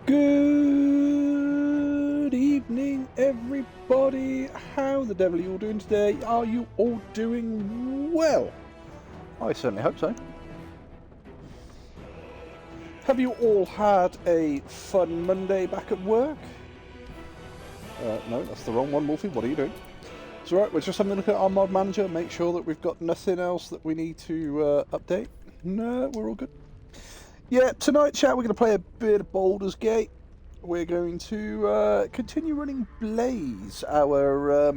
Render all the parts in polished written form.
Good evening, everybody. How the devil are you all doing today? Are you all doing well? I certainly hope so. Have you all had a fun Monday back at work? No, that's the wrong one, Wolfie. What are you doing? It's alright, we're just having a look at our mod manager, make sure that we've got nothing else that we need to update. No, we're all good. Yeah, tonight, chat, we're going to play a bit of Baldur's Gate. We're going to continue running Blaze, our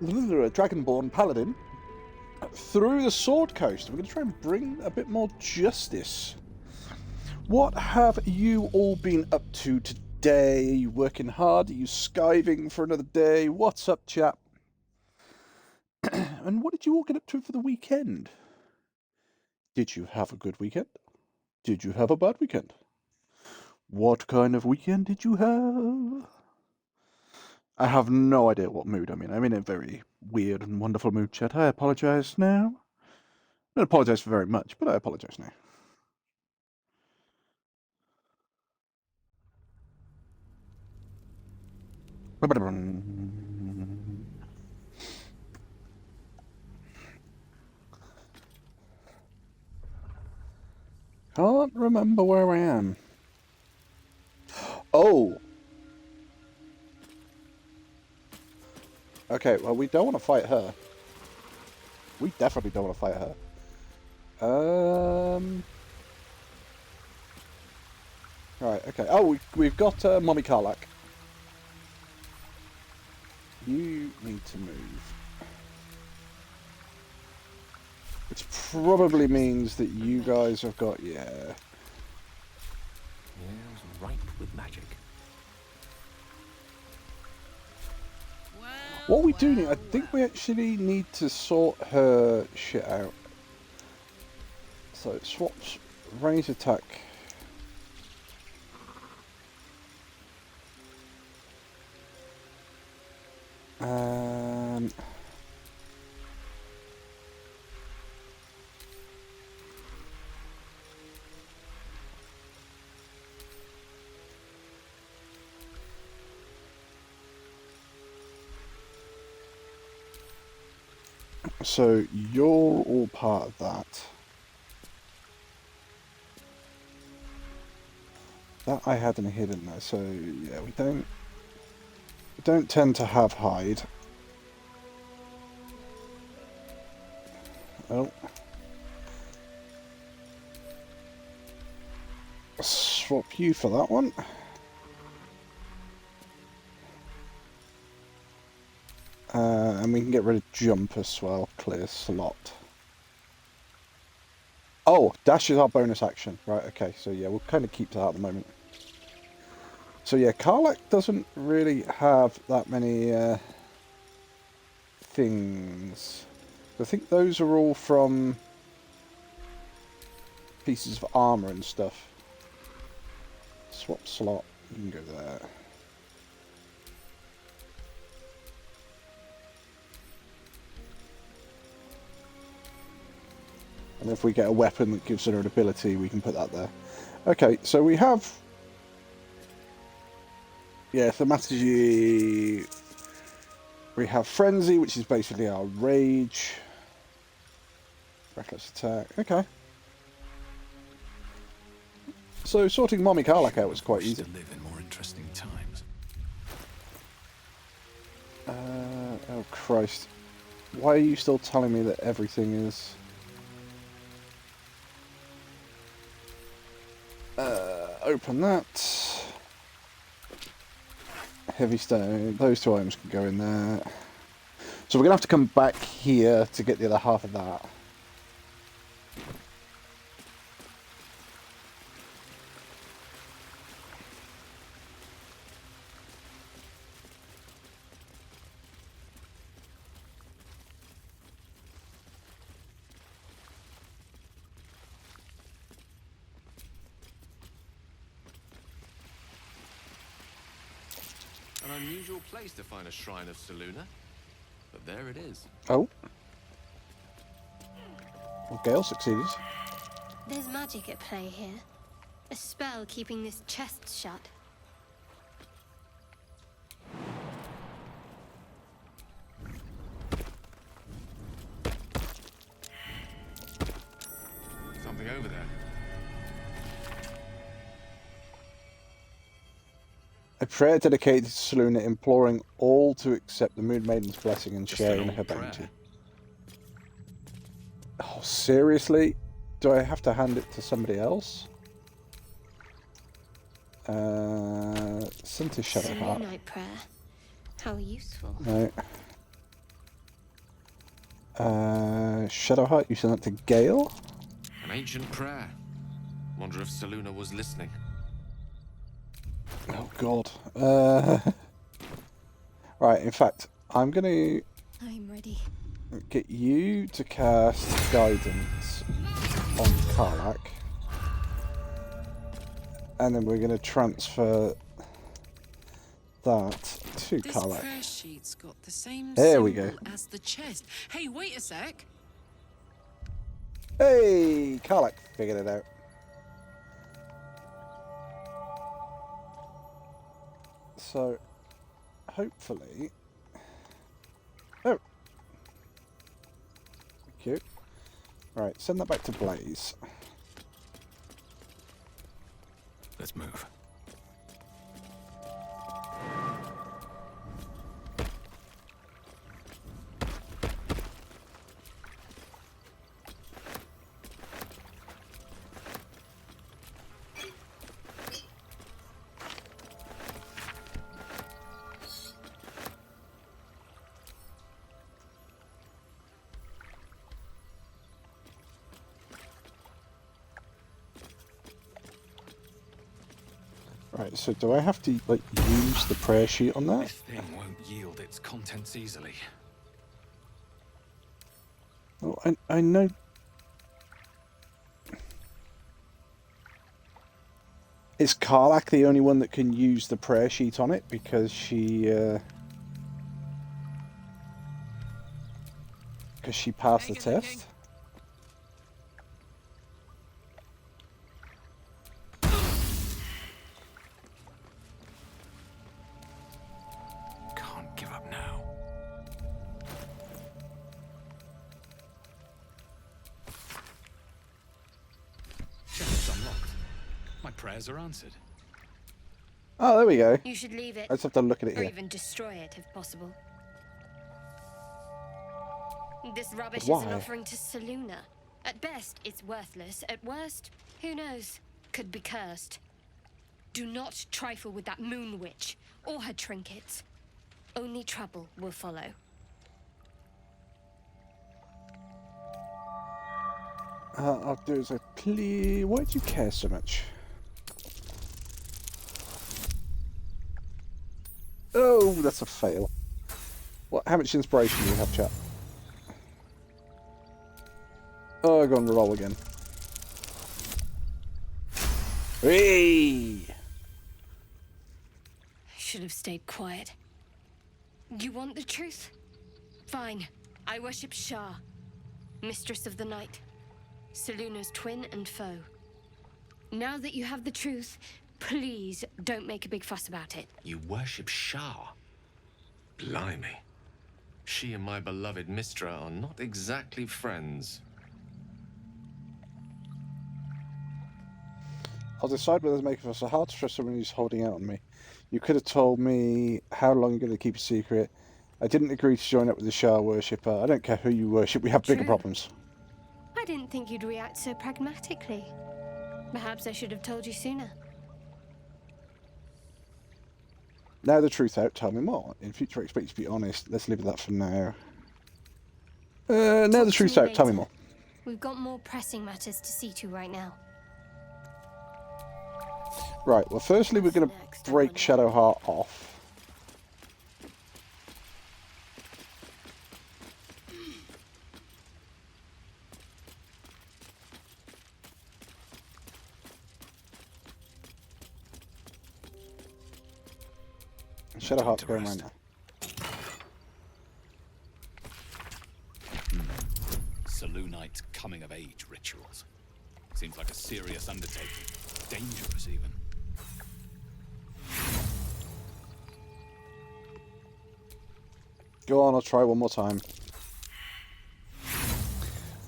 Dragonborn Paladin, through the Sword Coast. We're going to try and bring a bit more justice. What have you all been up to today? Are you working hard? Are you skiving for another day? What's up, chap? And what did you all get up to for the weekend? Did you have a good weekend? Did you have a bad weekend? What kind of weekend did you have? I have no idea what mood I'm in. I'm in a very weird and wonderful mood, chat. I apologise now. I don't apologise for very much, but I apologise now. Can't remember where I am. Oh! Okay, well, we don't want to fight her. We definitely don't want to fight her. Right, okay. Oh, we've got Mommy Karlak. You need to move. Which probably means that you guys have got, yeah. Air's ripe with magic. What we do need, I think we actually need to sort her shit out. So it swaps range attack. So you're all part of that. That I hadn't hidden there, so yeah, we don't tend to have hide. Oh. Swap you for that one. And we can get rid of jump as well, clear slot. Oh, dash is our bonus action. Right, okay, so yeah, we'll kind of keep that at the moment. So yeah, Karlak doesn't really have that many things. I think those are all from pieces of armor and stuff. Swap slot, you can go there. And if we get a weapon that gives her an ability, we can put that there. Okay, so we have... Yeah, Thaumaturgy... We have Frenzy, which is basically our Rage. Reckless Attack. Okay. So sorting Mommy Karlak out was quite easy. To live in more interesting times. Oh Christ. Why are you still telling me that everything is... open that. Heavy stone. Those two items can go in there. So we're going to have to come back here to get the other half of that. An unusual place to find a shrine of Selûne, but there it is. Oh. Well, Gale succeeded. There's magic at play here. A spell keeping this chest shut. Something over there. A prayer dedicated to Selûne, imploring all to accept the Moon Maiden's blessing and Just share an in old her prayer. bounty. Oh, seriously? Do I have to hand it to somebody else? Send to Shadowheart. Selûnite prayer. How useful. No. Shadowheart, you send that to Gale? An ancient prayer. Wonder if Selûne was listening. Oh god. Right, in fact, I'm gonna I'm ready. get you to cast Guidance on Karlach. And then we're gonna transfer that to This Karlach. prayer sheet's got the same There symbol we go. as the chest. Hey, wait a sec. Hey, Karlach figured it out. So, hopefully... Oh! Thank you. Right, send that back to Blaze. Let's move. Right, so do I have to, like, use the prayer sheet on that? This thing won't yield its contents easily. Well, I know... Is Karlach the only one that can use the prayer sheet on it? Because she passed the test? Can't give up now. Chest's unlocked. My prayers are answered. Oh, there we go. You should leave it. I just have to look at it Or here. even destroy it if possible. This rubbish But is an why? offering to Selûne. At best, it's worthless. At worst, who knows? Could be cursed. Do not trifle with that moon witch or her trinkets. Only trouble will follow. I'll do as I please. Why do you care so much? Oh, that's a fail. What? How much inspiration do you have, chat? Oh, go on, roll again. Hey! Should have stayed quiet. You want the truth? Fine. I worship Shah, Mistress of the Night, Selûne's twin and foe. Now that you have the truth, please don't make a big fuss about it. You worship Shah? Blimey. She and my beloved Mistra are not exactly friends. I'll decide whether to make it so hard to trust someone who's holding out on me. You could have told me how long you're going to keep a secret. I didn't agree to join up with the Shah worshipper. I don't care who you worship, we have bigger True. problems. I didn't think you'd react so pragmatically. Perhaps I should have told you sooner. Now the truth out, tell me more. In future, I expect you to be honest. Let's leave that for now. Now Talk the to truth's me out, tell me later. more. We've got more pressing matters to see to right now. Right, well, firstly, we're going to What's next, I break wonder? Shadowheart off. Shadowheart's to going rest. right now. Selûnite coming of age rituals. Seems like a serious undertaking. Dangerous, even. Go on, I'll try one more time.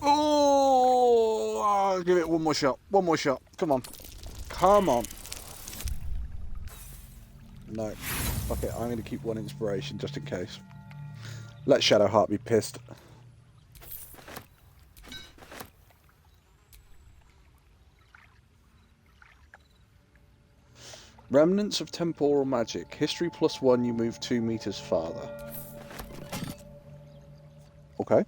Oh, I'll give it one more shot. One more shot. Come on. Come on. No. Okay, I'm going to keep one inspiration just in case. Let Shadowheart be pissed. Remnants of temporal magic. History +1, you move 2 meters farther. Okay.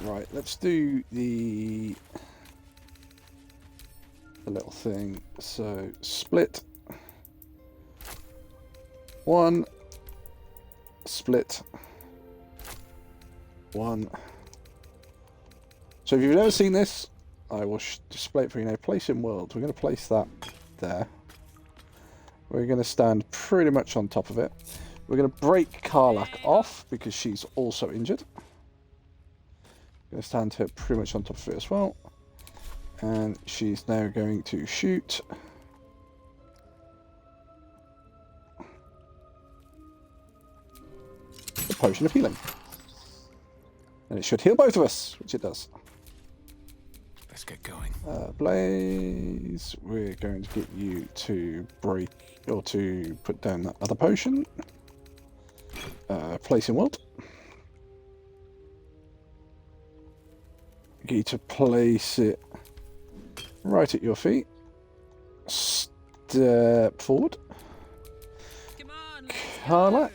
Right, let's do the little thing. So, split. 1. Split. 1. So if you've never seen this, I will display it for you now. Place in world. We're going to place that there. We're going to stand pretty much on top of it. We're going to break Karlach off because she's also injured. Going to stand her pretty much on top of it as well. And she's now going to shoot. The potion of healing. And it should heal both of us, which it does. Let's get going. Blaze, we're going to get you to break, or to put down that other potion. Place in world. Get you to place it right at your feet. Step forward. Come on, Karlach.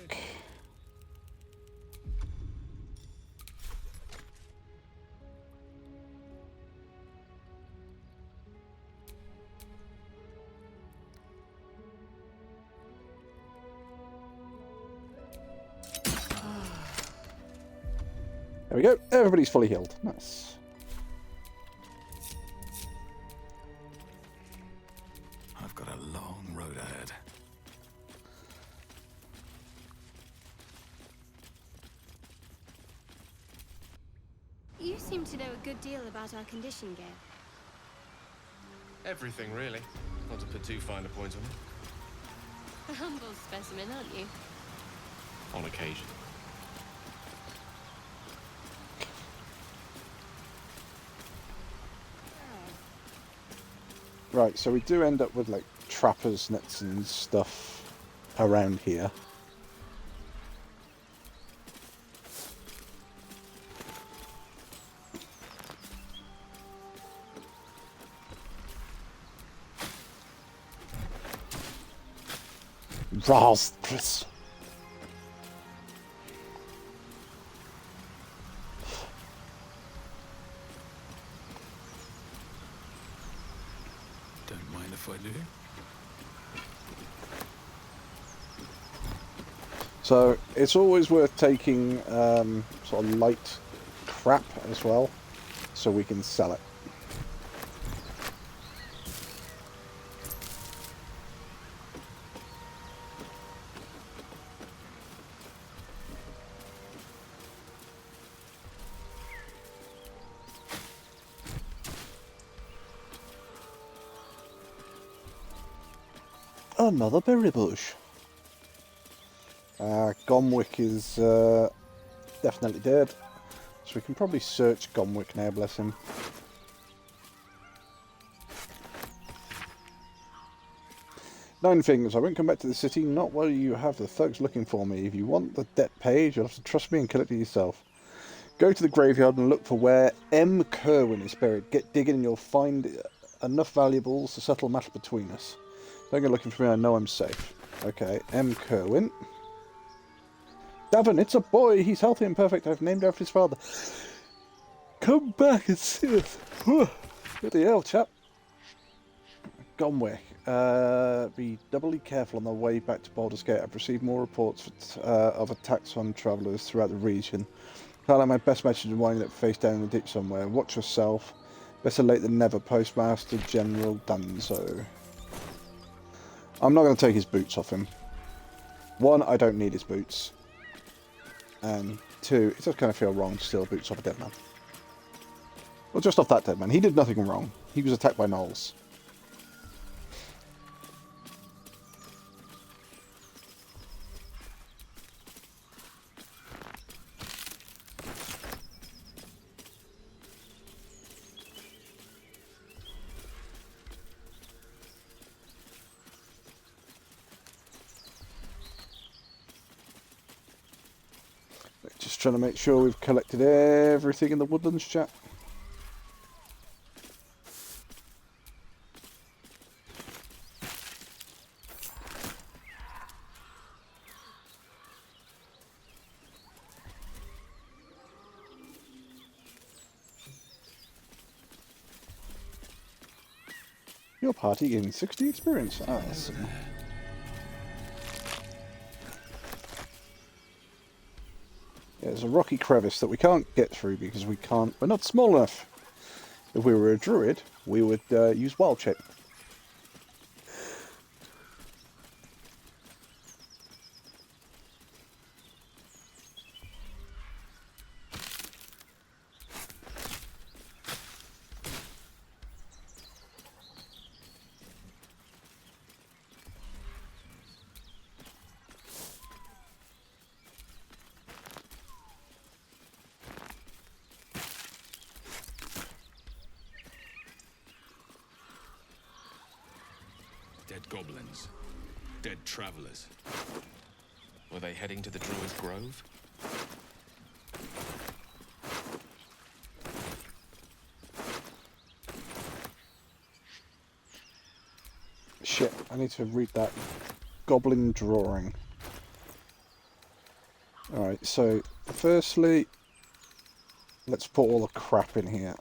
There we go. Everybody's fully healed. Nice. I've got a long road ahead. You seem to know a good deal about our condition, Gale. Everything, really. Not to put too fine a point on it. A humble specimen, aren't you? On occasion. Right, so we do end up with like trappers nets and stuff around here. Raspberries. Don't mind if I do. So it's always worth taking sort of light crap as well, so we can sell it. Another berry bush. Gomwick is definitely dead, so we can probably search Gomwick now, bless him. Nine things. I won't come back to the city, not while you have the thugs looking for me. If you want the debt paid, you'll have to trust me and kill it yourself. Go to the graveyard and look for where M. Kerwin is buried. Get digging and you'll find enough valuables to settle a matter between us. Don't go looking for me, I know I'm safe. Okay, M. Kerwin. Davin, it's a boy. He's healthy and perfect. I've named after his father. Come back and see us. Good hell, chap. Gomwick. Be doubly careful on the way back to Baldur's Gate. I've received more reports of attacks on travellers throughout the region. Felt like my best message is winding up face down in the ditch somewhere. Watch yourself. Better late than never, Postmaster General Dunzo. I'm not going to take his boots off him. One, I don't need his boots. And two, it does kind of feel wrong to steal boots off a dead man. Well, just off that dead man. He did nothing wrong. He was attacked by gnolls. Just trying to make sure we've collected everything in the woodlands, chat. Your party gained 60 experience. Awesome. Yeah, there's a rocky crevice that we can't get through because we're not small enough. If we were a druid, we would use wild shape. Dead goblins. Dead travelers. Were they heading to the Druid's Grove? Shit, I need to read that goblin drawing. Alright, so firstly, let's put all the crap in here.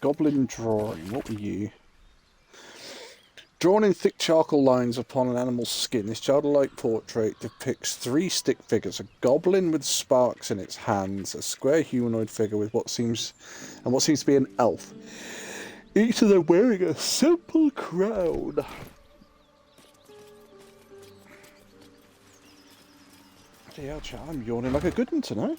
Goblin drawing, what were you? Drawn in thick charcoal lines upon an animal's skin, this childlike portrait depicts 3 stick figures: a goblin with sparks in its hands, a square humanoid figure with what seems to be an elf. Each of them wearing a simple crown. Yeah, I'm yawning like a good one tonight.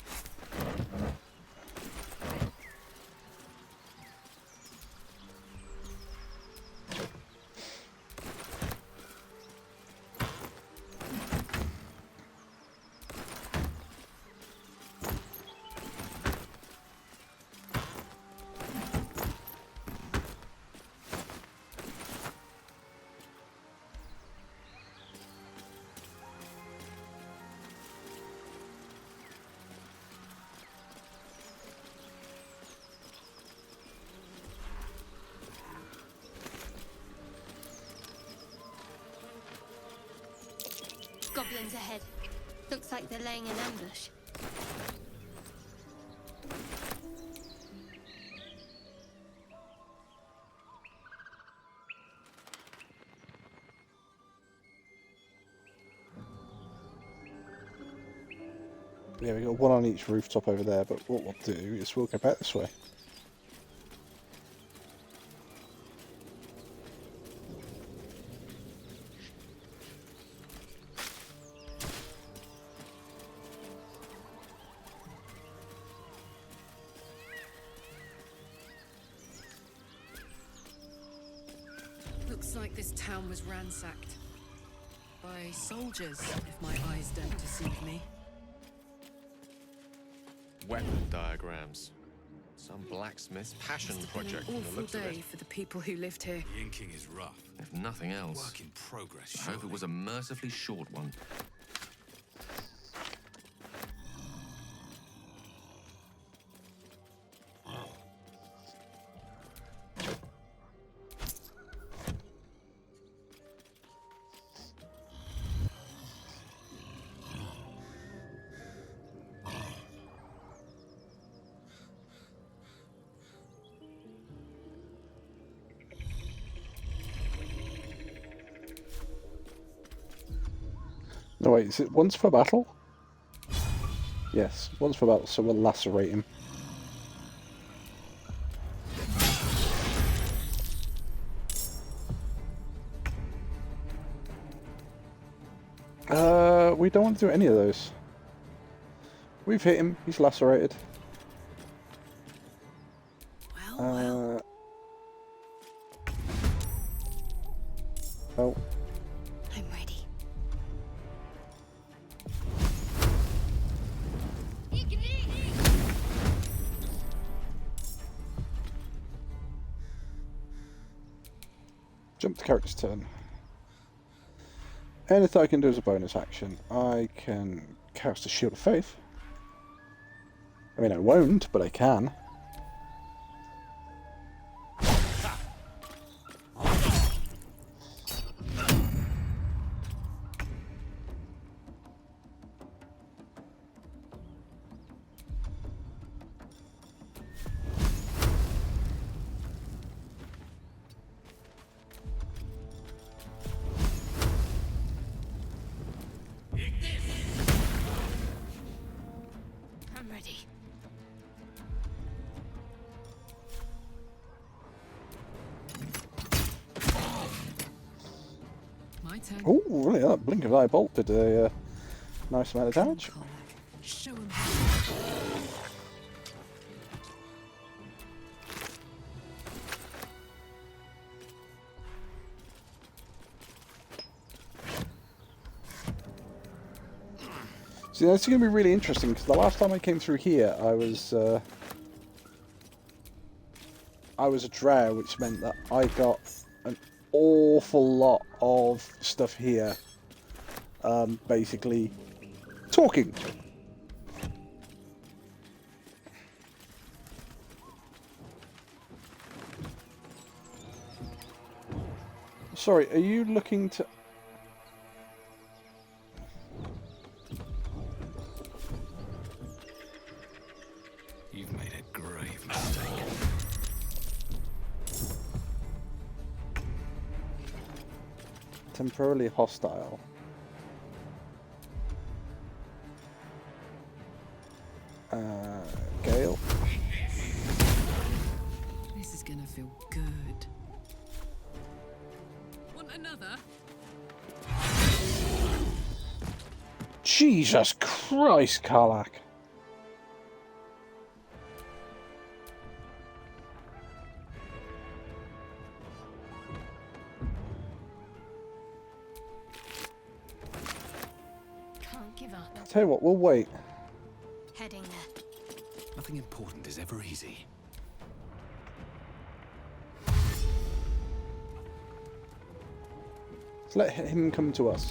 Goblins ahead. Looks like they're laying an ambush. Yeah, we got one on each rooftop over there, but what we'll do is we'll go back this way. Looks like this town was ransacked by soldiers, if my eyes don't deceive me. Weapon diagrams. Some blacksmith's passion Must have been project an from the awful looks of day it. for the people who lived here. The inking is rough. If nothing else, Work in progress, I hope it was a mercifully short one. No, wait, is it once for battle? Yes, once for battle, so we'll lacerate him. We don't want to do any of those. We've hit him, he's lacerated. Well. Oh. I'm ready. Jump the character's turn. Anything I can do as a bonus action. I can cast a Shield of Faith. I mean, I won't, but I can. I'm ready. My turn. Oh, really? That Blink of Eye Bolt did a nice amount of damage. Show 'em. See, that's going to be really interesting, because the last time I came through here, I was a drow, which meant that I got an awful lot of stuff here, basically talking. Sorry, are you looking to... You've made a grave mistake. Temporarily hostile. Gale. This is gonna feel good. Want another? Jesus Christ, Karlach. Can't give up. Tell you what, we'll wait. Heading there. Nothing important is ever easy. Let's let him come to us.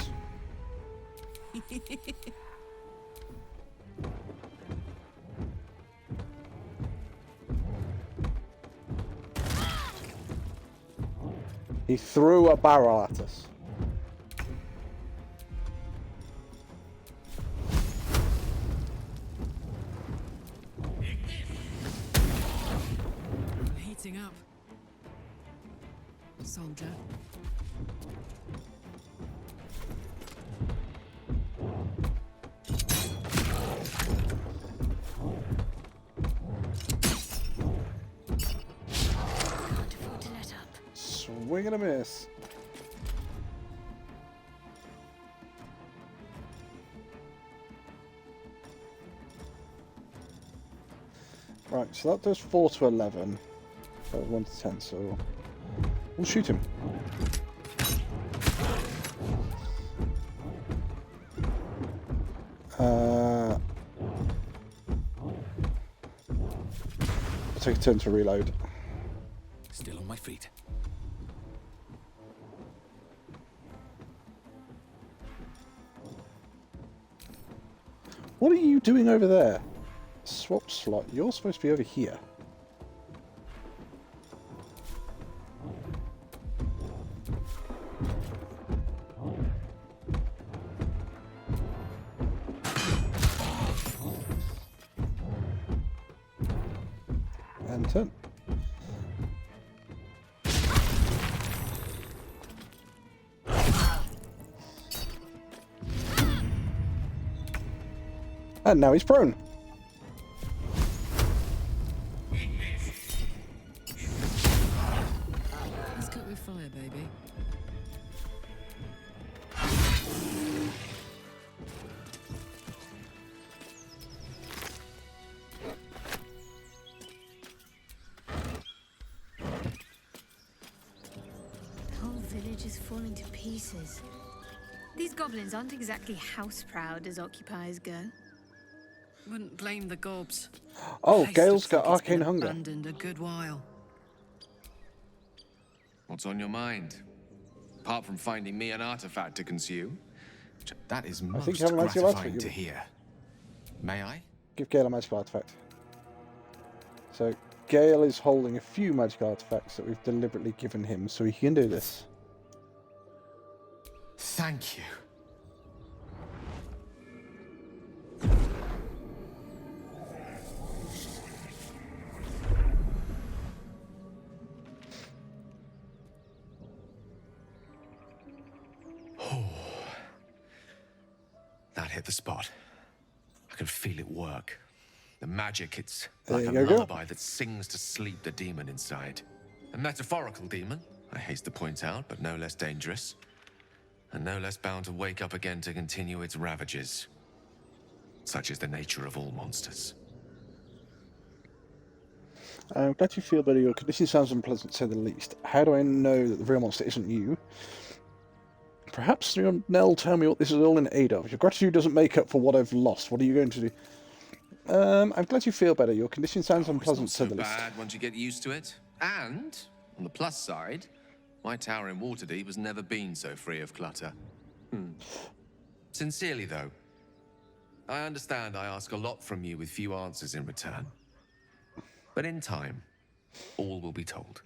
He threw a barrel at us. Heating up. Soldier. Can't afford to let up. Swing and a miss. Right, so that does 4 to 11. That was 1 to 10, so we'll shoot him. I'll take a turn to reload. Still on my feet. What are you doing over there? Swap slot. You're supposed to be over here. And turn. And now he's prone. Let's cook with fire, baby. The whole village is falling to pieces. These goblins aren't exactly house-proud as occupiers go. Wouldn't blame the gobs. Oh, Place Gale's looks like got it's been arcane hunger. abandoned a good while. What's on your mind? Apart from finding me an artifact to consume? That is most think you have a magical gratifying artifact, to you- hear. May I? Give Gale a magical artifact. So, Gale is holding a few magical artifacts that we've deliberately given him so he can do this. Thank you. That hit the spot. I can feel it work. The magic, it's There like a you go. lullaby that sings to sleep the demon inside. A metaphorical demon, I haste to point out, but no less dangerous. And no less bound to wake up again to continue its ravages. Such is the nature of all monsters. I'm glad you feel better. Your condition sounds unpleasant, to say the least. How do I know that the real monster isn't you? Perhaps your Nell tell me what this is all in aid of. Your gratitude doesn't make up for what I've lost. What are you going to do? I'm glad you feel better. Your condition sounds unpleasant, It's not to so the least. bad once you get used to it. And, on the plus side, my tower in Waterdeep has never been so free of clutter. Sincerely, though, I understand I ask a lot from you with few answers in return. But in time, all will be told.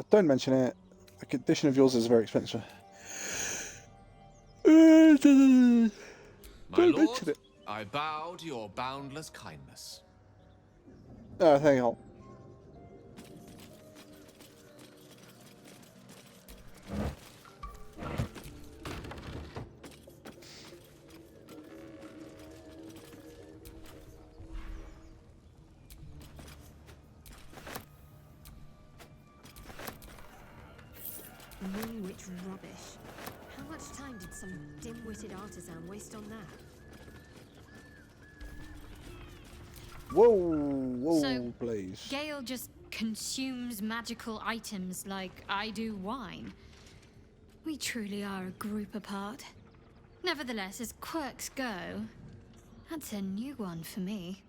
Don't mention it. A condition of yours is very expensive. My Don't lord, mention it. I bow to your boundless kindness. Oh, hang on. Moonwitch rubbish. How much time did some dim-witted artisan waste on that? Whoa, whoa, So, please. Gale just consumes magical items like I do wine. We truly are a group apart. Nevertheless, as quirks go, that's a new one for me.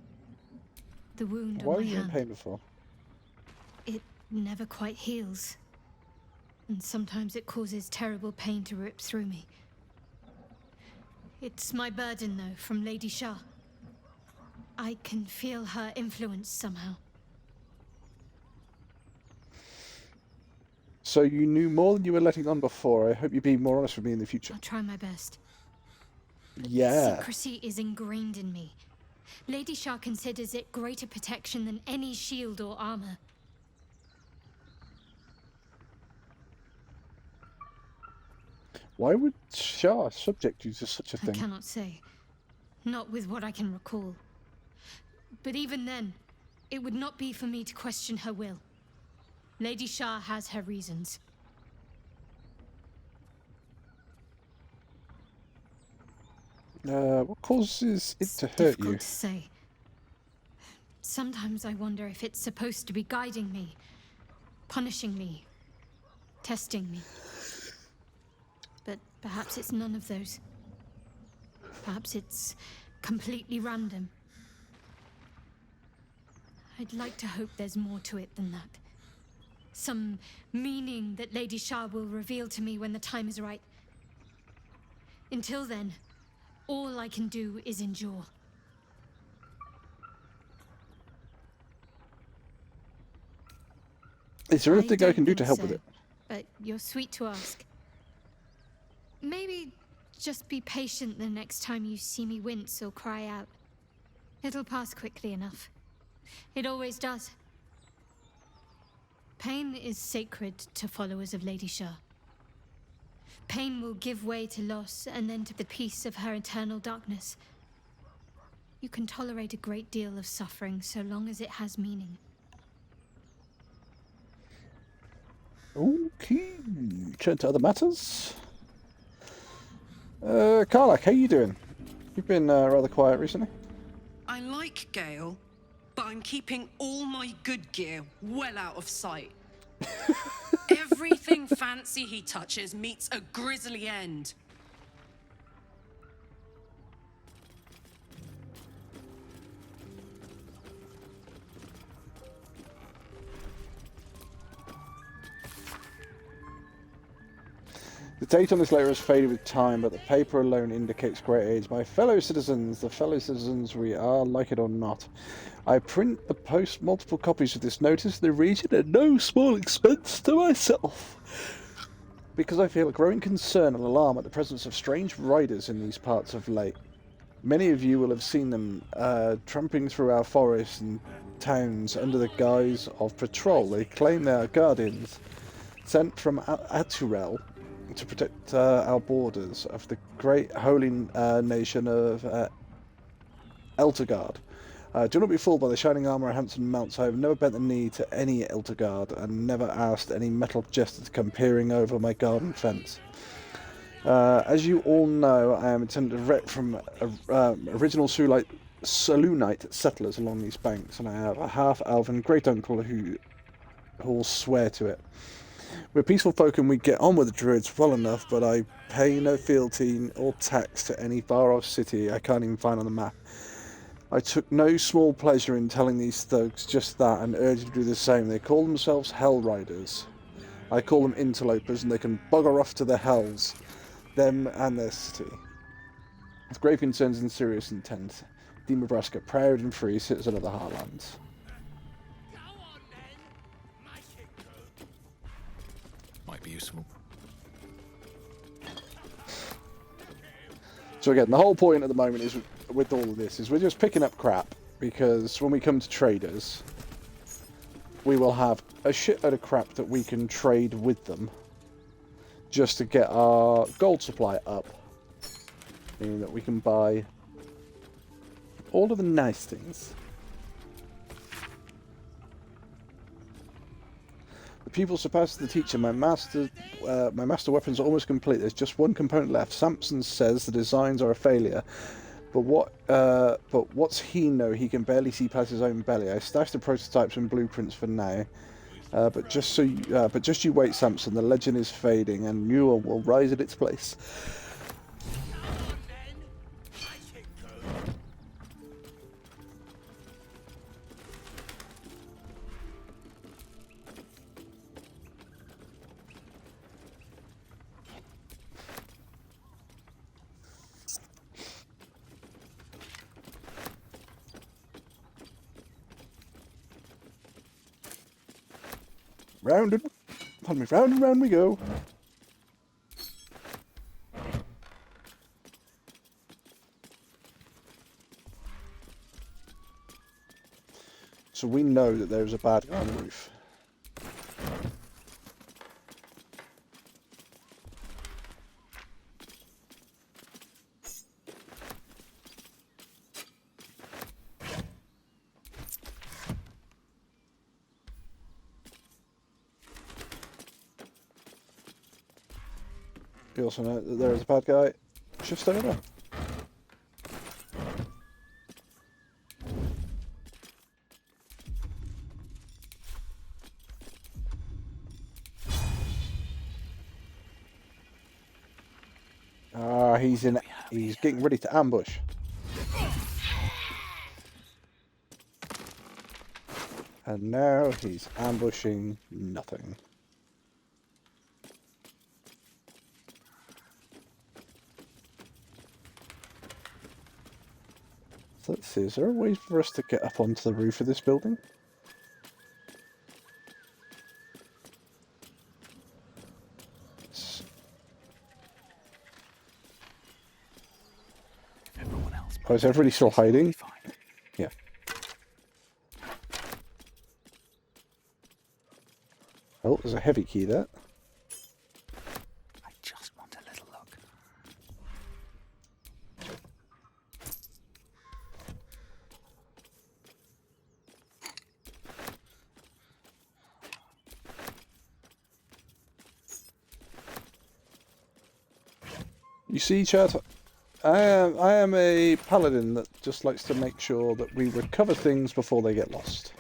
The wound Why on were my you in hand, pain before? it never quite heals. And sometimes it causes terrible pain to rip through me. It's my burden, though, from Lady Shah. I can feel her influence somehow. So you knew more than you were letting on before. I hope you be more honest with me in the future. I'll try my best. Yeah. Secrecy is ingrained in me. Lady Shah considers it greater protection than any shield or armor. Why would Shah subject you to such a I thing? cannot say. Not with what I can recall. But even then, it would not be for me to question her will. Lady Shah has her reasons. What causes it It's to hurt difficult you? to say. Sometimes I wonder if it's supposed to be guiding me, punishing me, testing me. But perhaps it's none of those. Perhaps it's completely random. I'd like to hope there's more to it than that. Some meaning that Lady Shah will reveal to me when the time is right. Until then, all I can do is endure. Is there anything I don't can do to think help with so, it? But you're sweet to ask. Maybe just be patient the next time you see me wince or cry out. It'll pass quickly enough. It always does. Pain is sacred to followers of Lady Shah. Pain will give way to loss and then to the peace of her eternal darkness. You can tolerate a great deal of suffering so long as it has meaning. Okay, turn to other matters. Karlach, how you doing? You've been rather quiet recently. I like Gale, but I'm keeping all my good gear well out of sight. Everything fancy he touches meets a grisly end. The date on this letter has faded with time, but the paper alone indicates great age. My fellow citizens, the fellow citizens we are, like it or not. I print and post multiple copies of this notice in the region at no small expense to myself, because I feel a growing concern and alarm at the presence of strange riders in these parts of late. Many of you will have seen them tramping through our forests and towns under the guise of patrol. They claim they are guardians sent from Aturel to protect our borders of the great holy nation of Eltergard. Do not be fooled by the shining armour and handsome mounts. I have never bent the knee to any Eltergard and never asked any metal jester to come peering over my garden fence. As you all know, I am attendant of wreck from original Selûnite settlers along these banks, and I have a half-elven great-uncle who will swear to it. We're peaceful folk and we get on with the druids well enough, but I pay no fealty or tax to any far-off city I can't even find on the map. I took no small pleasure in telling these thugs just that and urged them to do the same. They call themselves Hell Riders. I call them interlopers, and they can bugger off to the hells, them and their city. With grave concerns and serious intent, Nebraska, proud and free citizen of the Heartlands. Might be useful. So again, the whole point at the moment is with all of this is we're just picking up crap, because when we come to traders, we will have a shitload of crap that we can trade with them just to get our gold supply up, meaning that we can buy all of the nice things. The pupil surpasses the teacher. My master weapons are almost complete. There's just one component left. Samson says the designs are a failure, but what's he know? He can barely see past his own belly. I stashed the prototypes and blueprints for now, but just you wait, Samson. The legend is fading, and Newell will rise in its place. Round and round we go. So we know that there's a bad guy on the roof. We also know that there is a bad guy just over there. He's getting ready to ambush. And now he's ambushing nothing. So let's see, is there a way for us to get up onto the roof of this building? Oh, is everybody still hiding? Yeah. Oh, there's a heavy key there. I just want to You see, chat, I am a paladin that just likes to make sure that we recover things before they get lost.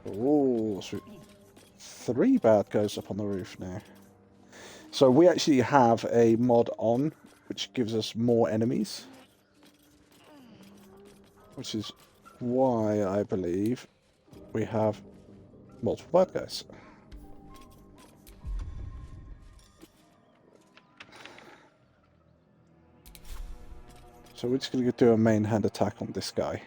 Oh, sweet. 3 bad guys up on the roof now. So we actually have a mod on, which gives us more enemies. Which is why I believe we have multiple bad guys. So we're just going to do a main hand attack on this guy.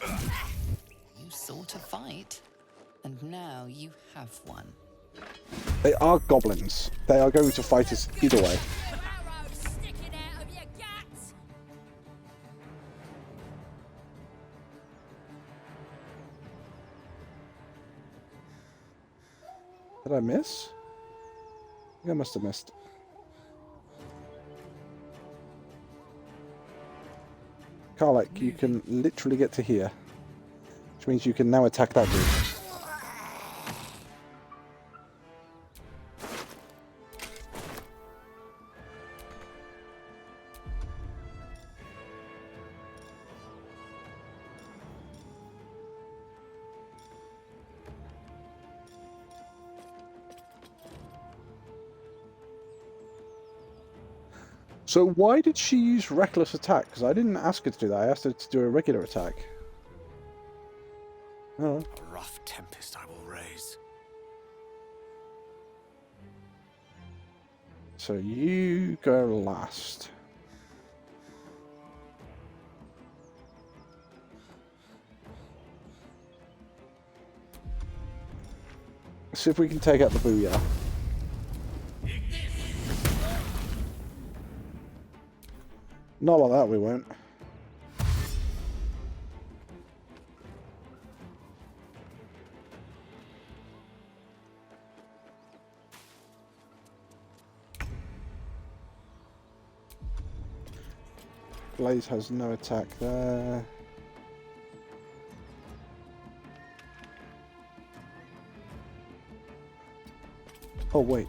You sought a fight, and now you have one. They are goblins. They are going to fight us either way. Did I miss? I think I must have missed. Karlach, you can literally get to here. Which means you can now attack that dude. So why did she use reckless attack? Because I didn't ask her to do that. I asked her to do a regular attack. Oh. A rough tempest I will raise. So you go last. Let's see if we can take out the booyah. Not like that, we won't. Blaze has no attack there. Oh, wait.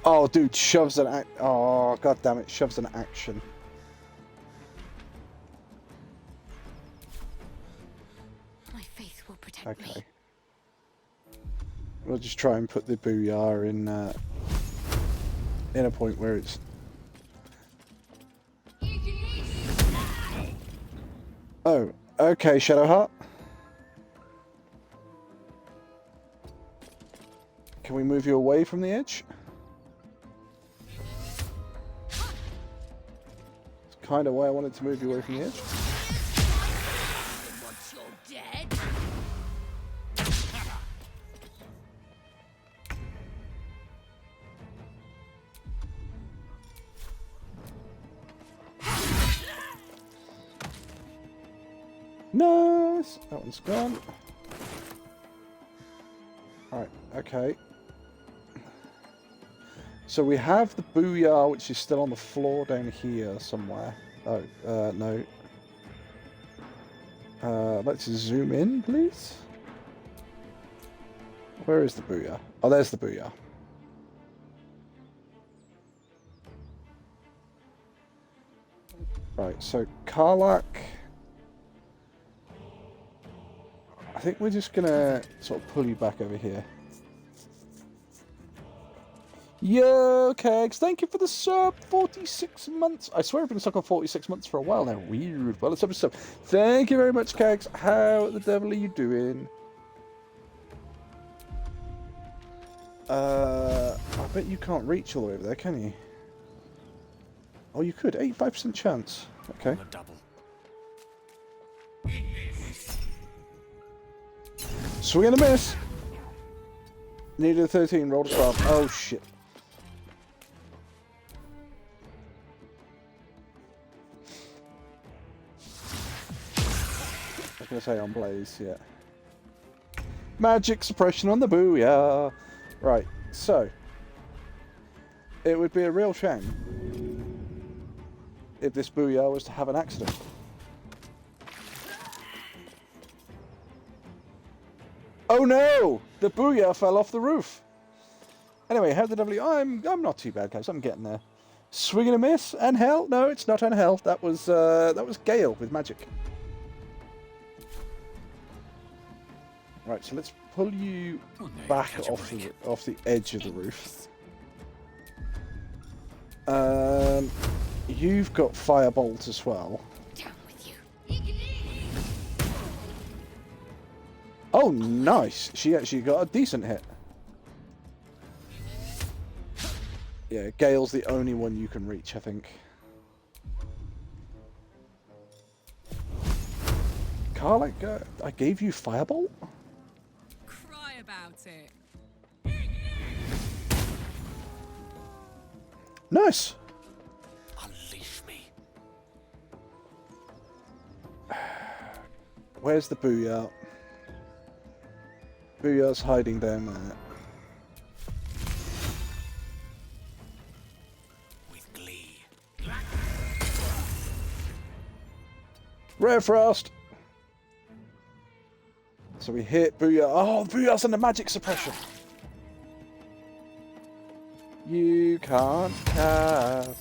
Oh, dude, shoves an oh, god damn it, shoves an action. My faith will protect me. Okay. We'll just try and put the booyah in a point where it's... Oh, okay, Shadowheart. Can we move you away from the edge? Kind of why I wanted to move you away from the edge. Once you're dead. Nice! That one's gone. Alright, okay. So we have the booyah, which is still on the floor down here somewhere. Oh, no. Let's zoom in, please. Where is the booyah? Oh, there's the booyah. Right, so Karlach. I think we're just gonna sort of pull you back over here. Yo, Kegs, thank you for the sub. 46 months. I swear I've been stuck on 46 months for a while now. Weird. Well, it's up to sub. Thank you very much, Kegs. How the devil are you doing? I bet you can't reach all the way over there, can you? Oh, you could. 85% chance. Okay. A double. Swing and a miss. Needed a 13. Rolled a 12. Oh, shit. I was going to say on Blaze, yeah. Magic suppression on the booyah. Right, So, it would be a real shame if this Booyah was to have an accident. Oh no! The Booyah fell off the roof. Anyway, how the W? I'm not too bad, guys. I'm getting there. Swing and a miss, and hell? No, it's not hell. That was Gale with magic. Right, so let's pull you back off the edge of the roof. You've got Firebolt as well. Down with you. Oh, nice! She actually got a decent hit. Yeah, Gale's the only one you can reach, I think. Karlach, I gave you Firebolt? Cry about it. Nice! Unleash me. Where's the Booyah? Booyah's hiding down there. With glee. Rare Frost! So we hit Booyah. Oh, Booyah's under magic suppression. You can't cast.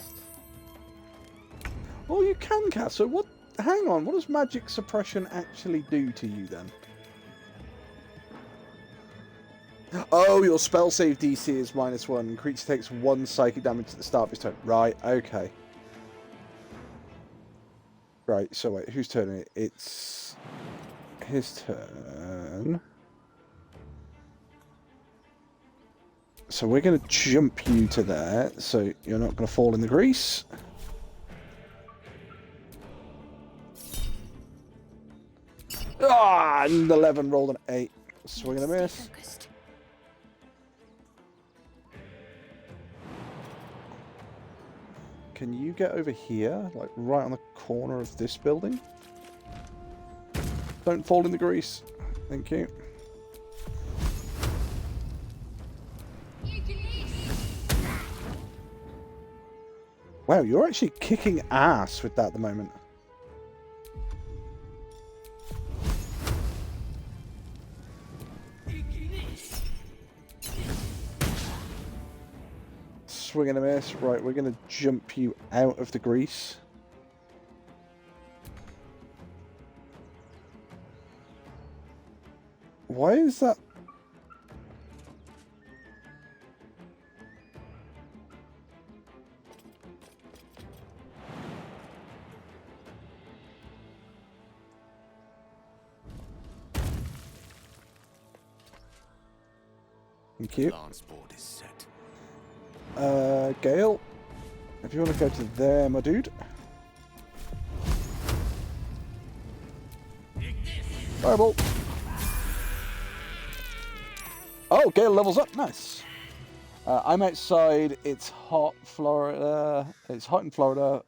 Oh, you can cast. So what? Hang on. What does magic suppression actually do to you then? Oh, your spell save DC is -1. Creature takes 1 psychic damage at the start of his turn. Right. Okay. Right. So wait, whose turn is it? It's his turn. So we're going to jump you to there, so you're not going to fall in the grease. Ah, and 11 rolled an 8. Swing and a miss. Focused. Can you get over here, like right on the corner of this building? Don't fall in the grease. Thank you. Wow, you're actually kicking ass with that at the moment. Swing and a miss. Right, we're going to jump you out of the grease. Why is that? Thank you. Lance board is set. Gale, if you want to go to there, my dude. Fireball. Oh, Gale levels up. Nice. I'm outside. It's hot, Florida. It's hot in Florida.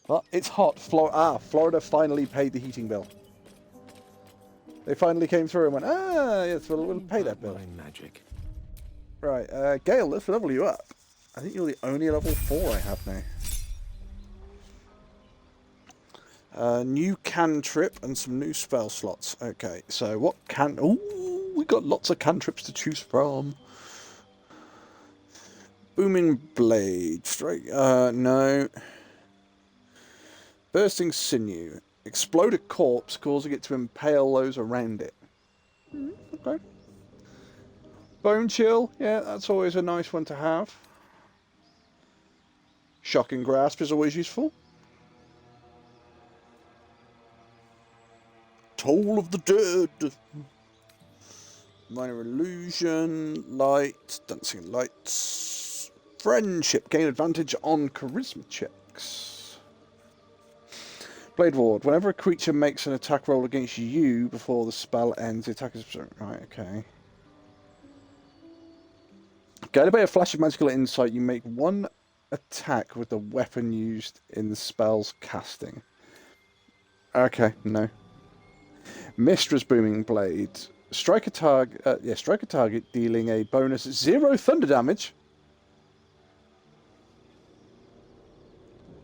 Well, it's hot. Florida finally paid the heating bill. They finally came through and went, yes, we'll pay that bill. Magic. Right, Gale, let's level you up. I think you're the only level 4 I have now. New cantrip and some new spell slots. Okay, so what can... Ooh, we got lots of cantrips to choose from. Booming Blade. Straight... no. Bursting Sinew. Explode a corpse, causing it to impale those around it. Okay. Bone Chill. Yeah, that's always a nice one to have. Shocking Grasp is always useful. Toll of the Dead. Minor Illusion. Light. Dancing Lights. Friendship. Gain advantage on charisma checks. Blade Ward. Whenever a creature makes an attack roll against you before the spell ends, the attack is... Right, okay. Guided by a flash of magical insight, you make 1 attack with the weapon used in the spell's casting. Okay, no. Mistra's Booming Blade. Strike a target dealing a bonus 0 thunder damage.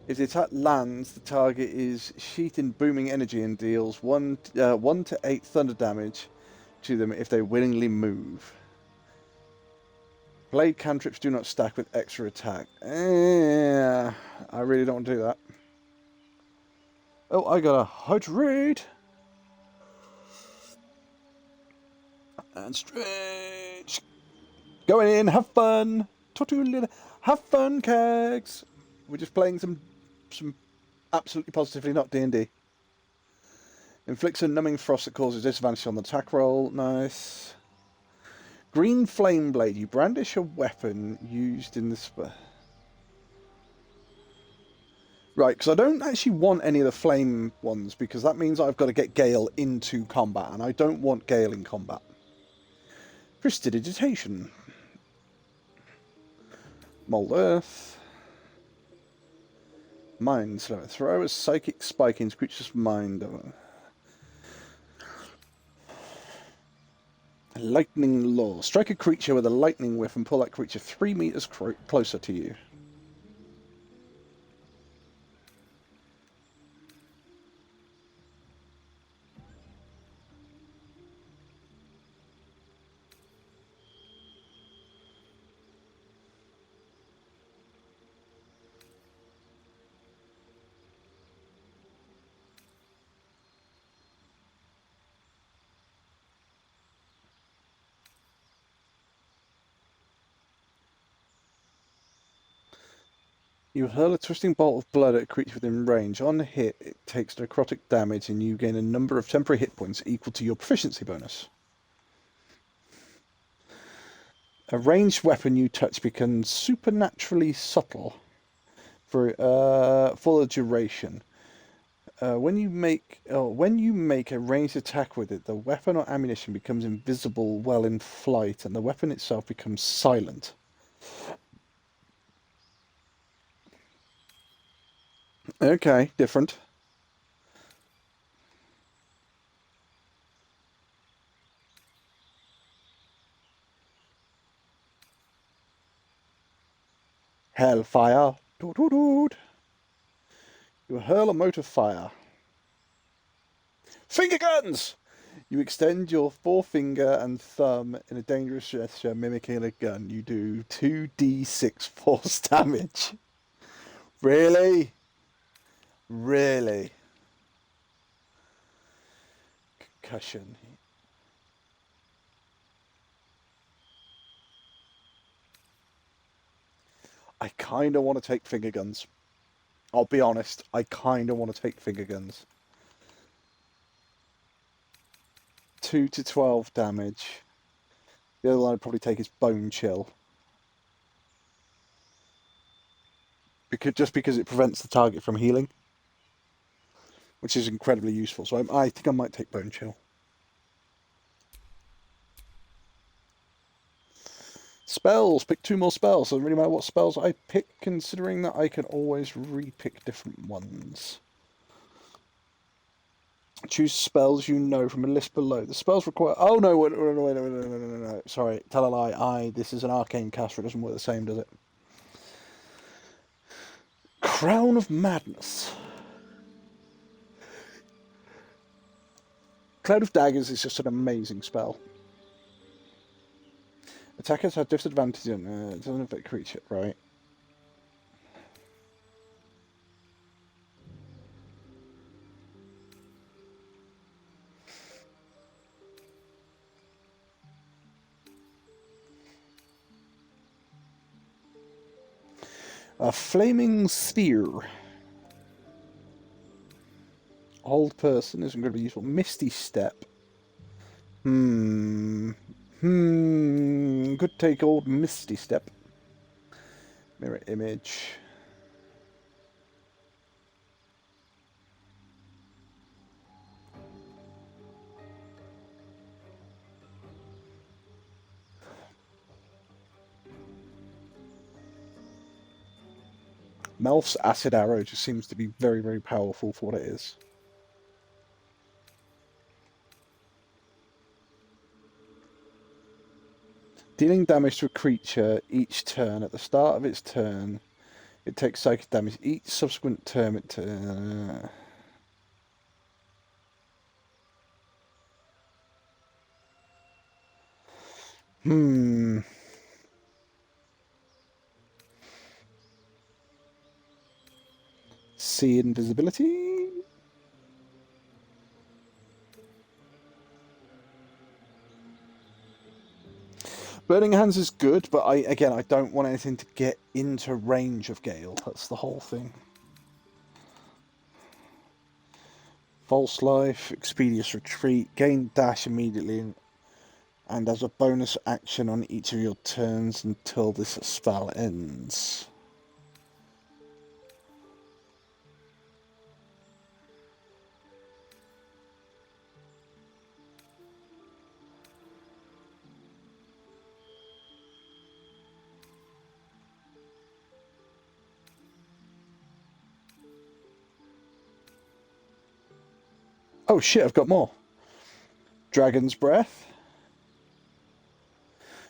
If the attack lands, the target is sheathed in booming energy and deals 1 to 8 thunder damage to them if they willingly move. Blade cantrips do not stack with extra attack. I really don't want to do that. Oh, I got a hydrate. And stretch. Going in, have fun. Have fun, kegs. We're just playing some absolutely positively not D&D. Inflicts a numbing frost that causes disadvantage on the attack roll. Nice. Green flame blade. You brandish a weapon used in the spell. Right, because I don't actually want any of the flame ones, because that means I've got to get Gale into combat, and I don't want Gale in combat. Prestidigitation. Mold Earth. Mind Slow. Throw a psychic spike into creature's mind. Lightning Law. Strike a creature with a lightning whiff and pull that creature 3 meters closer to you. You hurl a twisting bolt of blood at a creature within range. On hit, it takes necrotic damage, and you gain a number of temporary hit points equal to your proficiency bonus. A ranged weapon you touch becomes supernaturally subtle for the duration. When you make a ranged attack with it, the weapon or ammunition becomes invisible while in flight, and the weapon itself becomes silent. Okay, different. Hellfire. Doot, doot, doot. You hurl a mote of fire. Finger guns! You extend your forefinger and thumb in a dangerous gesture mimicking a gun. You do 2d6 force damage. Really? Really? Concussion. I kind of want to take finger guns. I'll be honest, I kind of want to take finger guns. 2 to 12 damage. The other one I'd probably take is Bone Chill. Just because it prevents the target from healing. Which is incredibly useful. So I think I might take Bone Chill. Spells. Pick 2 more spells. Doesn't really matter what spells I pick, considering that I can always re-pick different ones. Choose spells you know from a list below. The spells require... Oh, no, no. Sorry, tell a lie. This is an arcane caster. It doesn't work the same, does it? Crown of Madness. Cloud of Daggers is just an amazing spell. Attackers have disadvantage on it doesn't affect creature, right? A Flaming Sphere. Old person is incredibly useful. Misty Step. Could take old Misty Step. Mirror Image. Melf's Acid Arrow just seems to be very, very powerful for what it is. Dealing damage to a creature each turn. At the start of its turn, it takes psychic damage. Each subsequent turn it... See invisibility? Burning Hands is good, but I don't want anything to get into range of Gale. That's the whole thing. False Life, Expeditious Retreat, gain dash immediately and as a bonus action on each of your turns until this spell ends. Oh shit, I've got more. Dragon's Breath.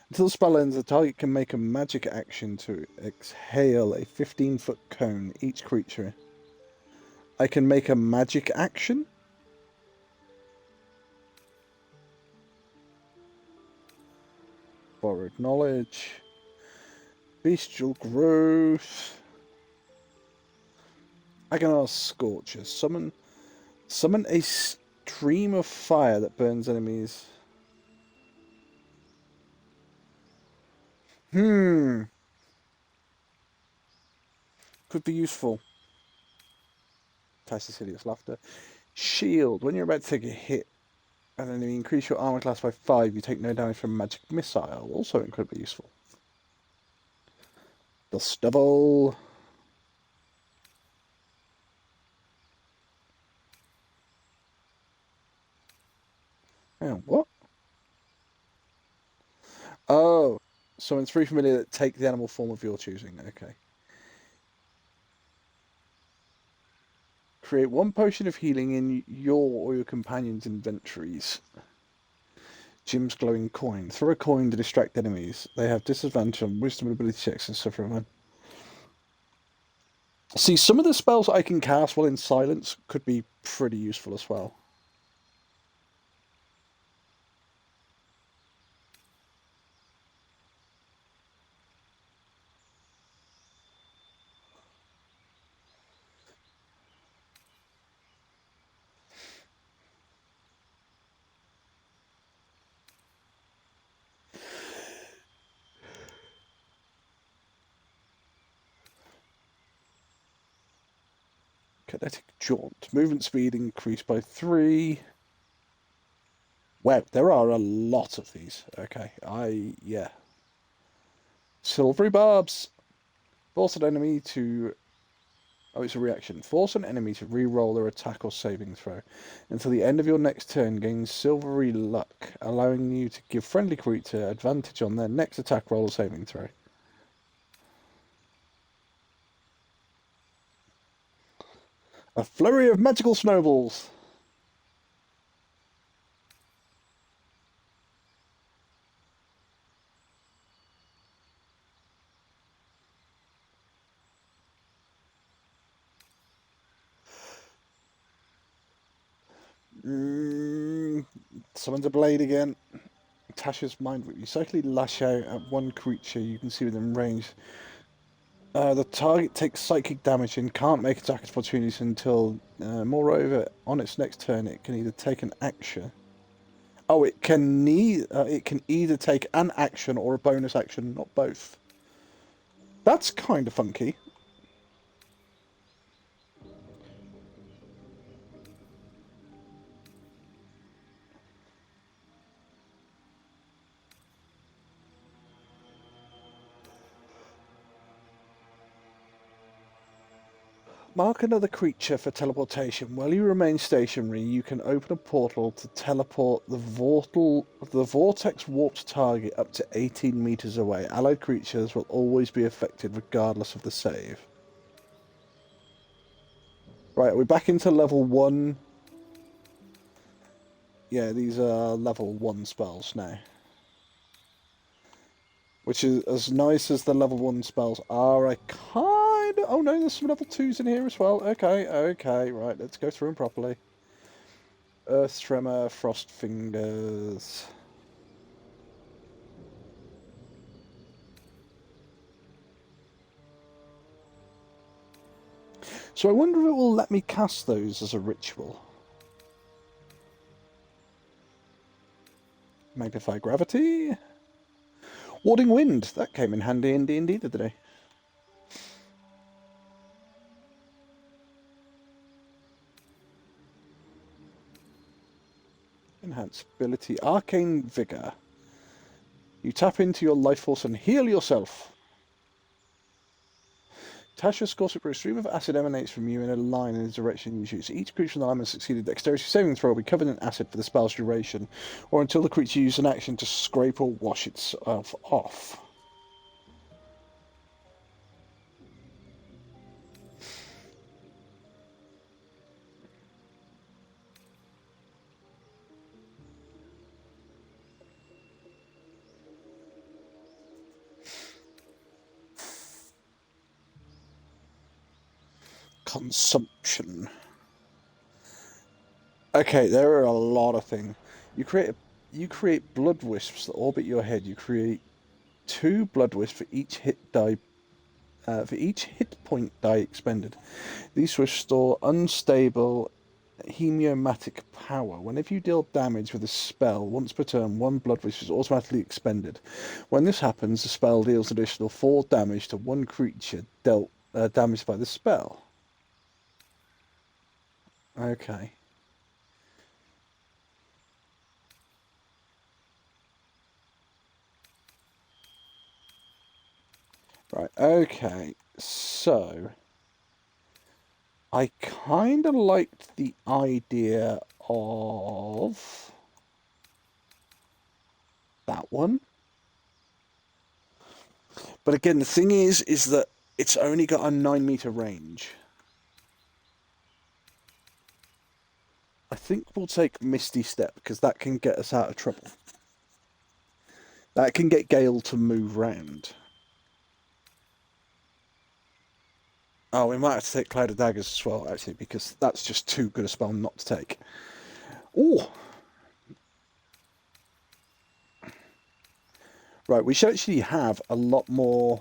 Until the spell ends, the target can make a magic action to exhale a 15-foot cone each creature. I can make a magic action? Borrowed Knowledge. Bestial Growth. I can ask Scorcher. Summon a stream of fire that burns enemies. Could be useful. Tassis hideous laughter. Shield. When you're about to take a hit, and then you increase your armor class by 5, you take no damage from magic missile. Also incredibly useful. Dust Devil. Hang on, what? Oh, summons 3 familiar that take the animal form of your choosing. Okay. Create 1 potion of healing in your or your companion's inventories. Jim's glowing coin. Throw a coin to distract enemies. They have disadvantage on wisdom and ability checks and stuff like that. See, some of the spells I can cast while in silence could be pretty useful as well. Kinetic Jaunt. Movement speed increased by 3. Wow, there are a lot of these. Okay, yeah. Silvery Barbs. Force an enemy to... Oh, it's a reaction. Force an enemy to re-roll their attack or saving throw. Until the end of your next turn, gain Silvery Luck, allowing you to give friendly creature advantage on their next attack roll or saving throw. A flurry of magical snowballs. Summons a blade again. Tasha's Mind Whip. You cyclically lash out at one creature you can see within range. The target takes psychic damage and can't make attack opportunities until, moreover, on its next turn, it can either take an action. Oh, it can either take an action or a bonus action, not both. That's kind of funky. Mark another creature for teleportation. While you remain stationary, you can open a portal to teleport the vortex warped target up to 18 meters away. Allied creatures will always be affected regardless of the save. Right, we're back into level 1. Yeah, these are level 1 spells now. Which is as nice as the level 1 spells are. I kind of... Oh no, there's some level 2s in here as well. Okay, right, let's go through them properly. Earth Tremor, Frost Fingers... So I wonder if it will let me cast those as a ritual. Magnify Gravity... Warding Wind, that came in handy in D&D the other day. Enhanced ability, Arcane Vigor. You tap into your life force and heal yourself. Tasha's Scorpic stream of acid emanates from you in a line in the direction you choose. Each creature in the line must succeed a dexterity saving throw will be covered in acid for the spell's duration, or until the creature uses an action to scrape or wash itself off. Consumption. Okay, there are a lot of things. You create blood wisps that orbit your head. You create 2 blood wisps for each hit point die expended. These wisps store unstable hemiomatic power. Whenever you deal damage with a spell, once per turn, 1 blood wisp is automatically expended. When this happens, the spell deals additional 4 damage to 1 creature dealt damaged by the spell. Okay. Right, okay. So, I kind of liked the idea of that one. But again, the thing is that it's only got a 9-meter range. I think we'll take Misty Step, because that can get us out of trouble. That can get Gale to move round. Oh, we might have to take Cloud of Daggers as well, actually, because that's just too good a spell not to take. Oh! Right, we should actually have a lot more...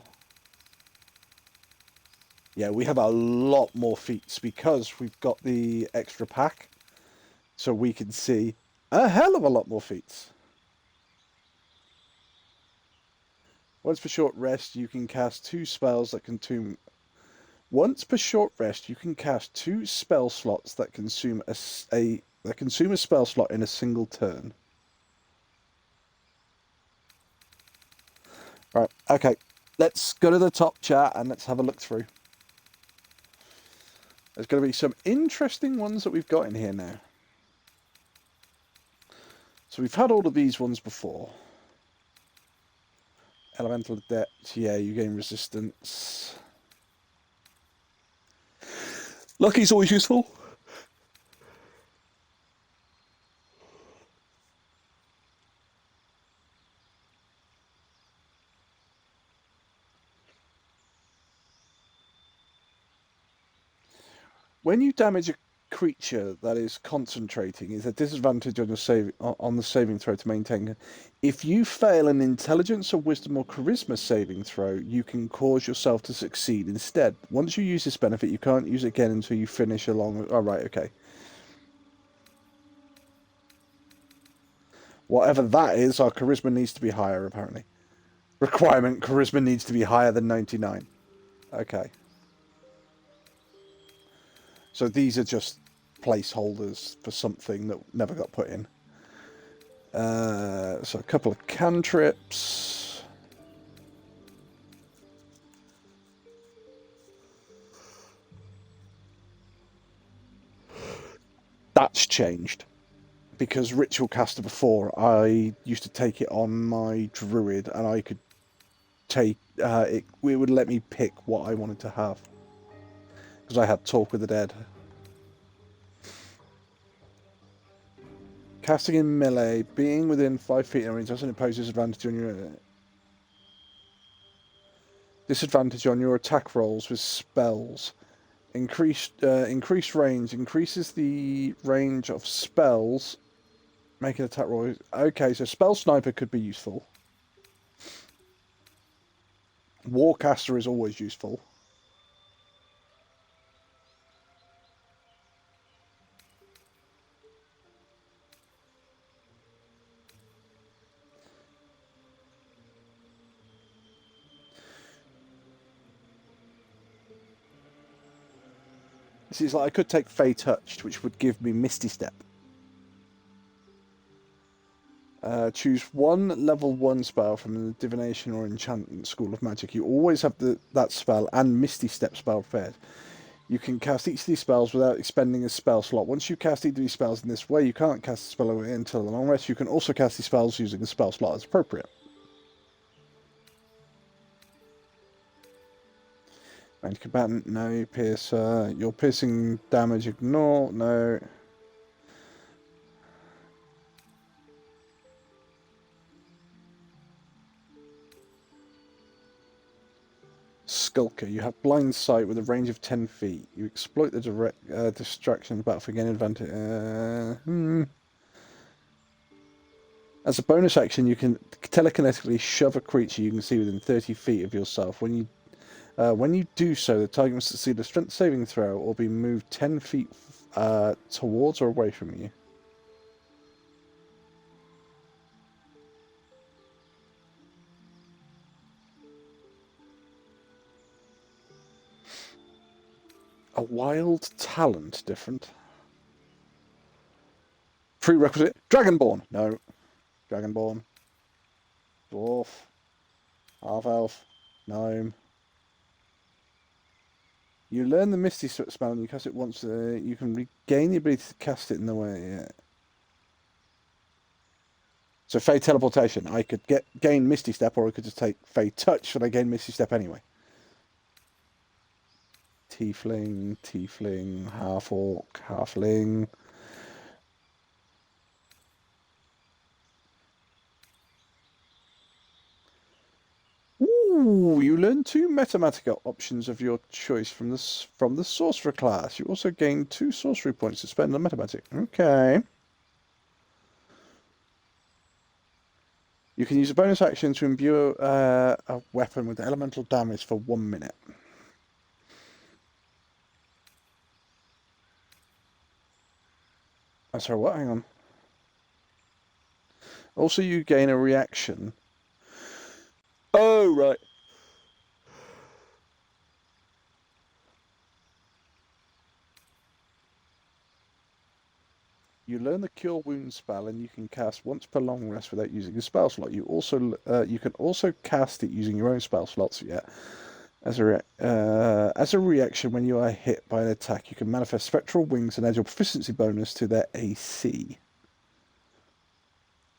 Yeah, we have a lot more feats, because we've got the extra pack. So we can see a hell of a lot more feats. Once per short rest, you can cast 2 spells that consume... Once per short rest, you can cast 2 spell slots that consume a spell slot in a single turn. Right, okay. Let's go to the top chat and let's have a look through. There's going to be some interesting ones that we've got in here now. So we've had all of these ones before. Elemental Adept, yeah, you gain resistance. Lucky's always useful. When you damage a creature that is concentrating, is a disadvantage on your on the saving throw to maintain. If you fail an intelligence or wisdom or charisma saving throw, you can cause yourself to succeed instead. Once you use this benefit, you can't use it again until you finish along. Oh, right, okay. Whatever that is, our charisma needs to be higher, apparently. Requirement, charisma needs to be higher than 99. Okay. So these are just placeholders for something that never got put in. So a couple of cantrips. That's changed. Because Ritual Caster before, I used to take it on my Druid and I could take... it would let me pick what I wanted to have. Because I had Talk with the Dead. Casting in melee, being within 5 feet of range doesn't impose disadvantage on your... Disadvantage on your attack rolls with spells. Increased range increases the range of spells. Make an attack roll. Okay, so spell sniper could be useful. Warcaster is always useful. This is like I could take Fey Touched, which would give me Misty Step. Choose one level 1 spell from the Divination or Enchantment School of Magic. You always have that spell and Misty Step spell paired. You can cast each of these spells without expending a spell slot. Once you cast each of these spells in this way, you can't cast a spell until the long rest. You can also cast these spells using a spell slot as appropriate. Range combatant, no. Piercer, your piercing damage, ignore, no. Skulker, you have blind sight with a range of 10 feet. You exploit the direct distraction battle for gain advantage. As a bonus action, you can telekinetically shove a creature you can see within 30 feet of yourself. When you do so, the target must succeed a strength saving throw or be moved 10 feet towards or away from you. A wild talent, different. Prerequisite, Dragonborn. No. Dragonborn. Dwarf. Half-elf. Gnome. You learn the Misty spell and you cast it once. You can regain the ability to cast it in the way. Yeah. So Fey Teleportation. I could gain Misty Step, or I could just take Fey Touch, and I gain Misty Step anyway. Tiefling, half-orc, halfling. Ooh, you learn 2 Metamatica options of your choice from the Sorcerer class. You also gain 2 sorcery points to spend on Metamatic. Okay. You can use a bonus action to imbue a weapon with elemental damage for 1 minute. Oh, sorry, what? Hang on. Also, you gain a reaction. Oh, right. You learn the Cure Wounds spell, and you can cast once per long rest without using a spell slot. You can also cast it using your own spell slots. Yeah. As a reaction, when you are hit by an attack, you can manifest spectral wings and add your proficiency bonus to their AC.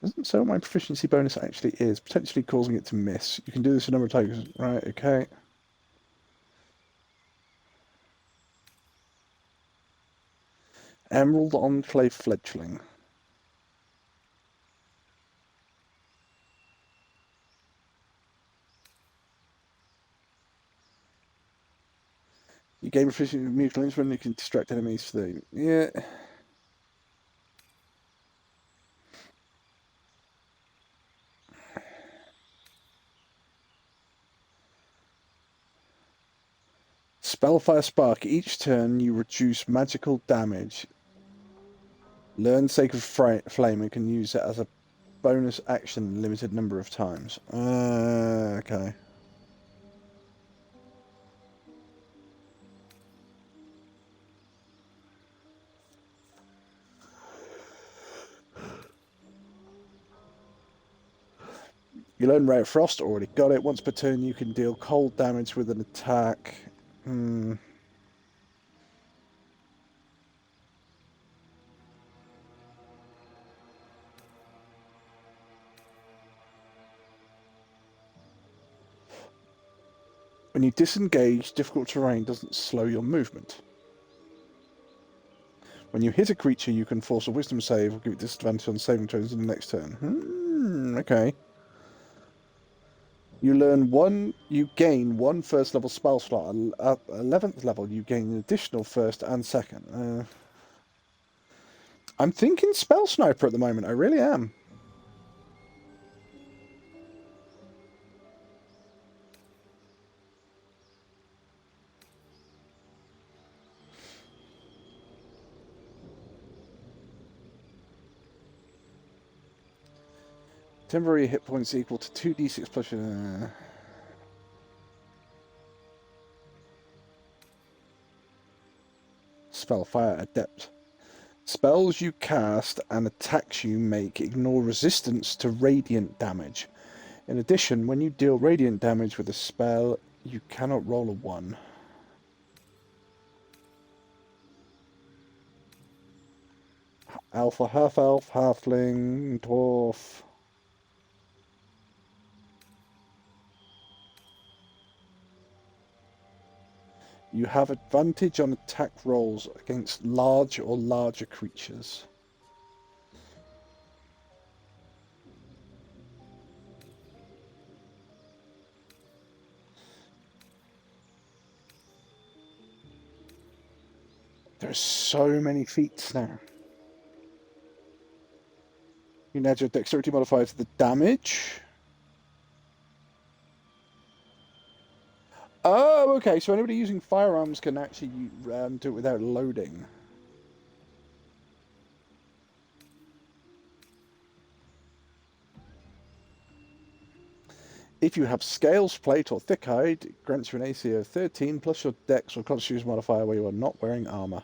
Doesn't say what my proficiency bonus actually is, potentially causing it to miss. You can do this a number of times. Right, okay. Emerald Enclave Fledgling. You gain proficiency with mutilations when you can distract enemies for the... Yeah. Spellfire Spark. Each turn you reduce magical damage. Learn Sacred Flame and can use it as a bonus action a limited number of times. Okay. You learn Ray of Frost, already got it. Once per turn you can deal cold damage with an attack. When you disengage, difficult terrain doesn't slow your movement. When you hit a creature, you can force a wisdom save or give it disadvantage on saving throws in the next turn. Okay. You gain one first level spell slot. At 11th level, you gain an additional first and second. I'm thinking Spell Sniper at the moment, I really am. Temporary hit points equal to 2d6 plus... Spellfire Adept. Spells you cast and attacks you make ignore resistance to radiant damage. In addition, when you deal radiant damage with a spell, you cannot roll a 1. Alpha, half-elf, halfling, dwarf... You have advantage on attack rolls against large or larger creatures. There's so many feats now. You can add your dexterity modifier to the damage. Oh, okay, so anybody using firearms can actually do it without loading. If you have scales, plate, or thick hide, it grants you an AC of 13 plus your dex or constitution modifier where you are not wearing armor.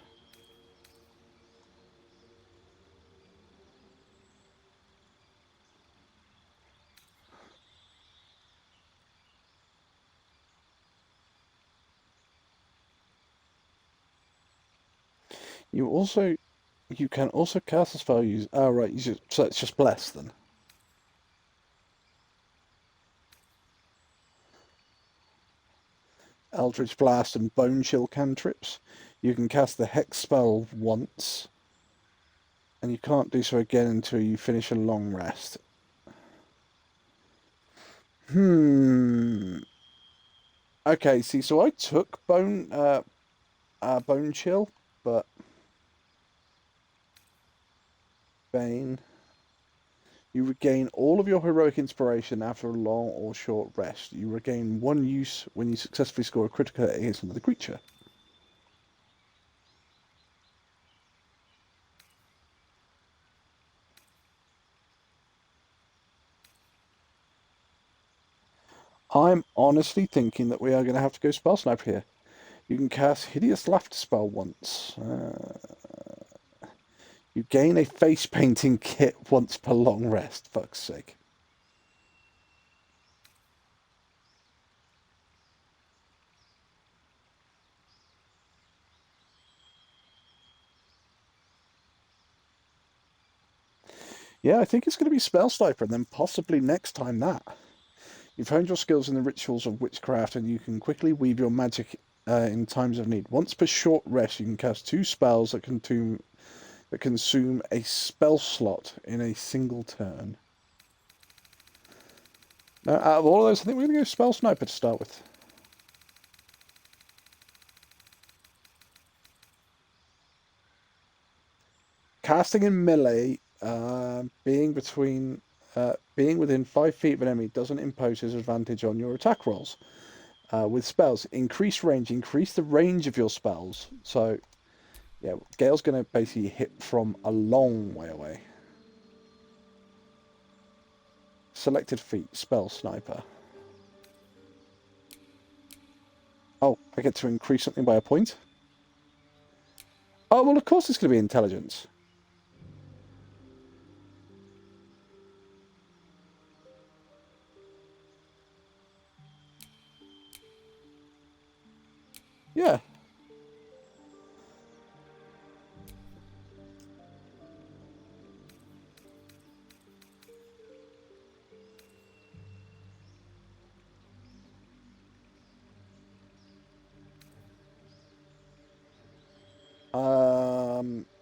You can also cast a spell use. Oh, right, so it's just bless then. Eldritch Blast and Bone Chill cantrips. You can cast the Hex spell once, and you can't do so again until you finish a long rest. Okay, see, so I took Bone Chill, but Bane. You regain all of your heroic inspiration after a long or short rest. You regain 1 use when you successfully score a critical hit against another creature. I'm honestly thinking that we are going to have to go Spell Sniper here. You can cast Hideous Laughter spell once. You gain a face painting kit once per long rest. Fuck's sake. Yeah, I think it's going to be Spell Sniper, and then possibly next time that. You've honed your skills in the rituals of witchcraft, and you can quickly weave your magic in times of need. Once per short rest, you can cast 2 spells that consume a spell slot in a single turn. Now, out of all of those, I think we're going to go Spell Sniper to start with. Casting in melee, being within 5 feet of an enemy doesn't impose disadvantage on your attack rolls. With spells, increase the range of your spells. So, yeah, Gale's going to basically hit from a long way away. Selected feat, Spell Sniper. Oh, I get to increase something by a point? Oh, well, of course it's going to be intelligence. Yeah.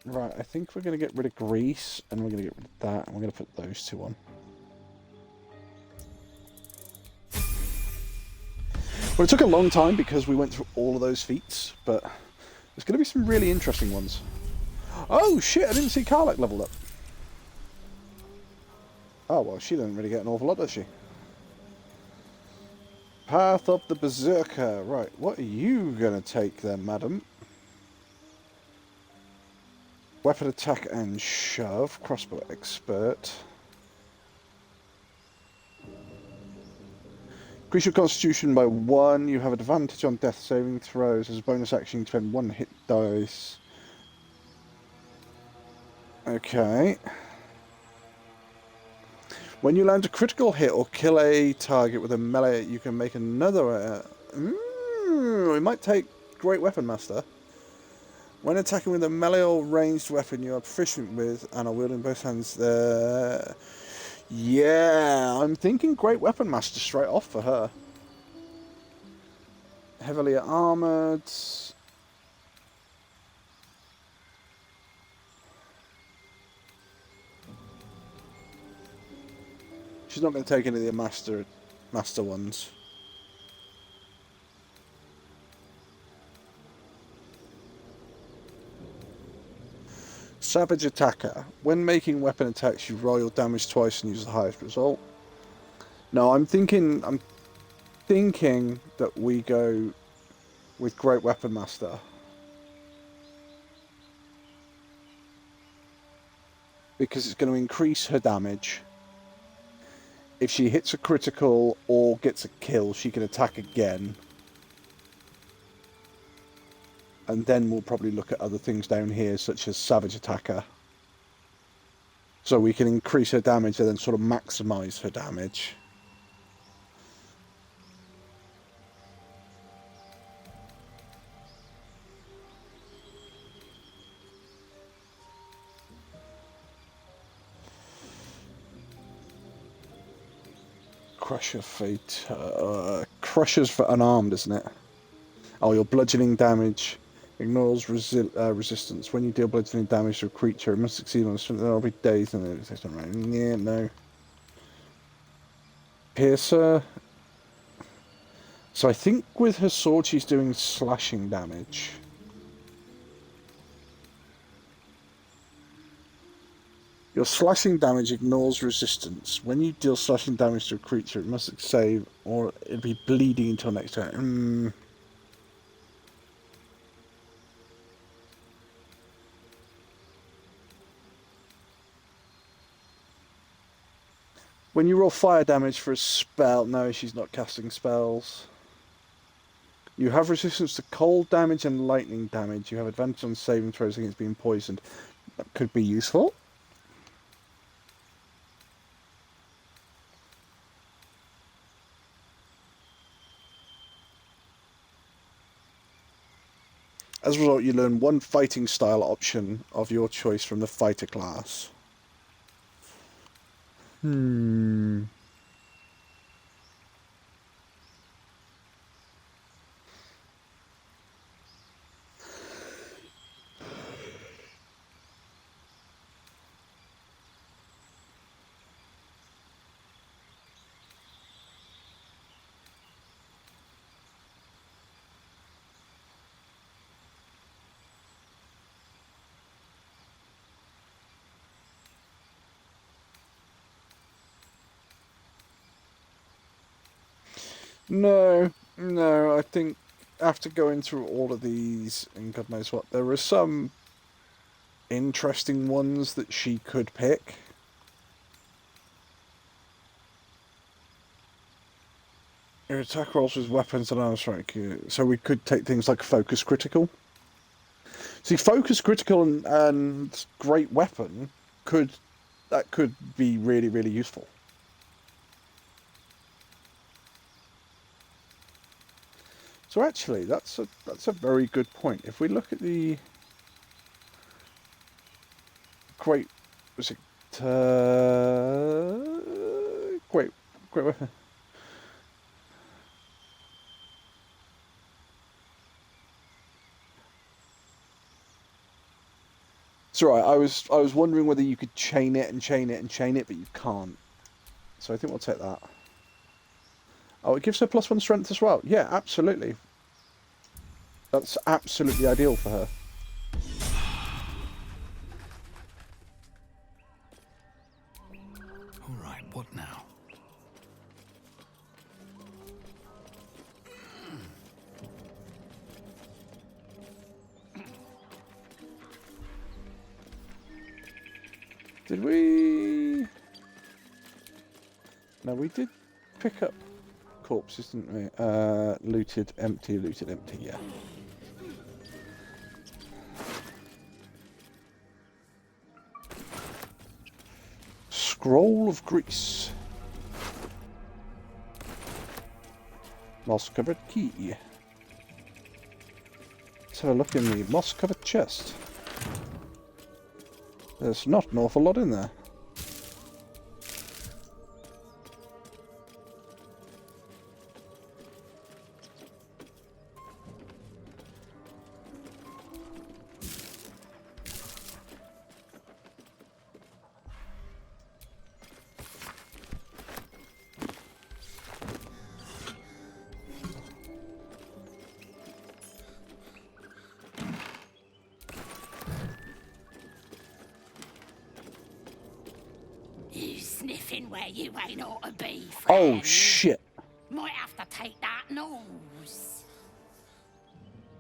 Right, I think we're going to get rid of Grease, and we're going to get rid of that, and we're going to put those 2 on. Well, it took a long time because we went through all of those feats, but there's going to be some really interesting ones. Oh shit, I didn't see Karlach leveled up. Oh, well, she doesn't really get an awful lot, does she? Path of the Berserker. Right, what are you going to take then, madam? Weapon attack and shove. Crossbow expert. Increase your constitution by 1. You have advantage on death saving throws. As a bonus action, you spend 1 hit dice. Okay. When you land a critical hit or kill a target with a melee, you can make another... we might take Great Weapon Master. When attacking with a melee or ranged weapon you are proficient with and are wielding both hands there... Yeah, I'm thinking Great Weapon Master straight off for her. Heavily armoured... She's not going to take any of the master ones. Savage Attacker. When making weapon attacks, you roll your damage twice and use the highest result. No, I'm thinking that we go with Great Weapon Master. Because it's going to increase her damage. If she hits a critical or gets a kill, she can attack again. And then we'll probably look at other things down here, such as Savage Attacker. So we can increase her damage and then sort of maximize her damage. Crusher Fate. Crusher's for unarmed, isn't it? Oh, your bludgeoning damage ignores resistance. When you deal bludgeoning damage to a creature, it must succeed on something. There will be days and it's not right. Yeah, no. Piercer. So I think with her sword she's doing slashing damage. Your slashing damage ignores resistance. When you deal slashing damage to a creature, it must save or it'll be bleeding until next turn. When you roll fire damage for a spell... No, she's not casting spells. You have resistance to cold damage and lightning damage. You have advantage on saving throws against being poisoned. That could be useful. As a result, you learn 1 fighting style option of your choice from the fighter class. No, I think after going through all of these, and God knows what, there are some interesting ones that she could pick. Your attack rolls with weapons and armor strike. So we could take things like Focus Critical. See, Focus Critical and Great Weapon could be really, really useful. So actually, that's a very good point. If we look at the great weapon. It's alright. I was wondering whether you could chain it and chain it and chain it, but you can't. So I think we'll take that. Oh, it gives her +1 strength as well. Yeah, absolutely. That's absolutely ideal for her. All right, what now? Did we... No, we did pick up corpses, didn't we? Looted, empty, yeah. Scroll of Grease. Moss-covered key. Let's have a look in the moss-covered chest. There's not an awful lot in there. You sniffing where you ain't ought to be, Oh, friend. shit. Might have to take that nose.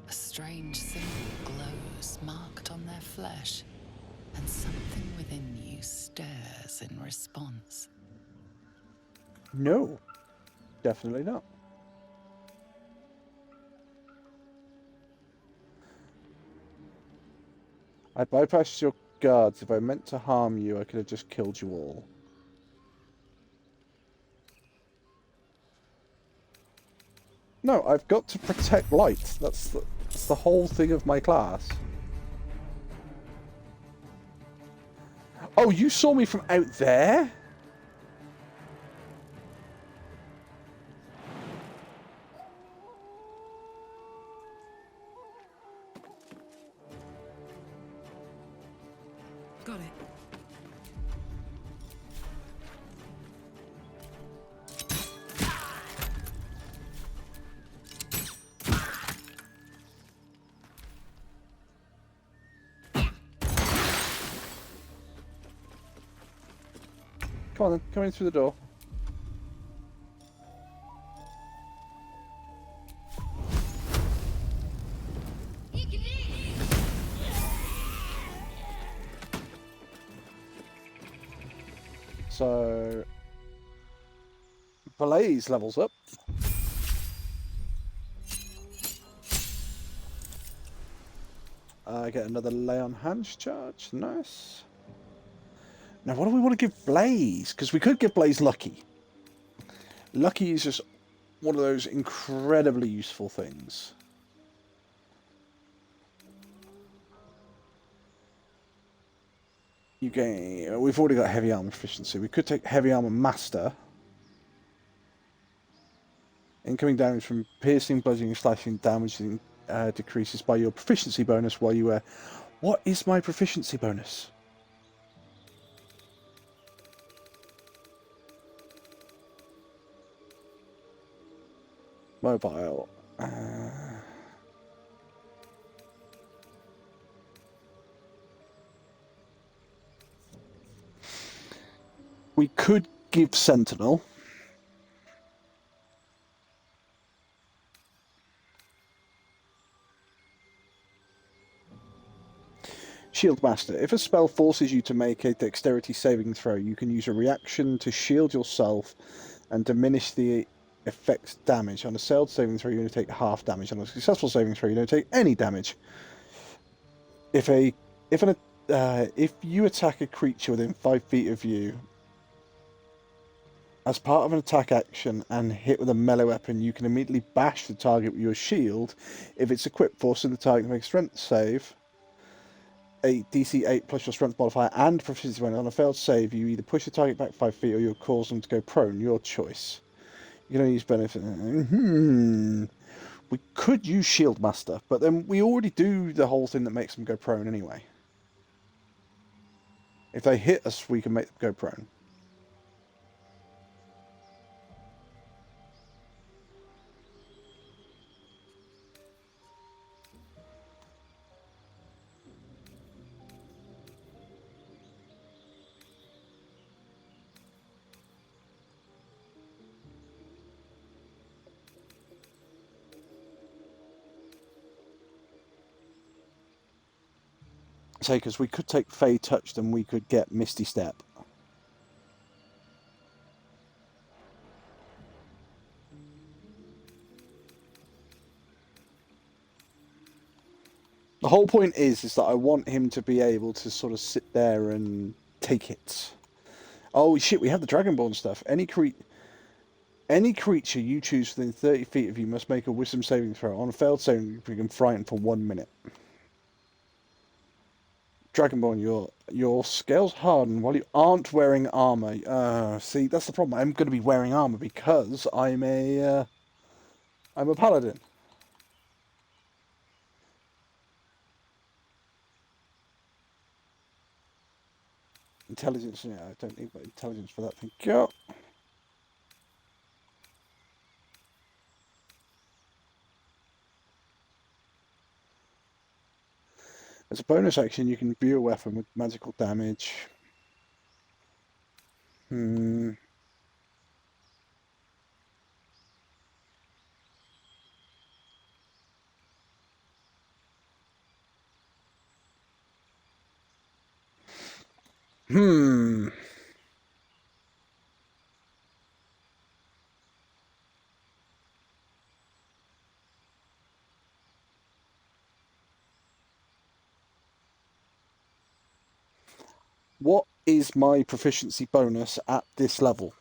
A strange symbol glows, marked on their flesh, and something within you stirs in response. No. Definitely not. I bypassed your guards. If I meant to harm you, I could have just killed you all. No, I've got to protect light. That's the whole thing of my class. Oh, you saw me from out there? Got it. Come on then, come in through the door. So, Blaze levels up. I get another lay on hands charge. Nice. Now, what do we want to give Blaze? Because we could give Blaze Lucky. Lucky is just one of those incredibly useful things. You gain. We've already got heavy armor proficiency. We could take heavy armor master. Incoming damage from piercing, bludgeoning, slashing, damaging decreases by your proficiency bonus while you wear. What is my proficiency bonus? Mobile. We could give Sentinel. Shield Master. If a spell forces you to make a dexterity saving throw, you can use a reaction to shield yourself and diminish the effect's damage. On a failed saving throw, you only take half damage. On a successful saving throw, you don't take any damage. If you attack a creature within 5 feet of you, as part of an attack action and hit with a melee weapon, you can immediately bash the target with your shield if it's equipped, forcing the target to make a strength save. A DC 8 plus your strength modifier and proficiency bonus. On a failed save, you either push the target back 5 feet or you'll cause them to go prone. Your choice. You can only use benefit. We could use Shield Master, but then we already do the whole thing that makes them go prone anyway. If they hit us, we can make them go prone. Say, because we could take Fey Touch, then we could get Misty Step. The whole point is that I want him to be able to sort of sit there and take hits. Oh shit, we have the Dragonborn stuff. Any creature you choose within 30 feet of you must make a Wisdom saving throw. On a failed saving, you can frighten for 1 minute. Dragonborn, your scales harden while you aren't wearing armor. See, that's the problem. I'm going to be wearing armor because I'm a paladin. Intelligence, yeah, I don't need intelligence for that. Thank you. As a bonus action, you can view a weapon with magical damage. What is my proficiency bonus at this level?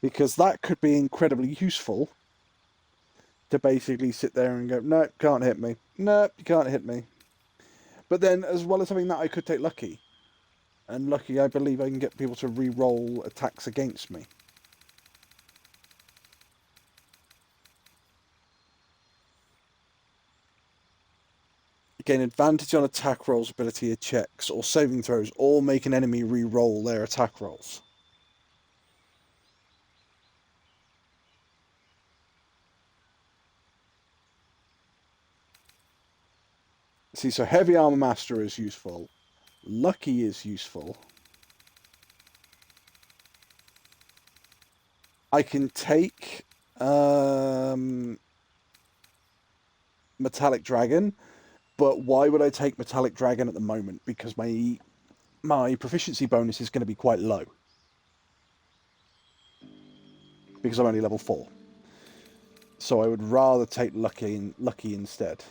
Because that could be incredibly useful to basically sit there and go, no, can't hit me. No, you can't hit me. But then, as well as having that, I could take Lucky. And Lucky, I believe I can get people to re-roll attacks against me. Gain advantage on attack rolls, ability checks, or saving throws, or make an enemy re-roll their attack rolls. See, so Heavy Armor Master is useful. Lucky is useful. I can take Metallic Dragon, but why would I take Metallic Dragon at the moment? Because my proficiency bonus is going to be quite low. Because I'm only level 4. So I would rather take Lucky instead.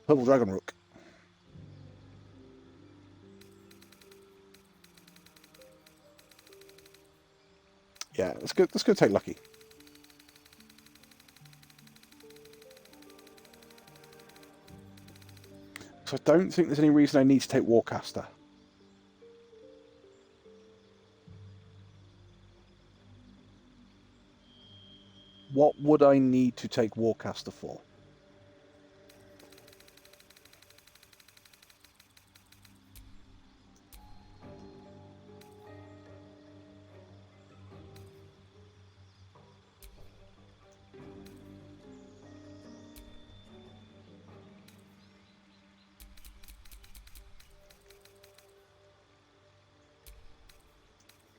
Purple Dragon Rook. Yeah, let's go take Lucky. So I don't think there's any reason I need to take Warcaster. What would I need to take Warcaster for?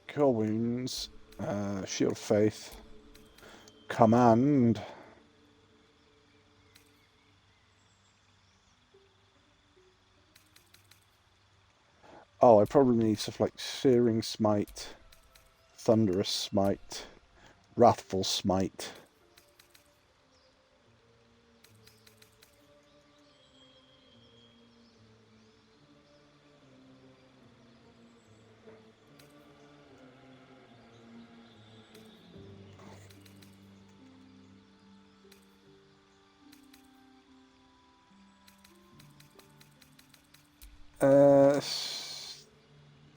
Cure Wounds, Shield of Faith, Command. Oh, I probably need stuff like Searing Smite, Thunderous Smite, Wrathful Smite.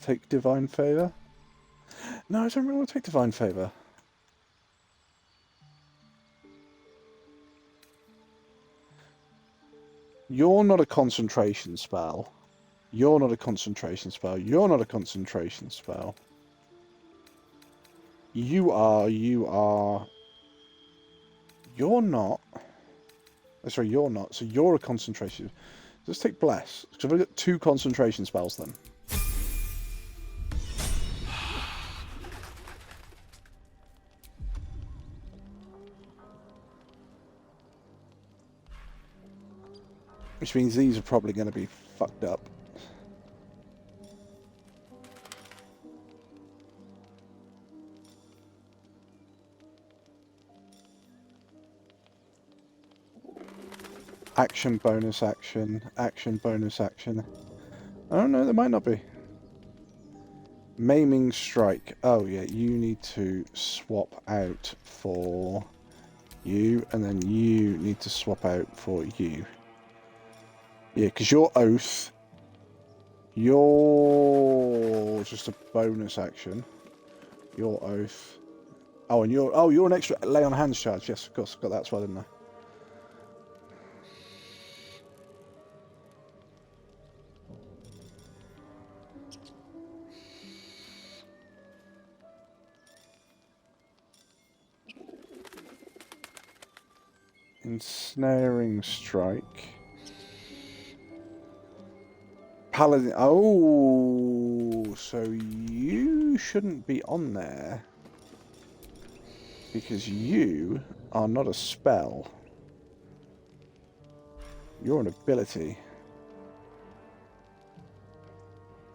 Take Divine Favor? No, I don't really want to take Divine Favor. You're not a concentration spell. You're not a concentration spell. You're not a concentration spell. You are. You're not. Oh, sorry, you're not. So you're a concentration. Let's take Bless. So I've got 2 concentration spells then. Which means these are probably going to be fucked up. Action, bonus action, action, bonus action. Oh no, there might not be. Maiming strike. Oh yeah, you need to swap out for you, and then you need to swap out for you. Yeah, because your oath, you're just a bonus action. Your oath. Oh, and you're an extra lay on hands charge. Yes, of course, got that as well, didn't I? Ensnaring strike. Paladin. Oh, so you shouldn't be on there because you are not a spell. You're an ability.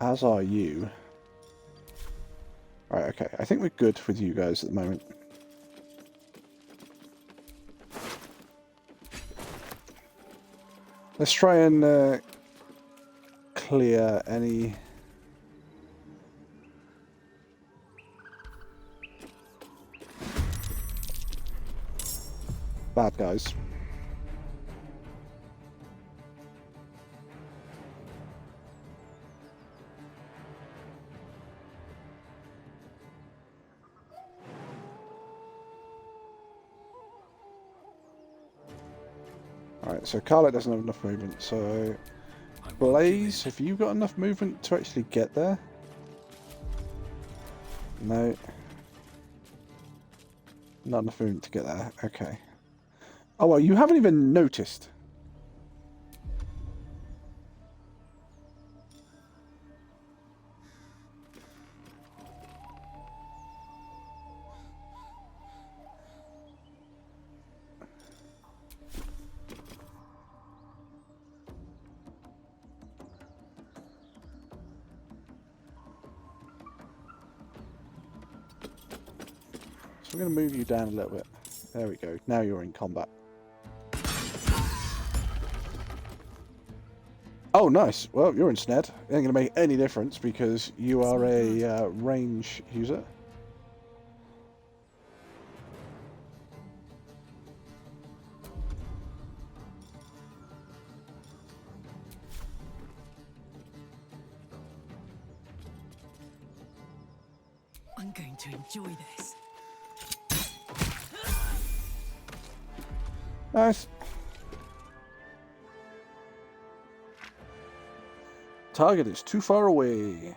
As are you. Right, okay. I think we're good with you guys at the moment. Let's try and clear any bad guys. Alright, so Carlet doesn't have enough movement, so Blaze, have you got enough movement to actually get there? No. Not enough movement to get there, okay. Oh well, you haven't even noticed. So we're going to move you down a little bit. There we go. Now you're in combat. Oh, nice. Well, you're ensnared. It ain't going to make any difference because you are a range user. I'm going to enjoy this. Nice. Target is too far away.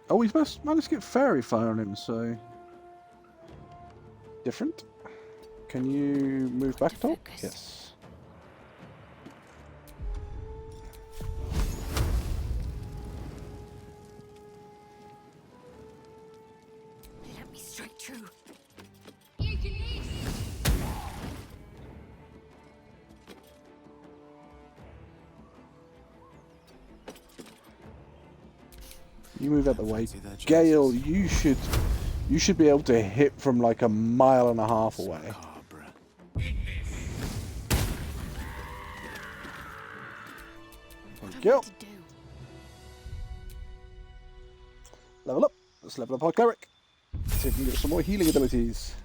Oh, he's managed to get fairy fire on him, so different. Can you move back at all? Yes. Let me strike true. You move out the way. Gale, you should be able to hit from like a mile and a half away. Thank you. Level up. Let's level up our cleric. See if we can get some more healing abilities.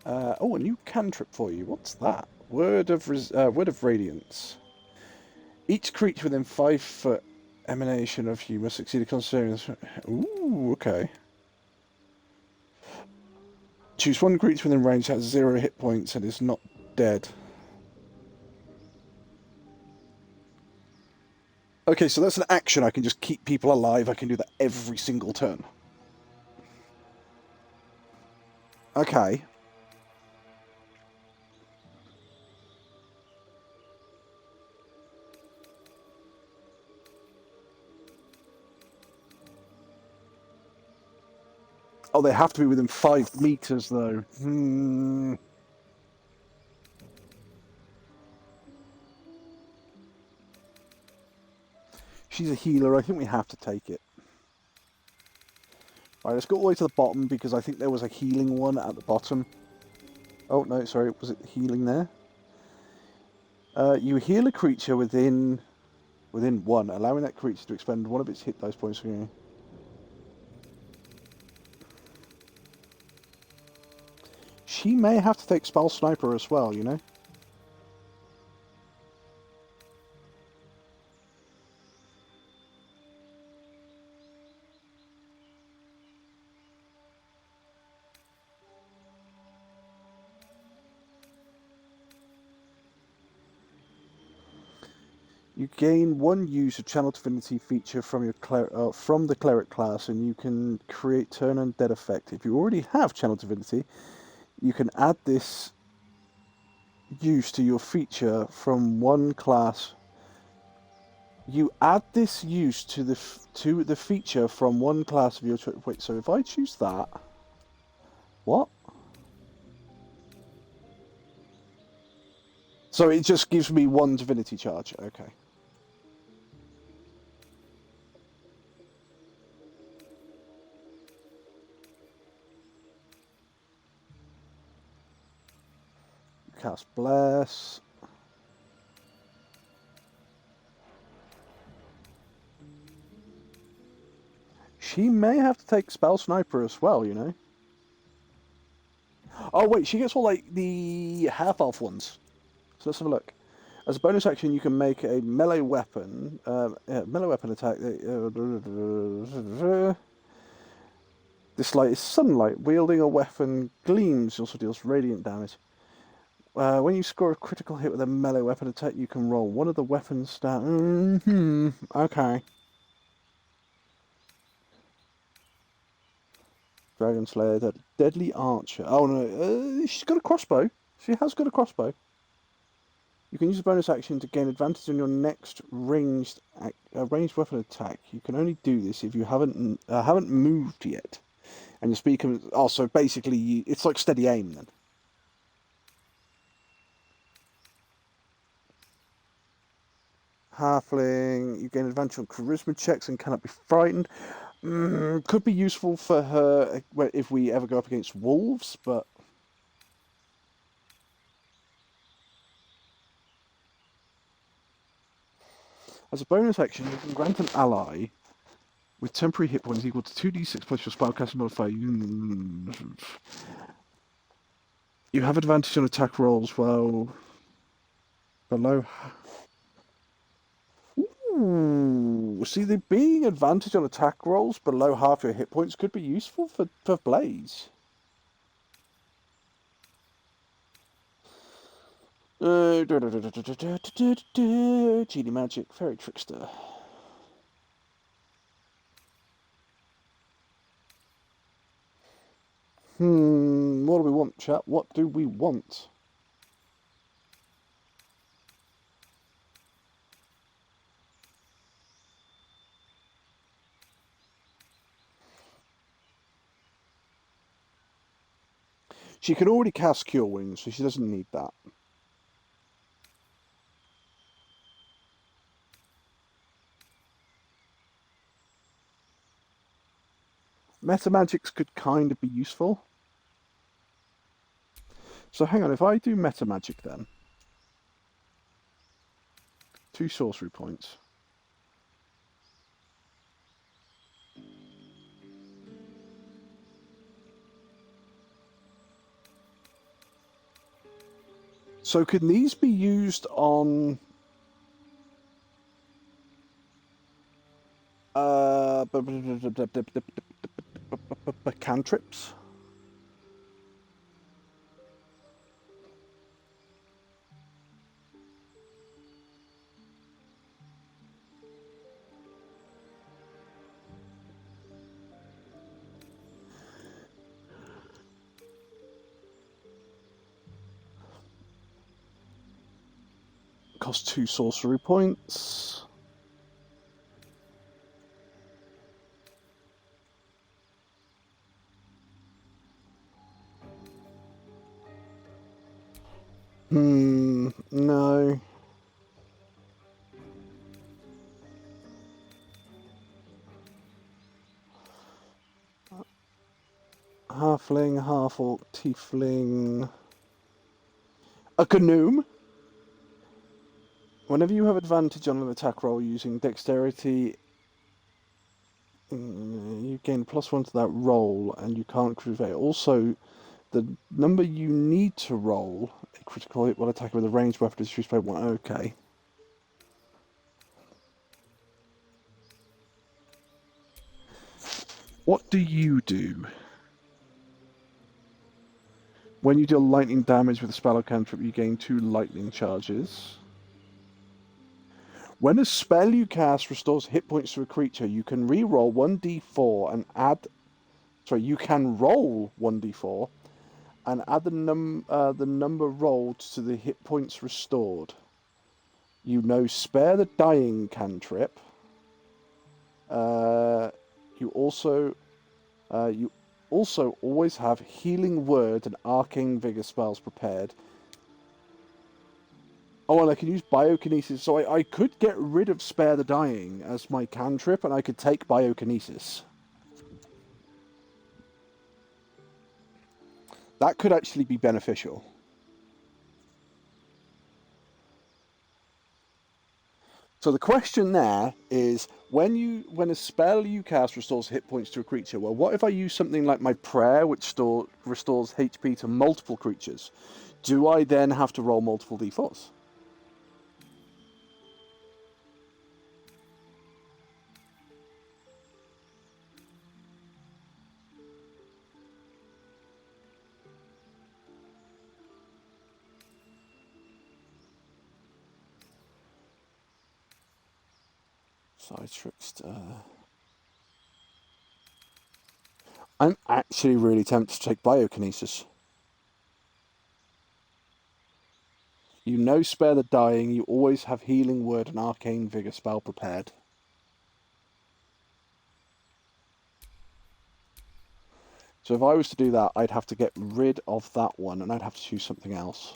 Oh, a new cantrip for you. What's that? Word of Radiance. Each creature within 5 foot emanation of you must succeed a concentration. Ooh, okay. Choose one creature within range that has 0 hit points and is not dead. Okay, so that's an action. I can just keep people alive. I can do that every single turn. Okay. Oh, they have to be within 5 meters, though. She's a healer. I think we have to take it. Right, let's go all the way to the bottom, because I think there was a healing one at the bottom. Oh, no, sorry. Was it healing there? You heal a creature within 1, allowing that creature to expend 1 of its hit dice points. She may have to take Spell Sniper as well, you know? You gain 1 use of Channel Divinity feature from your from the Cleric class, and you can create Turn Undead effect. If you already have Channel Divinity, you can add this use to your feature from 1 class. You add this use to the feature from 1 class of your choice. Wait, so if I choose that, what? So it just gives me 1 divinity charge. Okay. Cast Bless. She may have to take Spell Sniper as well, you know. Oh wait, she gets all like the half-elf ones. So let's have a look. As a bonus action, you can make a melee weapon attack. This light is sunlight. Wielding a weapon gleams. Also deals radiant damage. When you score a critical hit with a melee weapon attack, you can roll 1 of the weapons stat. Okay. Dragon Slayer, Deadly Archer. Oh no, she's got a crossbow. She has got a crossbow. You can use a bonus action to gain advantage on your next ranged weapon attack. You can only do this if you haven't moved yet, and your speed comes. Also, basically, it's like steady aim then. Halfling, you gain advantage on charisma checks and cannot be frightened. Could be useful for her if we ever go up against wolves, but as a bonus action, you can grant an ally with temporary hit points equal to 2d6 plus your spellcasting modifier. You have advantage on attack rolls while below. Ooh, see, the being advantage on attack rolls below half your hit points could be useful for Blaze. Genie Magic, Fairy Trickster. What do we want, chat? What do we want? She can already cast Cure Wounds, so she doesn't need that. Meta Magics could kind of be useful. So hang on, if I do Meta Magic then. 2 sorcery points. So can these be used on cantrips? Cost 2 sorcery points. No. Halfling, half-orc, tiefling... A Gnoom? Whenever you have advantage on an attack roll using dexterity, you gain +1 to that roll, and you can't crit. Also, the number you need to roll a critical hit while attacking with a ranged weapon is reduced by 1. Okay. What do you do? When you deal lightning damage with a spell or cantrip, you gain 2 lightning charges. When a spell you cast restores hit points to a creature, you can re-roll 1d4 and add... Sorry, you can roll 1d4 and add the number rolled to the hit points restored. You know Spare the Dying cantrip. You also always have Healing Word and Arcane Vigor spells prepared. Oh, and I can use Biokinesis, so I could get rid of Spare the Dying as my cantrip, and I could take Biokinesis. That could actually be beneficial. So the question there is, when a spell you cast restores hit points to a creature, well, what if I use something like my prayer, which restores HP to multiple creatures? Do I then have to roll multiple d4s? Side Trickster. I'm actually really tempted to take Biokinesis. You know Spare the Dying, you always have Healing Word and Arcane Vigor spell prepared. So if I was to do that, I'd have to get rid of that one, and I'd have to choose something else.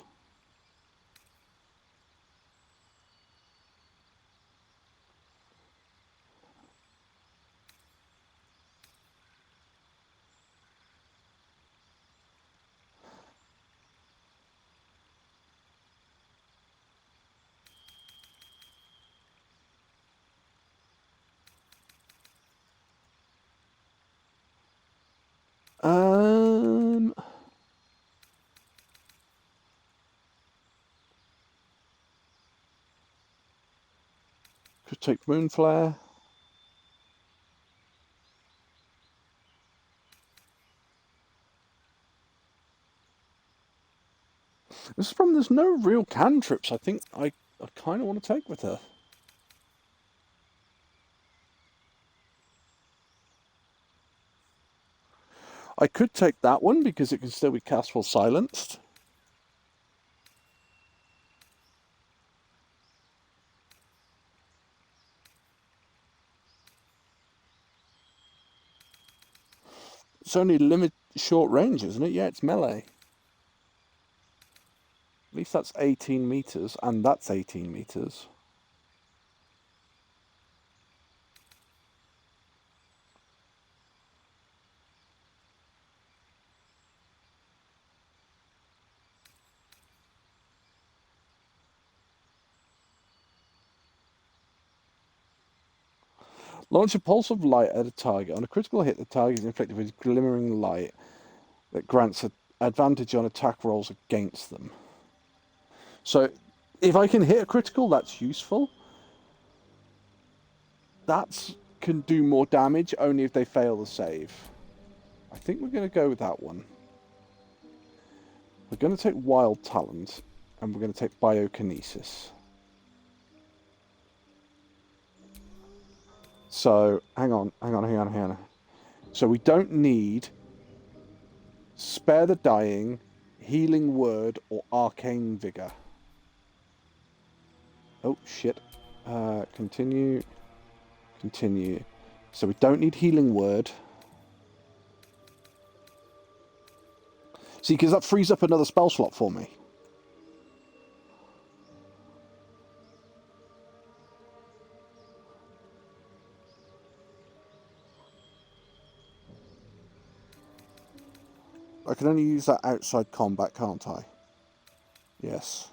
Could take Moonflare. This is from, there's no real cantrips I think I kind of want to take with her. I could take that one because it can still be cast while silenced. It's only short range, isn't it? Yeah, it's melee. At least that's 18 meters, and that's 18 meters. Launch a pulse of light at a target. On a critical hit, the target is inflicted with glimmering light that grants an advantage on attack rolls against them. So, if I can hit a critical, that's useful. That can do more damage only if they fail the save. I think we're going to go with that one. We're going to take Wild Talent, and we're going to take Biokinesis. So, hang on. So we don't need Spare the Dying, Healing Word, or Arcane Vigor. Oh, shit. Continue. So we don't need Healing Word. See, because that frees up another spell slot for me. I can only use that outside combat, can't I? Yes.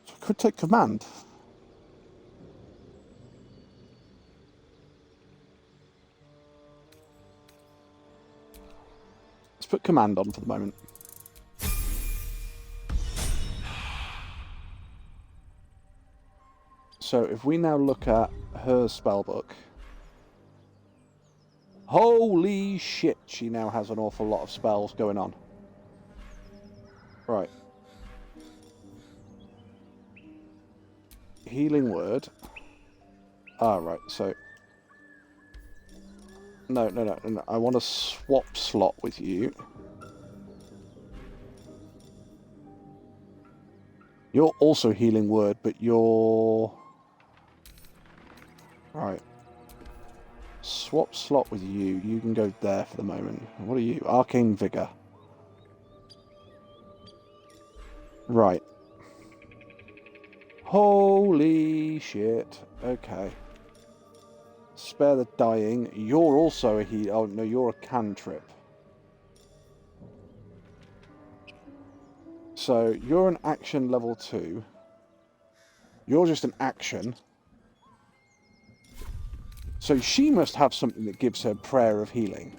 So I could take command. Let's put command on for the moment. So if we now look at her spellbook, holy shit, she now has an awful lot of spells going on. Right. Healing word. Ah, right, so... No. I want to swap slot with you. You're also healing word, but you're... Right. Swap slot with you. You can go there for the moment. What are you? Arcane Vigor. Right. Holy shit. Okay. Spare the dying. You're also a heal. Oh, no, you're a cantrip. So, you're an action level 2. You're just an action. So she must have something that gives her prayer of healing.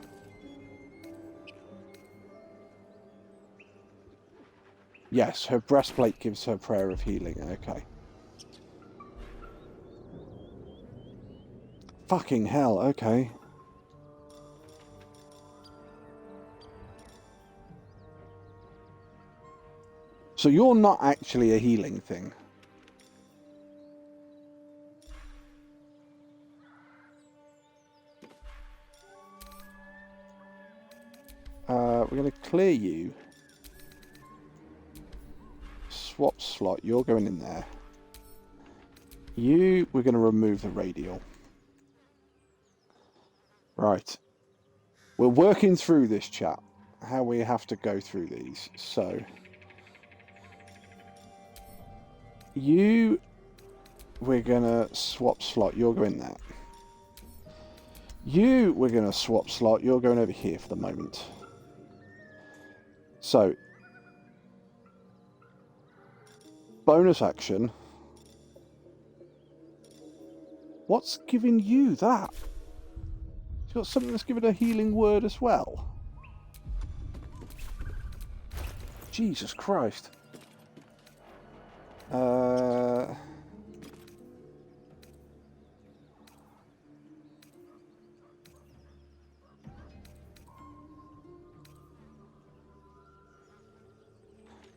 Yes, her breastplate gives her prayer of healing. Okay. Fucking hell, okay. So you're not actually a healing thing. We're going to clear you. Swap slot, you're going in there. You, we're going to remove the radial. Right. We're working through this, chat. How we have to go through these. So, you, we're going to swap slot, you're going there. You, we're going to swap slot, you're going over here for the moment. So, bonus action. What's giving you that? You've got something that's giving a healing word as well. Jesus Christ.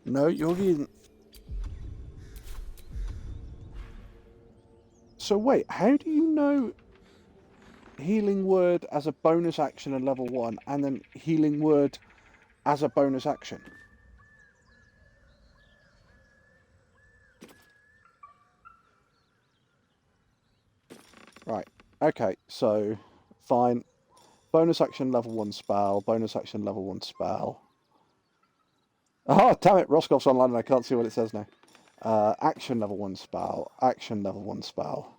No, you're getting... So wait, how do you know healing word as a bonus action at level 1 and then healing word as a bonus action? Right, okay, so fine. Bonus action level 1 spell, bonus action level 1 spell. Oh, damn it, Roscoff's online and I can't see what it says now. Action level 1 spell, action level 1 spell.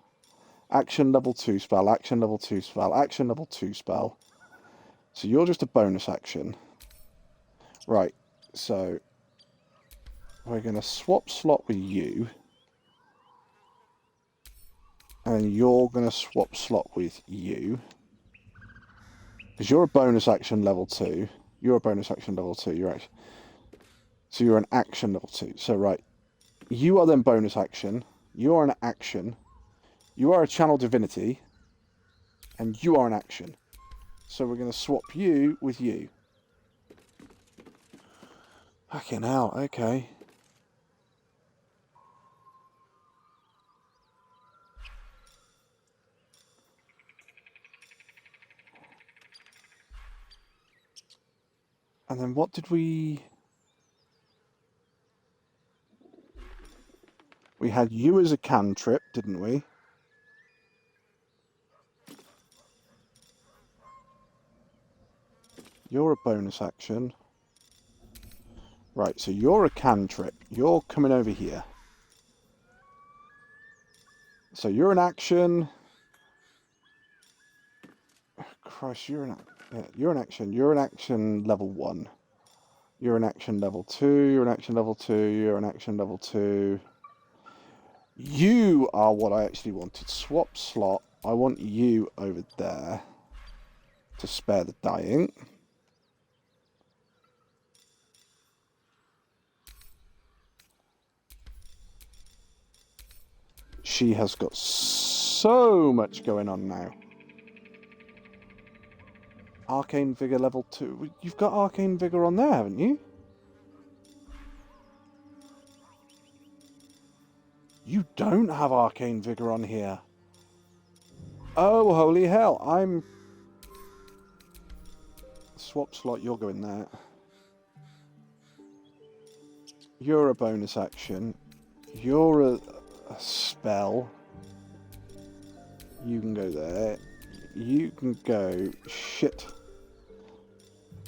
Action level 2 spell, action level 2 spell, action level 2 spell. So you're just a bonus action. Right, so we're going to swap slot with you. And you're going to swap slot with you. Because you're a bonus action level 2. You're a bonus action level 2. You're actually... So you're an action level 2. So right, you are then bonus action. You are an action. You are a channel divinity. And you are an action. So we're going to swap you with you. Fucking hell, okay. And then what did we... We had you as a cantrip, didn't we? You're a bonus action. Right, so you're a cantrip. You're coming over here. So you're an action. Oh, Christ, you're an action. You're an action level 1. You're an action level 2. You're an action level 2. You're an action level 2. You are what I actually wanted. Swap slot. I want you over there to spare the dying. She has got so much going on now. Arcane Vigor level 2. You've got Arcane Vigor on there, haven't you? You don't have Arcane Vigor on here. Oh, holy hell. I'm... Swap slot, you're going there. You're a bonus action. You're a spell. You can go there. You can go... Shit.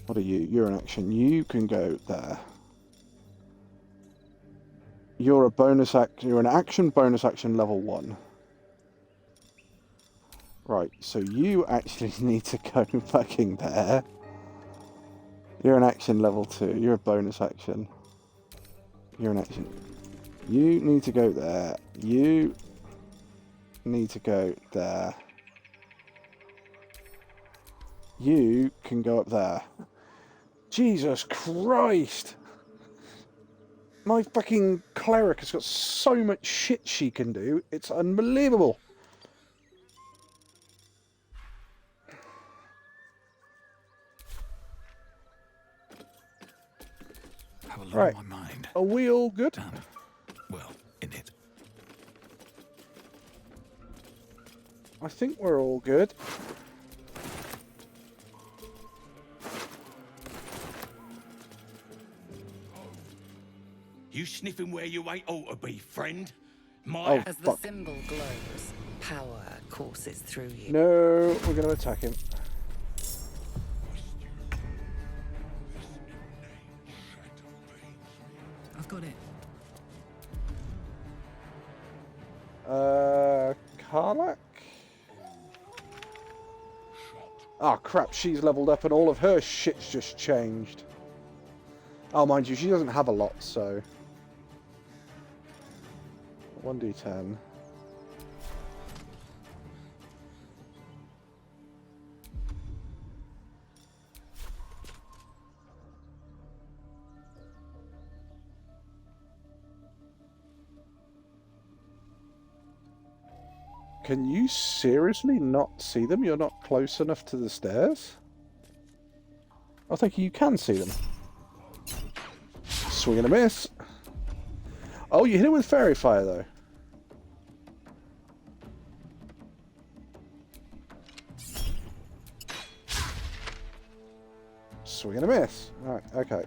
What are you? You're an action. You can go there. You're a bonus action. You're an action bonus action level 1. Right, so you actually need to go fucking there. You're an action level 2. You're a bonus action. You're an action. You need to go there. You need to go there. You can go up there. Jesus Christ! My fucking cleric has got so much shit she can do. It's unbelievable. Have a lot Right. on my mind. Are we all good? Well, in it. I think we're all good. You sniffing where you ain't ought to be, friend? Oh, As the fuck. symbol glows, power courses through you. No, we're going to attack him. I've got it. Karlach? Oh crap, she's leveled up and all of her shit's just changed. Oh, mind you, she doesn't have a lot, so... 1d10. Can you seriously not see them? You're not close enough to the stairs? I think you can see them. Swing and a miss. Oh, you hit it with fairy fire, though. Swing and a miss. Right, okay.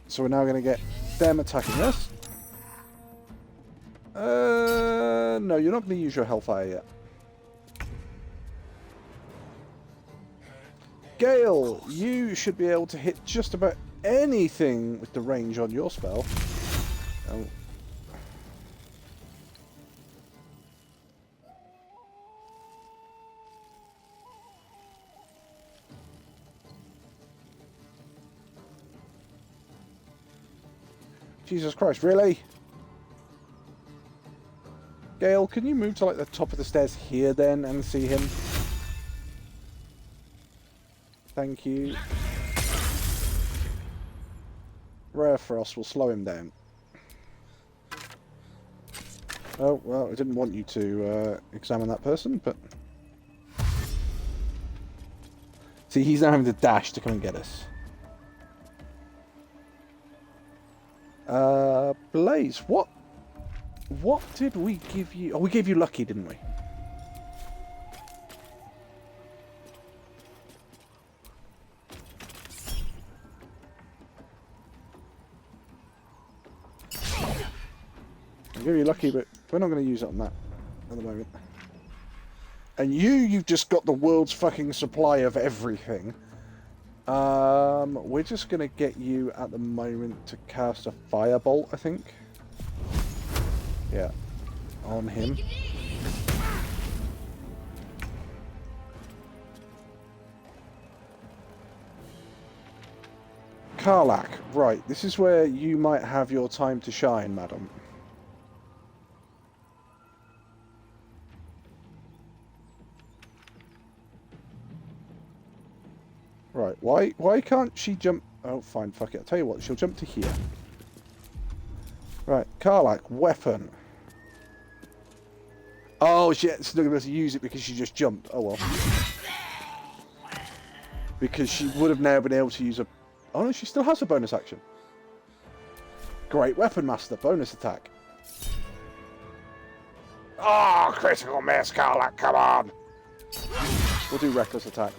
So we're now going to get them attacking us. No, you're not going to use your hellfire yet. Gale, you should be able to hit just about anything with the range on your spell. Oh. Jesus Christ, really? Gale, can you move to like the top of the stairs here then and see him? Thank you. Rare Frost will slow him down. Oh, well, I didn't want you to examine that person, but... See, he's now having to dash to come and get us. Blaze, what did we give you? Oh, we gave you lucky, didn't we? I'll give you lucky, but we're not going to use it on that at the moment. And you've just got the world's fucking supply of everything. We're just going to get you at the moment to cast a firebolt, I think. Yeah, on him. Karlach, right, this is where you might have your time to shine, madam. Right, why can't she jump? Oh, fine, fuck it. I'll tell you what, she'll jump to here. Right, Karlach, weapon. Oh, shit, she's not going to be able to use it because she just jumped. Oh, well. Because she would have now been able to use a... Oh, no, she still has a bonus action. Great weapon, master. Bonus attack. Oh, critical miss, Karlach, come on. We'll do reckless attack.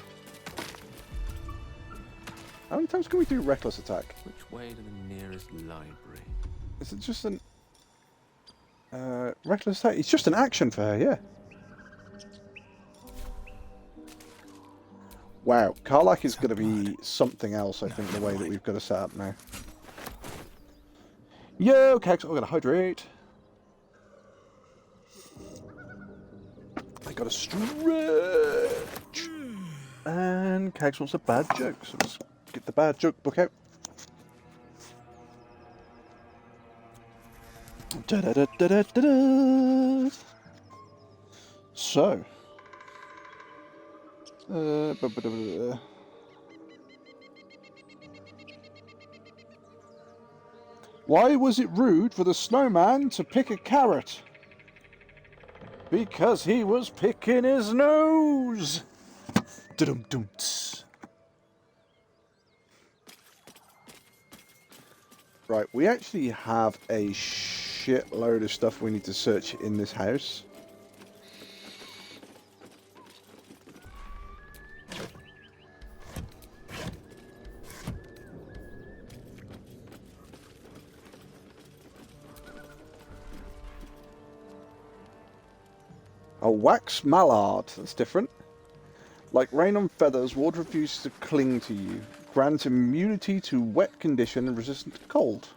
How many times can we do reckless attack? Which way to the nearest library? Is it just an... reckless attack? It's just an action for her, yeah. Wow, Karlach is going to be something else, I think, the way that we've got to set up now. Yo, Kegs, I'm going to hydrate. I got to stretch. And Kegs wants a bad joke, so let's get the bad joke book out. Da -da -da -da -da -da -da. So. Why was it rude for the snowman to pick a carrot? Because he was picking his nose. Da-dum-dum-ts. Right, we actually have a shitload of stuff we need to search in this house. A wax mallard, that's different. Like rain on feathers, water refuses to cling to you. Grants immunity to wet condition and resistant to cold.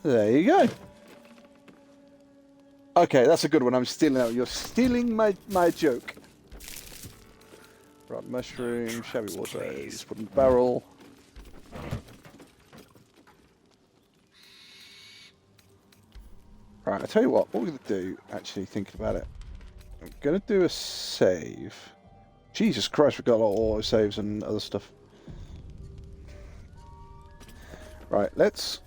There you go. Okay, that's a good one. I'm stealing that. You're stealing my joke. Right, mushroom, shabby water, wooden barrel. Right, I'll tell you what we're going to do, actually, thinking about it. I'm going to do a save. Jesus Christ, we've got a lot of auto saves and other stuff. Right, let's...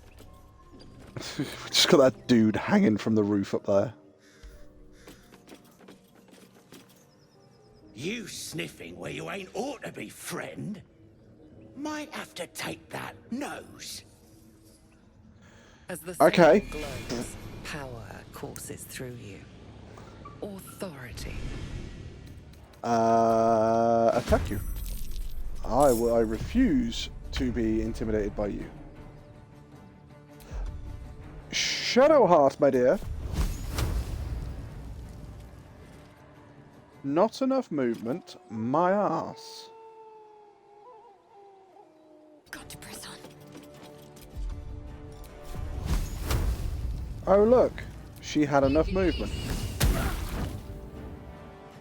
We've just got that dude hanging from the roof up there. You sniffing where you ain't ought to be, friend? Might have to take that nose. As the Okay. symbol glows, power courses through you. Authority. Attack you. I refuse to be intimidated by you. Shadowheart, my dear. Not enough movement, my ass. Got to press on. Oh look, she had enough movement.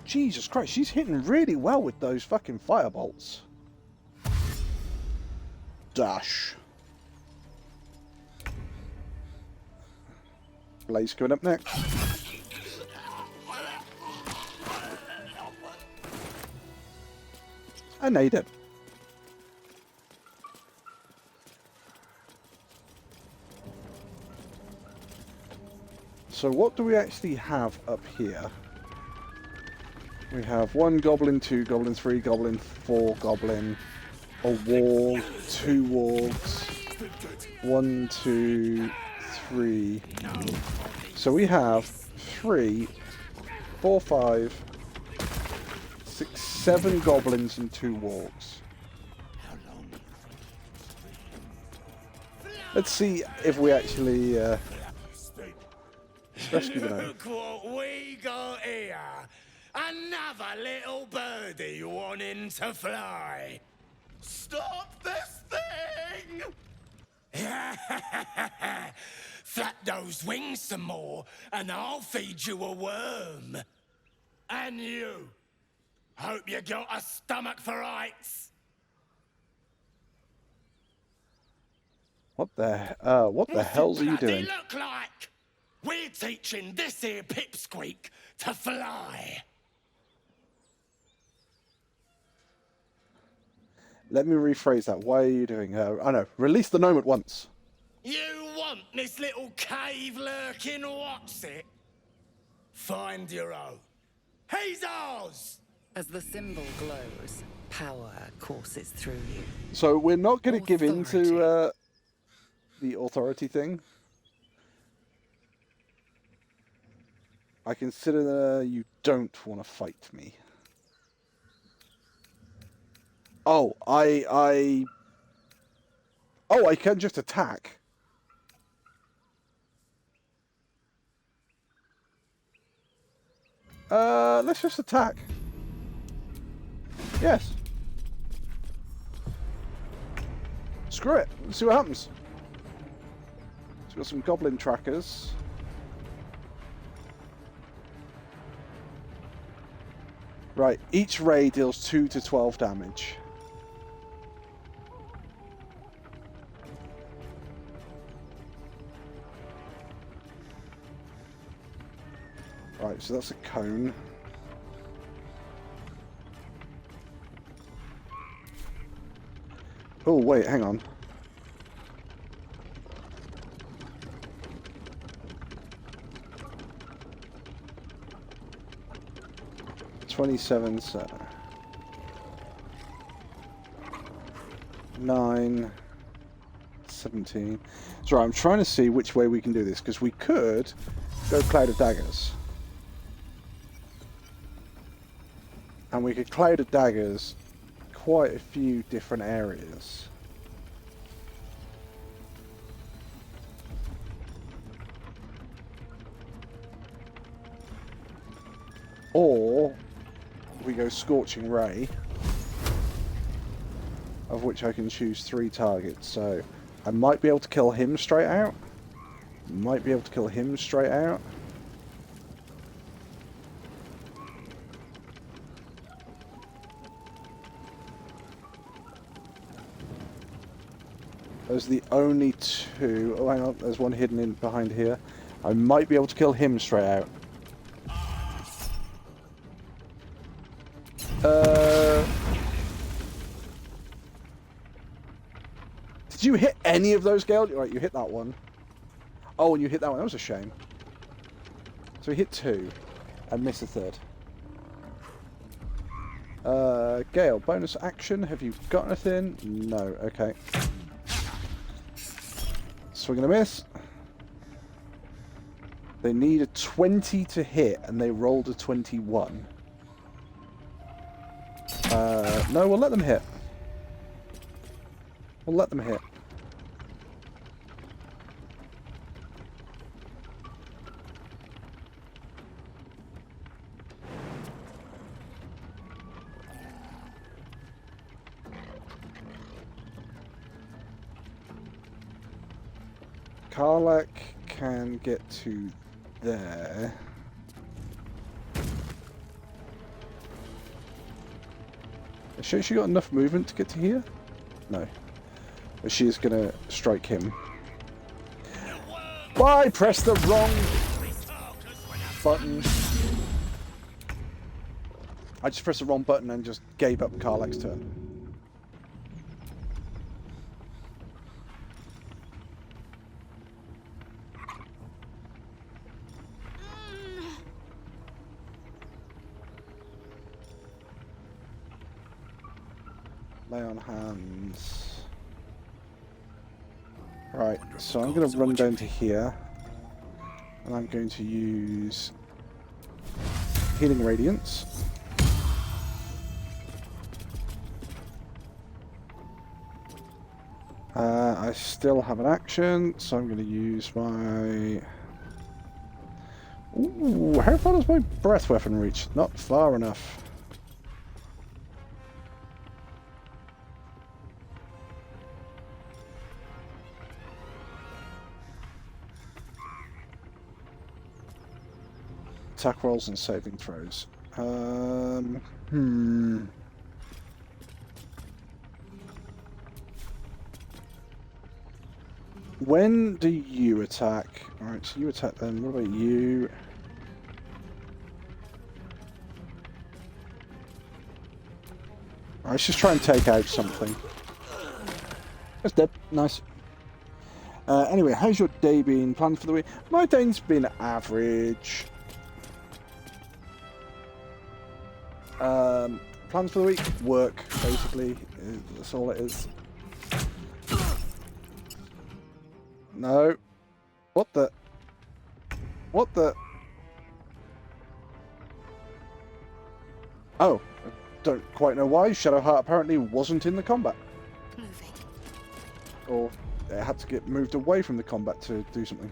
Jesus Christ, she's hitting really well with those fucking firebolts. Dash. Blaze coming up next. And now you did. So what do we actually have up here? We have 1 goblin, 2 goblin, 3 goblin, 4 goblin, a warg, 2 wargs, 1, 2, 3. So we have 3, 4, 5, 6, 7 goblins and 2 wargs. Let's see if we actually rescue the gnome. Look what we got here. An another little birdie wanting to fly. Stop this thing! Flap those wings some more, and I'll feed you a worm. And you. Hope you got a stomach for heights. What the hell's are you doing? Look like we're teaching this here pipsqueak to fly. Let me rephrase that. Why are you doing? I know. Release the gnome at once. You want this little cave lurking what's it? Find your own. He's ours! As the symbol glows, power courses through you. So we're not going to give in Authority. to the authority thing. I consider you don't want to fight me. Oh, I can just attack. Let's just attack. Yes. Screw it. Let's see what happens. So we've got some goblin trackers. Right, each ray deals 2 to 12 damage. Right, so that's a cone. Oh, wait, hang on. So 9, 17. Sorry, I'm trying to see which way we can do this, because we could go Cloud of Daggers. And we could Cloud of Daggers quite a few different areas. Or we go Scorching Ray, of which I can choose 3 targets. So I might be able to kill him straight out. Might be able to kill him straight out. Those are the only 2. Oh, hang on, there's one hidden in behind here. I might be able to kill him straight out. Did you hit any of those, Gale? Right, you hit that one. Oh, and you hit that one. That was a shame. So we hit 2 and missed a 3rd. Gale, bonus action. Have you got anything? No. Okay. Swing and a miss. They need a 20 to hit, and they rolled a 21. No, we'll let them hit. We'll let them hit. Karlach can get to there. Is she got enough movement to get to here? No. But she is going to strike him. I pressed the wrong button. I just pressed the wrong button and just gave up Karlach's turn. Lay on hands. Right, so I'm going to run down to here. And I'm going to use Healing Radiance. I still have an action, so I'm going to use my Ooh, how far does my breath weapon reach? Not far enough. Attack rolls and saving throws. When do you attack? Alright, so you attack then. What about you? Alright, let's just try and take out something. That's dead. Nice. Anyway, how's your day been? Planned for the week? My day's been average. Plans for the week? Work, basically. That's all it is. No. What the? What the? Oh, I don't quite know why. Shadowheart apparently wasn't in the combat. Moving. Or it had to get moved away from the combat to do something.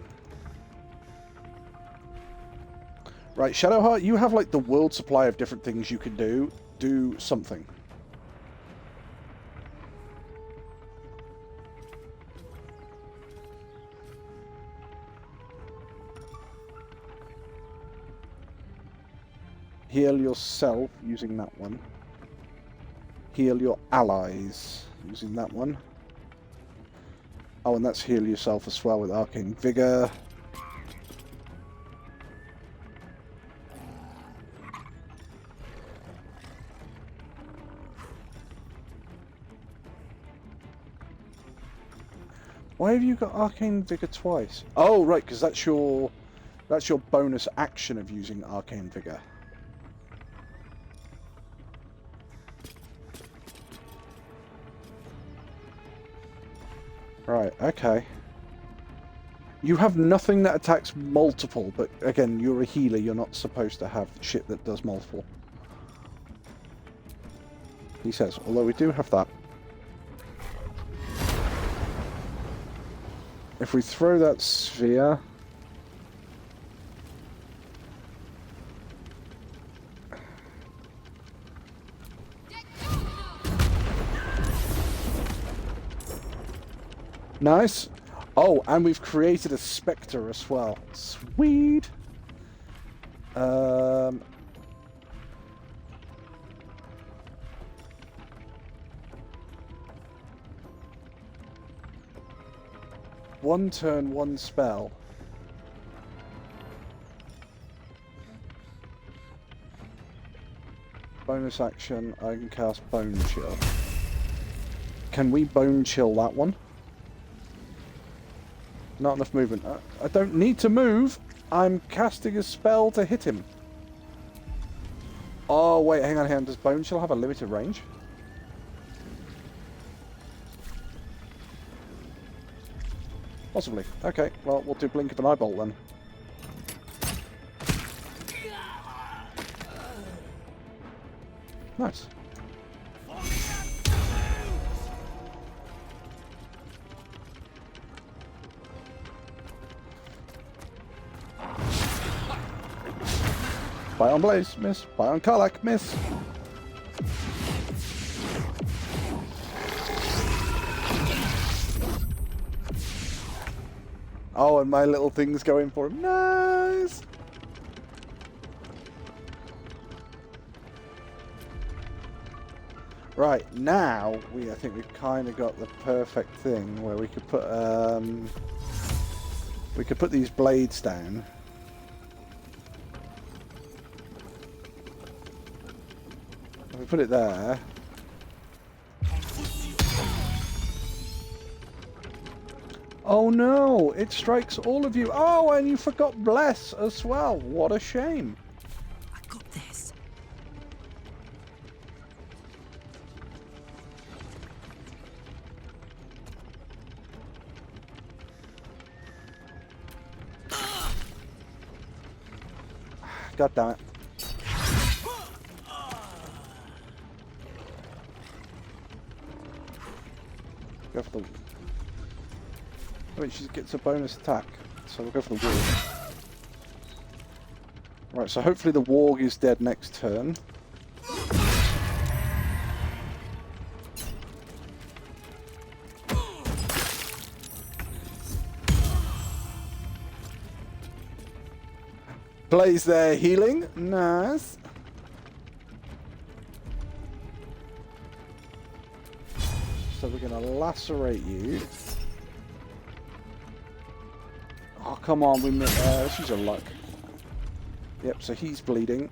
Right, Shadowheart, you have like the world supply of different things you can do. Do something. Heal yourself using that one. Heal your allies using that one. Oh, and that's heal yourself as well with Arcane Vigor. Why have you got Arcane Vigor twice? Oh, right, because that's your bonus action of using Arcane Vigor. Right, okay. You have nothing that attacks multiple, but again, you're a healer, you're not supposed to have shit that does multiple. He says, although we do have that. If we throw that sphere... Nice. Oh, and we've created a Spectre as well. Sweet. One turn, one spell. Bonus action, I can cast Bone Chill. Can we Bone Chill that one? Not enough movement. I don't need to move. I'm casting a spell to hit him. Oh, wait, hang on. Does Bone Chill have a limited range? Possibly. Okay, well, we'll do Blink of an Eyeball then. Nice. Bite on Blaze, miss. Bite on Karlach, miss. Oh, and my little thing's going for him. Nice! Right, now, I think we've kind of got the perfect thing where we could put these blades down. If we put it there... Oh no! It strikes all of you. Oh, and you forgot Bless as well. What a shame. I got this. God damn it. Go for the... I mean, she gets a bonus attack, so we'll go for the wall. Right, so hopefully the warg is dead next turn. Plays there healing. Nice. So we're going to lacerate you. Oh, come on. Let's use our luck. Yep, so he's bleeding.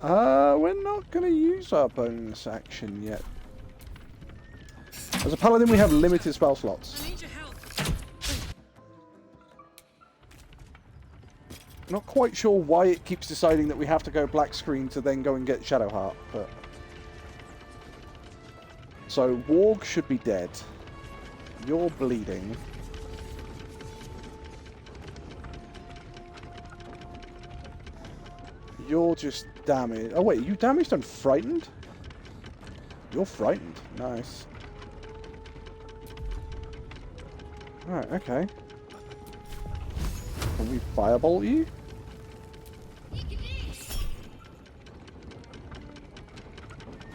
We're not going to use our bonus action yet. As a paladin, we have limited spell slots. I need your help. Not quite sure why it keeps deciding that we have to go black screen to then go and get Shadowheart, but... So, Warg should be dead. You're bleeding. You're just damaged. Oh wait, you damaged and frightened? You're frightened. Nice. Alright, okay. Can we firebolt you?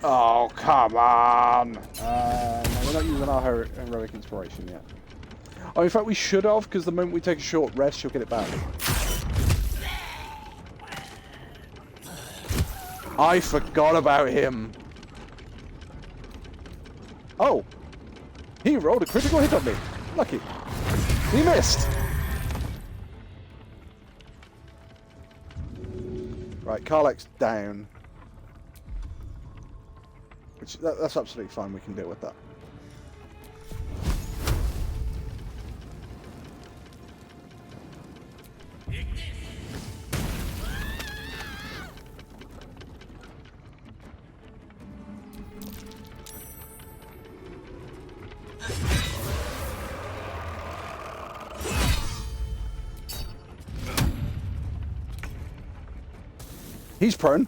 Oh, come on! No, we're not using our heroic inspiration yet. Oh, in fact, we should have, because the moment we take a short rest, she'll get it back. I forgot about him. Oh! He rolled a critical hit on me. Lucky. He missed! Right, Karlach's down. Which, that's absolutely fine, we can deal with that. He's prone.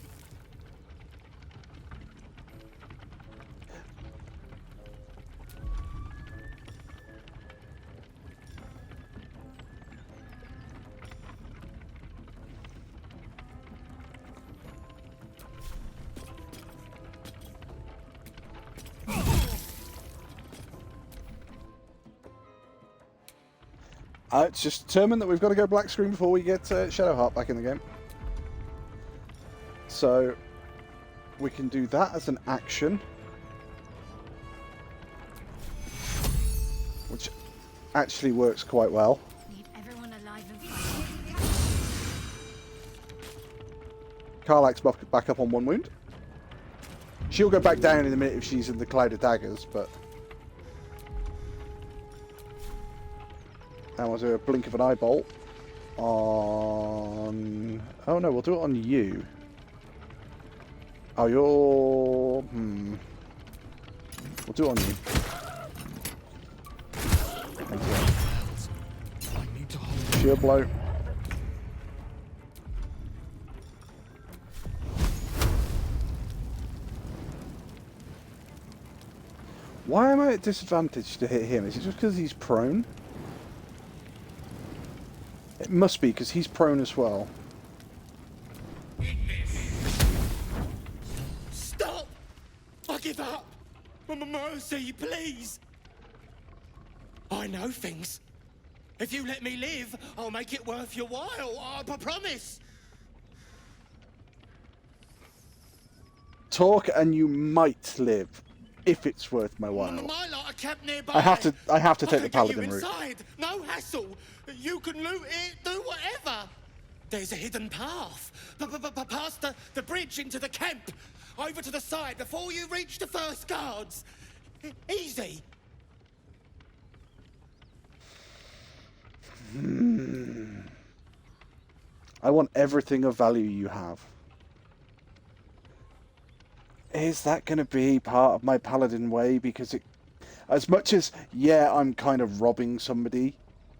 It's just determined that we've got to go black screen before we get Shadowheart back in the game. So, we can do that as an action. Which actually works quite well. Need everyone alive and fighting. Karlach's back up on 1 wound. She'll go back down in a minute if she's in the cloud of daggers, but... And we'll do a blink of an eye bolt on... Oh no, we'll do it on you. Oh, you're... We'll do it on you. Thank you. Shield blow. Why am I at disadvantage to hit him? Is it just because he's prone? It must be, because he's prone as well. Stop! I give up! Mercy, please! I know things. If you let me live, I'll make it worth your while. I promise! Talk and you might live, if it's worth my while. My lot are kept nearby. I have to take the I can get paladin you route. inside. No hassle. You can loot it, do whatever. There's a hidden path. Past the bridge into the camp. Over to the side before you reach the first guards. Easy. I want everything of value you have. Is that going to be part of my paladin way? Because it, as much as, yeah, I'm kind of robbing somebody,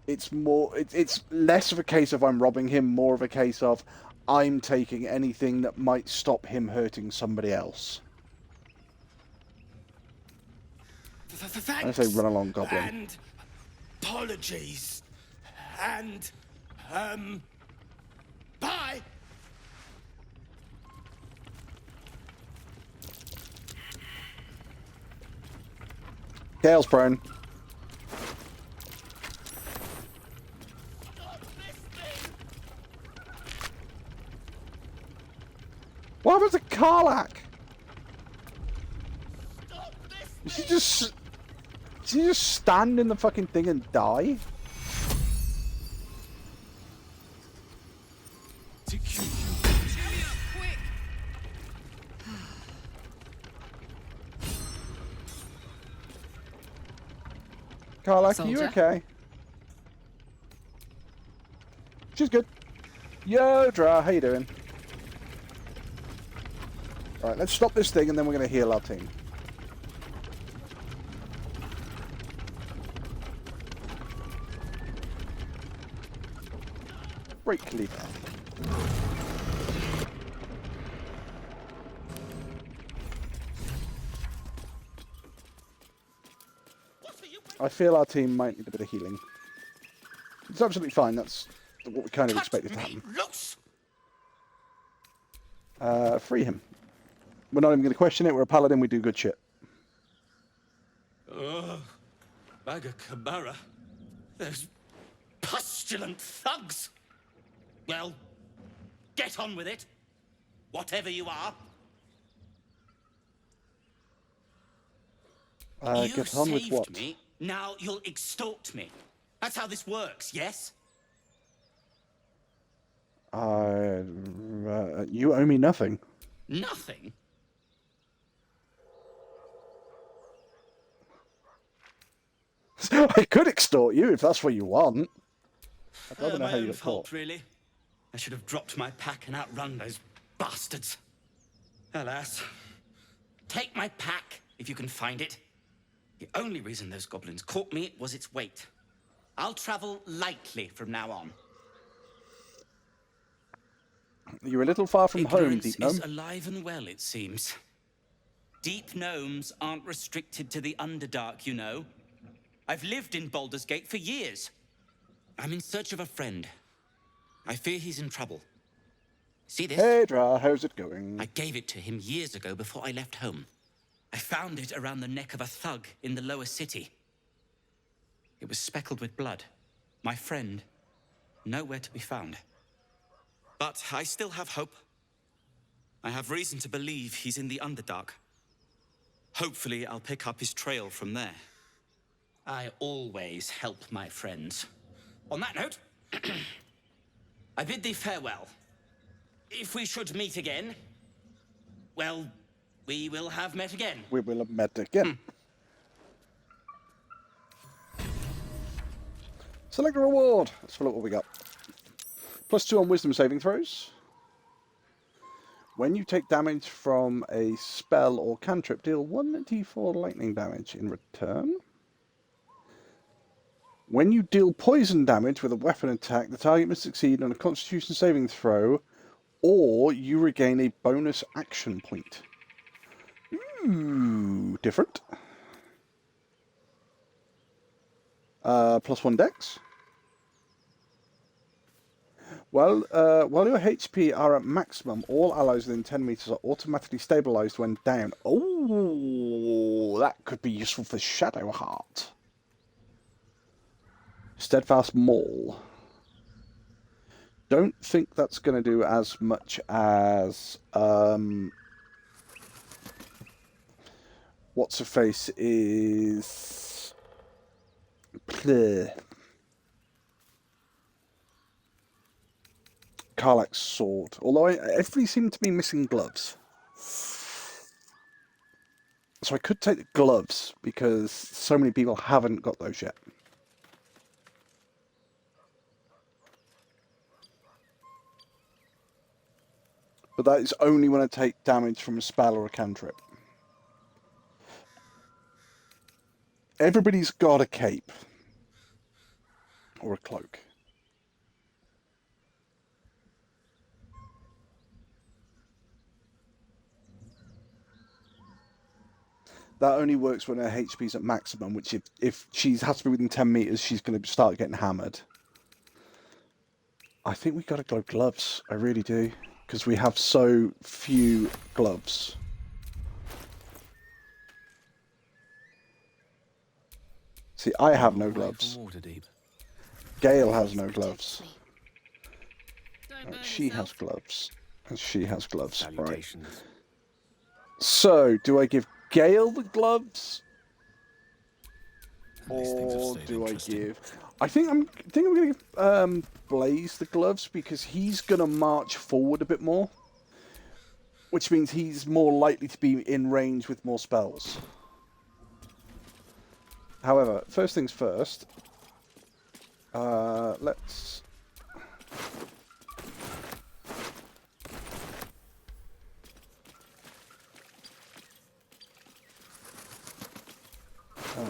it's more, it's less of a case of I'm robbing him, more of a case of I'm taking anything that might stop him hurting somebody else. thanks. say run along, goblin. And apologies. And, bye. Gale's prone. What happened to Karlach? Did she just stand in the fucking thing and die? Karlach, are you Soldier? okay? She's good. Yo, Dra, how you doing? Alright, let's stop this thing and then we're going to heal our team. Break lever. I feel our team might need a bit of healing. It's absolutely fine, that's what we kind of expected to happen. Loose. Free him. We're not even going to question it, we're a paladin, we do good shit. Baga Kabara. Those pustulant thugs. Well, get on with it. Whatever you are. You Get on with saved what? me, now you'll extort me. That's how this works, yes? You owe me nothing. Nothing? I could extort you if that's what you want. I'd rather know My how you own got fault, caught. really. I should have dropped my pack and outrun those bastards. Alas. Take my pack, if you can find it. The only reason those goblins caught me was its weight. I'll travel lightly from now on. You're a little far from home, Ignorance Deep Gnome. is alive and well, it seems. Deep gnomes aren't restricted to the Underdark, you know. I've lived in Baldur's Gate for years. I'm in search of a friend. I fear he's in trouble. See this? Hey, Dra, how's it going? I gave it to him years ago before I left home. I found it around the neck of a thug in the lower city. It was speckled with blood. My friend, nowhere to be found. But I still have hope. I have reason to believe he's in the Underdark. Hopefully, I'll pick up his trail from there. I always help my friends. On that note, I bid thee farewell. If we should meet again, well, we will have met again. We will have met again. Select a reward. Let's have a look what we got. +2 on wisdom saving throws. When you take damage from a spell or cantrip, deal 1d4 lightning damage in return. When you deal poison damage with a weapon attack, the target must succeed on a constitution saving throw, or you regain a bonus action point. Ooh, different. +1 dex. While your HP are at maximum, all allies within 10 meters are automatically stabilized when down. Oh, that could be useful for Shadowheart. Steadfast Maul. Don't think that's going to do as much as what's her face is. Karlach's sword. Although everybody seemed to be missing gloves. So I could take the gloves because so many people haven't got those yet. But that is only when I take damage from a spell or a cantrip. Everybody's got a cape. Or a cloak. that only works when her HP's at maximum, which if she has to be within 10 meters, she's going to start getting hammered. I think we got to go gloves. I really do. Because we have so few gloves. See, I have no gloves. Gale has no gloves. Right, she has gloves. And she has gloves. Right. So, do I give Gale the gloves? Or do I give... I think I'm going to give Blaze the gloves because he's going to march forward a bit more. Which means he's more likely to be in range with more spells. However, first things first. Let's...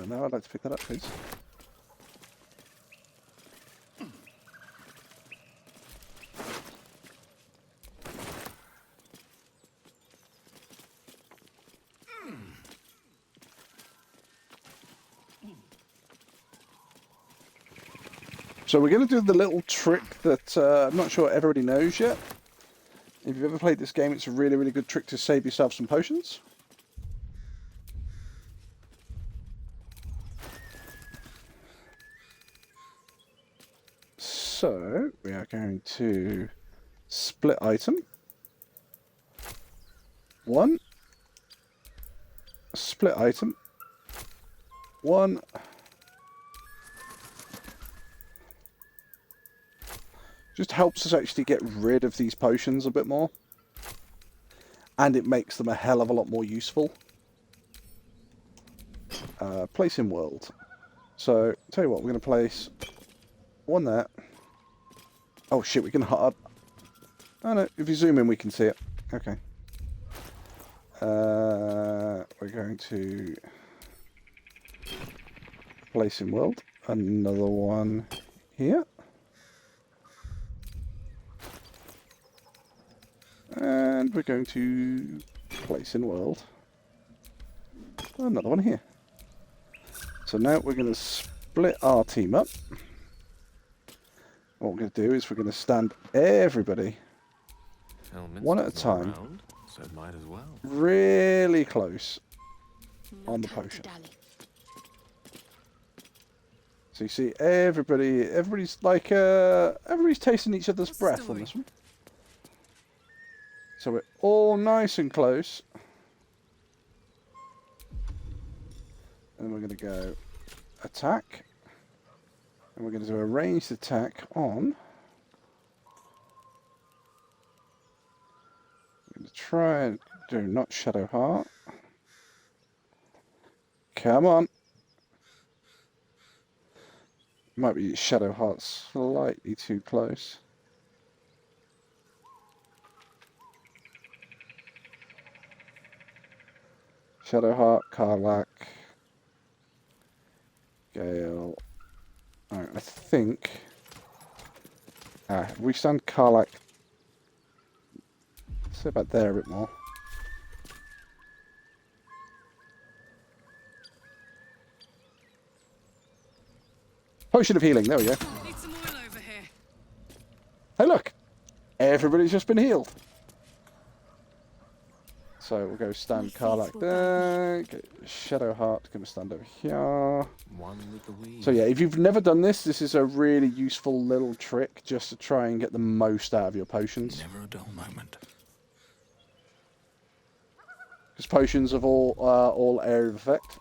No, I'd like to pick that up, please. So we're going to do the little trick that I'm not sure everybody knows yet. If you've ever played this game, it's a really, really good trick to save yourself some potions. So we are going to split item. 1. Split item. 1. Just helps us actually get rid of these potions a bit more. And it makes them a hell of a lot more useful. Place in world. So, tell you what, we're going to place 1 there. Oh shit, we can hard. Oh no, if you zoom in we can see it. Okay. We're going to place in world. Another one here. And we're going to place in world. Another one here. So now we're going to split our team up. What we're going to do is we're going to stand everybody one at a time, around, so might as well. Really close on the potion. So you see everybody's like, everybody's tasting each other's breath on this one. So we're all nice and close. And we're going to go attack. And we're going to do a ranged attack on... I'm going to try and do not Shadow Heart. Come on. Might be Shadow Heart slightly too close. Shadow Heart, Karlach, Gale. Alright, I think... we stand Karlach... Let's say about there a bit more. Potion of healing, there we go. Need some oil over here. Hey look! Everybody's just been healed. So we'll go stand Karlach there, get Shadow Heart going to stand over here. So yeah, if you've never done this, this is a really useful little trick just to try and get the most out of your potions. Never a dull moment. Because potions have all area of effect.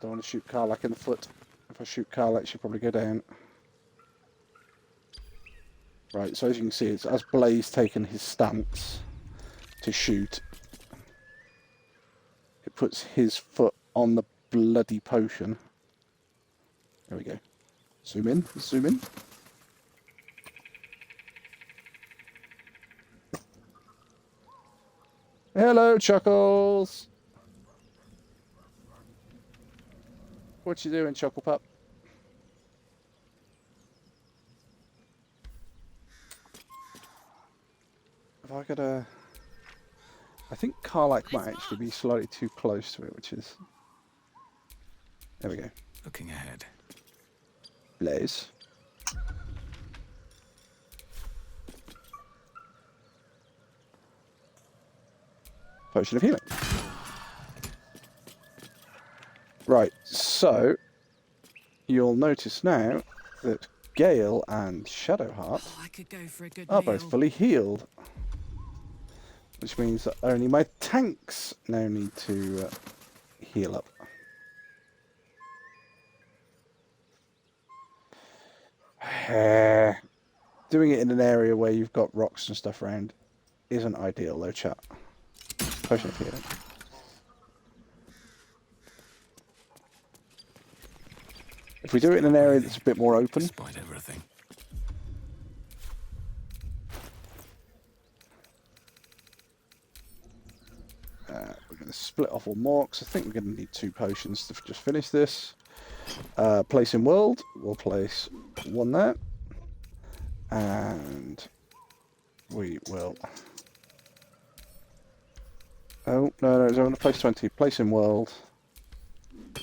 Don't want to shoot Karlach in the foot. If I shoot Karlach, she'll probably go down. Right, so as you can see, it's as Blaze taken his stance to shoot, it puts his foot on the bloody potion. There we go. Zoom in, zoom in. Hello, Chuckles! What you doing, Chuckle Pup? If I gotta... I think Karlach might actually be slightly too close to it, which is... There we go. Looking ahead. Blaze. Potion of healing. Right, so you'll notice now that Gale and Shadowheart Oh, I could go for a good are meal. both fully healed, which means that only my tanks now need to heal up. Doing it in an area where you've got rocks and stuff around isn't ideal though, chat. Potion of healing. If we do it in an area that's a bit more open, Despite everything. we're going to split off all morks. I think we're going to need 2 potions to just finish this. Place in world, we'll place 1 there. And we will... Oh, no, I'm going to place 20. Place in world.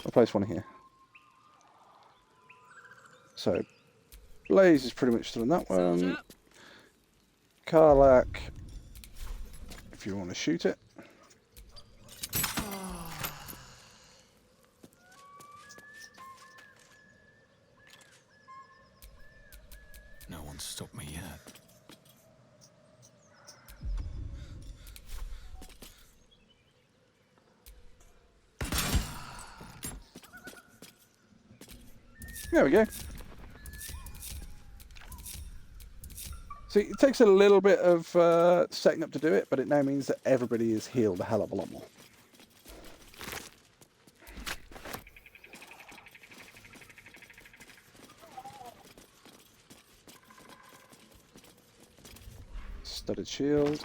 I'll place 1 here. So, Blaze is pretty much still in that one. Karlach, if you want to shoot it. No one's stopped me yet. There we go. See, it takes a little bit of setting up to do it, but it now means that everybody is healed a hell of a lot more. Studded shield.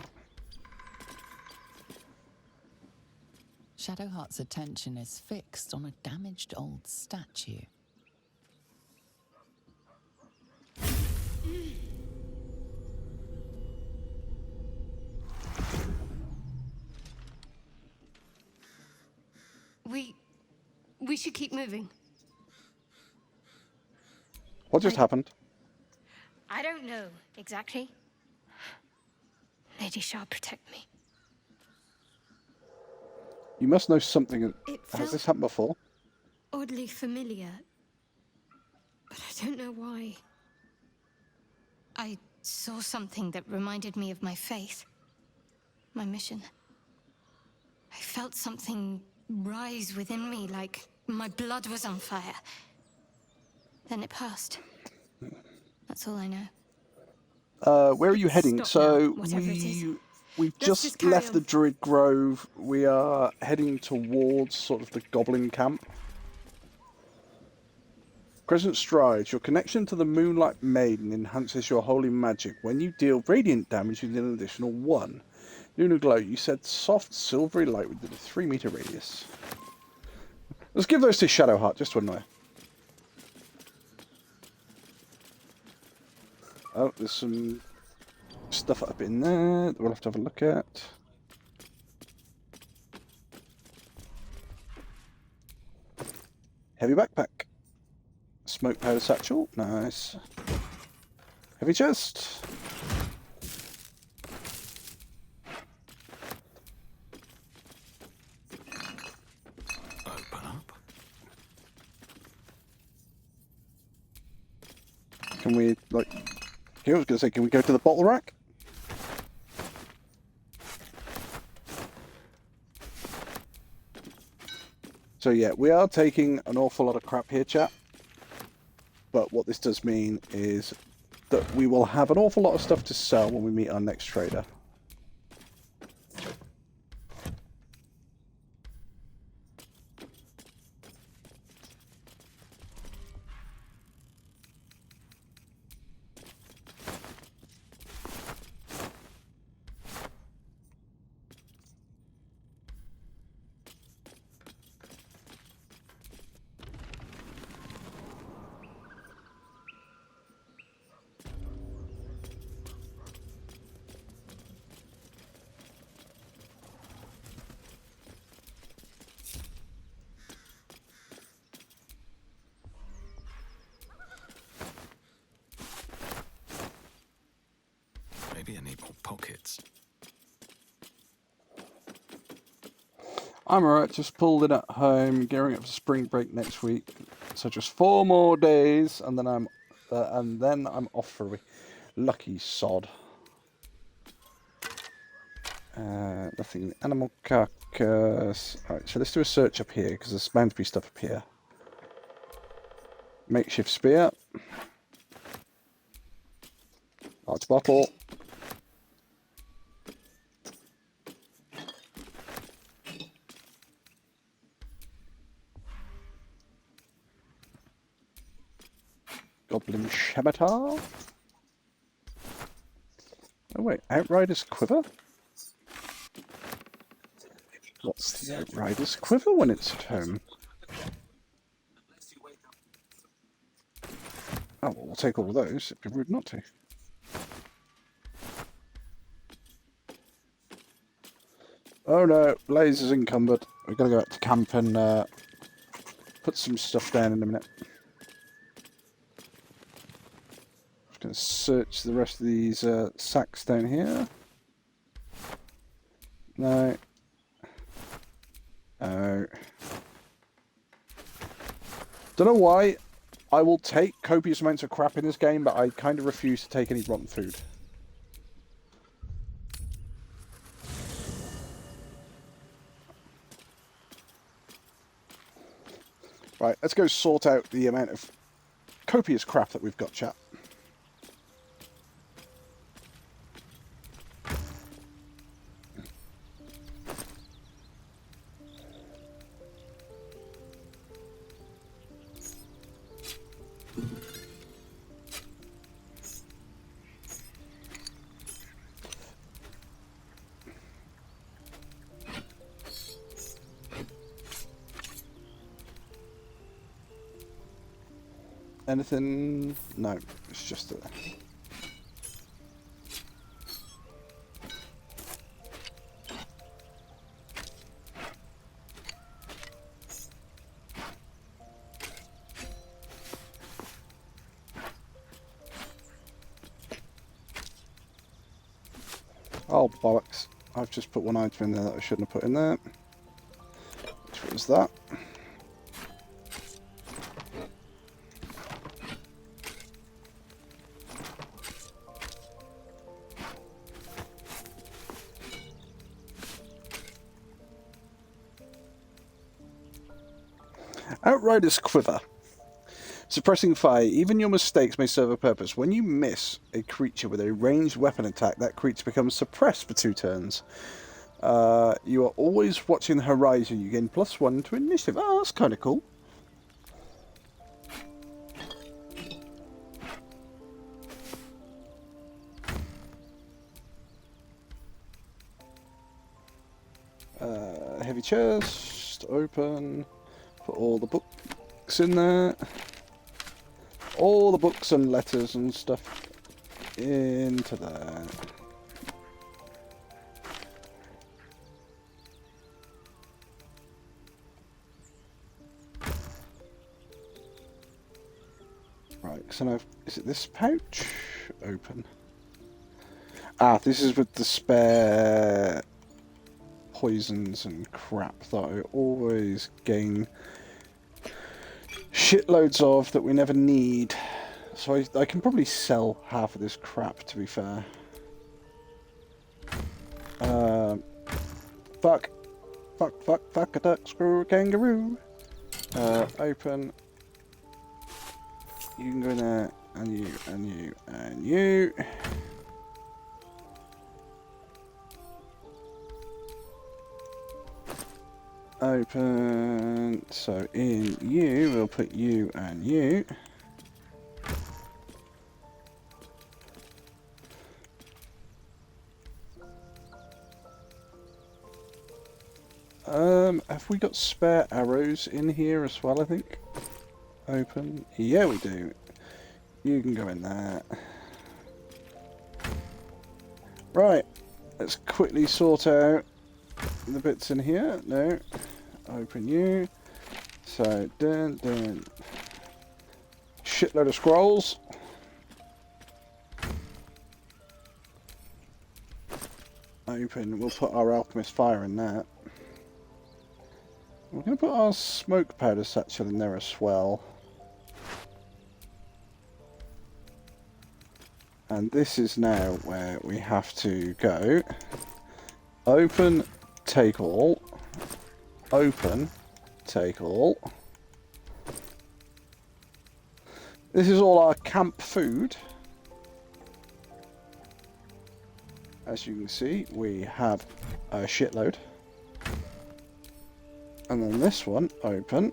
Shadowheart's attention is fixed on a damaged old statue. We should keep moving. What just happened? I don't know exactly. Lady Shah, protect me. You must know something. It Has felt this happened before? oddly familiar, but I don't know why. I saw something that reminded me of my faith, my mission. I felt something rise within me like my blood was on fire. Then it passed. That's all I know. Where are you heading? Stop So now, whatever it is. we've Let's just just carry left on. the Druid Grove. We are heading towards sort of the Goblin camp. Crescent Strides. Your connection to the Moonlight Maiden enhances your holy magic. When you deal radiant damage, you get an additional 1. Lunar Glow. You said soft silvery light within a 3-meter radius. Let's give those to Shadowheart just to annoy her. Oh, there's some stuff up in there that we'll have to have a look at. Heavy backpack. Smoke powder satchel. Nice. Heavy chest. Open up. Can we, like... I was going to say, can we go to the bottle rack? So yeah, we are taking an awful lot of crap here, chat. But what this does mean is that we will have an awful lot of stuff to sell when we meet our next trader. Maybe I need more pockets. I'm alright, just pulled in at home, gearing up for spring break next week. So just 4 more days, and then I'm off for a week. Lucky sod. Nothing. Animal carcass. Alright, so let's do a search up here, because there's bound to be stuff up here. Makeshift spear. Large bottle. Goblin Scimitar. Oh wait, Outrider's Quiver? What's the Outrider's Quiver when it's at home? Oh, well, we'll take all of those. It'd be rude not to. Oh no, Blaze is encumbered. We're going to go out to camp and put some stuff down in a minute. Just going to search the rest of these sacks down here. No. Oh. Don't know why. I will take copious amounts of crap in this game, but I kind of refuse to take any rotten food. Right, let's go sort out the amount of copious crap that we've got, chat. Anything? No, it's just a... Oh, bollocks. I've just put one item in there that I shouldn't have put in there. Which was that. Outrider's Quiver. Suppressing fire. Even your mistakes may serve a purpose. When you miss a creature with a ranged weapon attack, that creature becomes suppressed for 2 turns. You are always watching the horizon. You gain +1 to initiative. Oh, that's kind of cool. Heavy chest. Open. Put all the books in there. All the books and letters and stuff into there. Right, so now, is it this pouch? Open. Ah, this is with the spare poisons and crap that I always gain shitloads of that we never need. So I can probably sell half of this crap, to be fair. Fuck, a duck, screw a kangaroo. Open. You can go in there, and you, and you, and you. Open. So in you, we'll put you and you. Have we got spare arrows in here as well, I think? Open. Yeah, we do. You can go in there. Right. Let's quickly sort out the bits in here. No. Open you. So, dun. Shitload of scrolls. Open. We'll put our alchemist fire in that. We're going to put our smoke powder satchel in there as well. And this is now where we have to go. Open, take all. Open, take all. This is all our camp food. As you can see, we have a shitload. And then this one, open.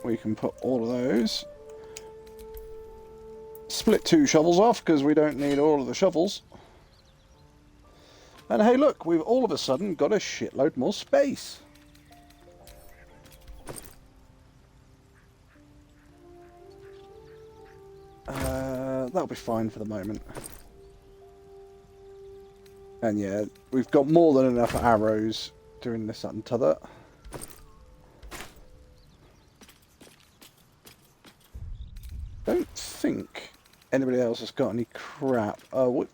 We can put all of those. Split 2 shovels off because we don't need all of the shovels. And hey look, we've all of a sudden got a shitload more space. That'll be fine for the moment. And yeah, we've got more than enough arrows doing this and t'other. Don't think anybody else has got any crap. Oh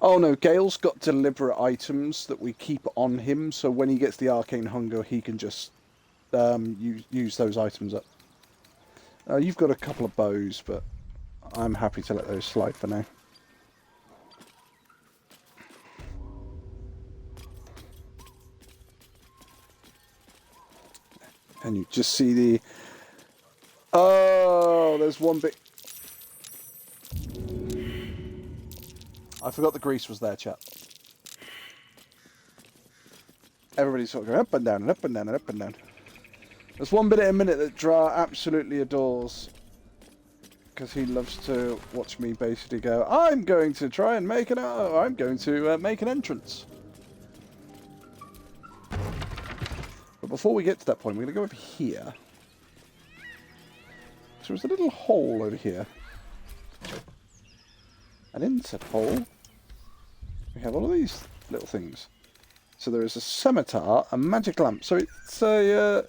no, Gale's got deliberate items that we keep on him, so when he gets the arcane hunger, he can just use those items up. You've got a couple of bows, but I'm happy to let those slide for now. And you just see the... Oh, there's one bit... I forgot the grease was there, chat. Everybody's sort of going up and down and up and down and up and down. There's one bit in a minute that Dra absolutely adores. Because he loves to watch me basically go, I'm going to try and make I'm going to make an entrance. But before we get to that point, we're going to go over here. So there's a little hole over here. And in said hole, we have all of these little things. So there is a scimitar, a magic lamp. So it's a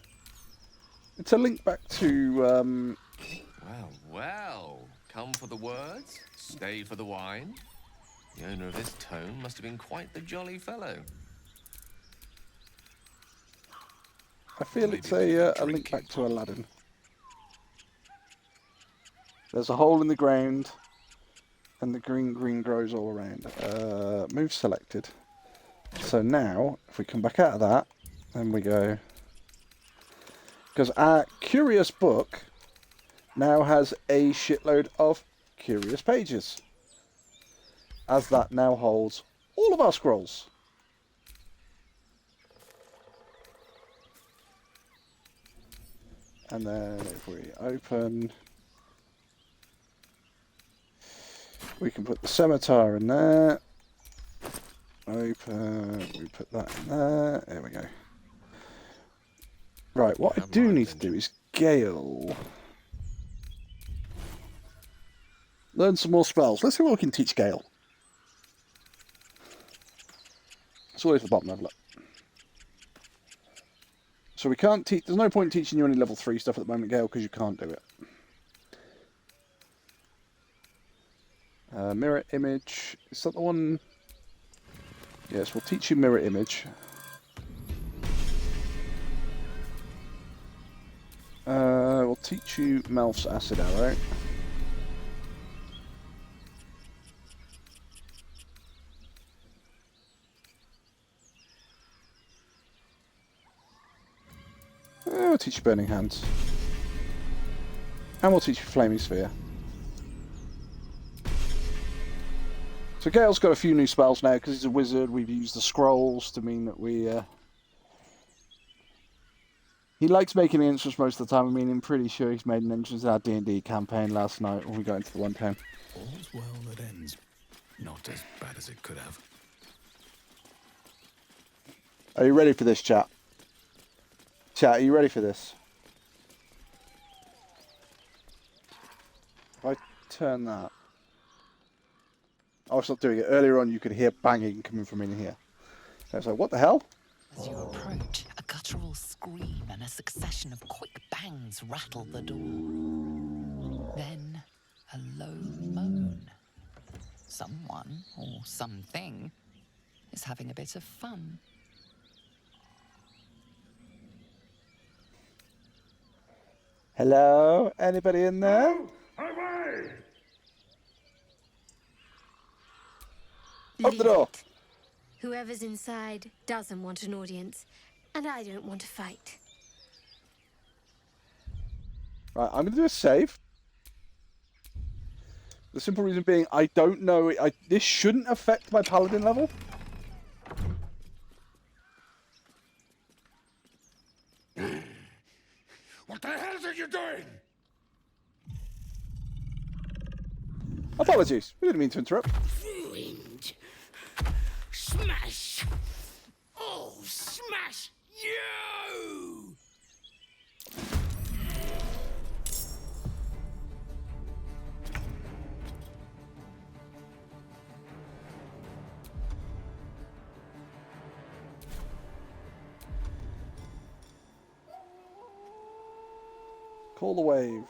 link back to... Well, come for the words, stay for the wine. The owner of this tome must have been quite the jolly fellow. I feel it's a link back to Aladdin. There's a hole in the ground, and the green grows all around. Move selected. So now, if we come back out of that, then we go... Because our curious book now has a shitload of curious pages, as that now holds all of our scrolls. And then if we open, we can put the scimitar in there. Open, we put that in there. There we go. Right, what I do need to do is Gale. Learn some more spells. Let's see what we can teach Gale. It's always the bottom level up. So we can't teach... There's no point teaching you any level 3 stuff at the moment, Gale, because you can't do it. Mirror image. Is that the one? Yes, we'll teach you mirror image. We'll teach you Melf's acid arrow. We'll teach you Burning Hands. And we'll teach you Flaming Sphere. So Gale's got a few new spells now because he's a wizard. We've used the scrolls to mean that we... He likes making entrance most of the time. I mean, I'm pretty sure he's made an entrance in our D&D campaign last night when we got into the one town. All's well that ends. Not as bad as it could have. Are you ready for this, chat? Chat, are you ready for this? If I turn that... I was not doing it. Earlier on, you could hear banging coming from in here. I was like, what the hell? As you approach, a guttural scream and a succession of quick bangs rattle the door. Then a low moan. Someone or something is having a bit of fun. Hello? Anybody in there? Open the door. Leave it. Whoever's inside doesn't want an audience, and I don't want to fight. Right, I'm going to do a save. The simple reason being, I don't know. This shouldn't affect my paladin level. What the hell are you doing? Apologies. We didn't mean to interrupt. Ruined. Smash. Oh, smash you! Call the wave.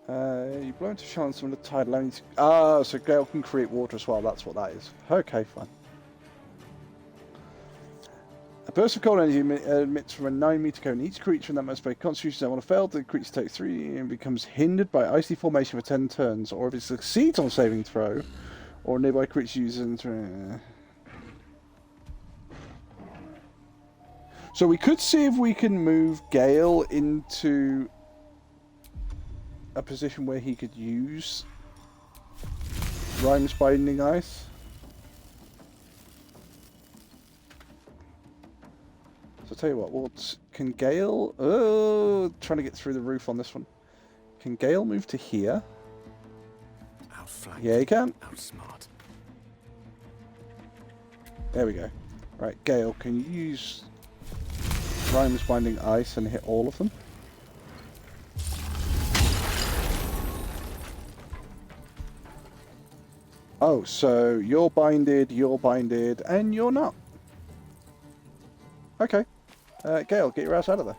You blow into chance from the tide, allowing you to... so Gale can create water as well. That's what that is. Okay, fine. A burst of cold energy emits from a 9-meter cone. Each creature in that most break constitution zone. On a failed, the creature takes 3 and becomes hindered by icy formation for 10 turns. Or if it succeeds on saving throw, or a nearby creature uses... So we could see if we can move Gale into a position where he could use Rhymes Binding Ice. So I'll tell you what, can Gale... Oh, trying to get through the roof on this one. Can Gale move to here? Outflanked. Yeah, he can. Outsmart. There we go. Right, Gale, can you use Rhymes Binding Ice and hit all of them? Oh, so you're binded, and you're not. Okay. Gale, get your ass out of there.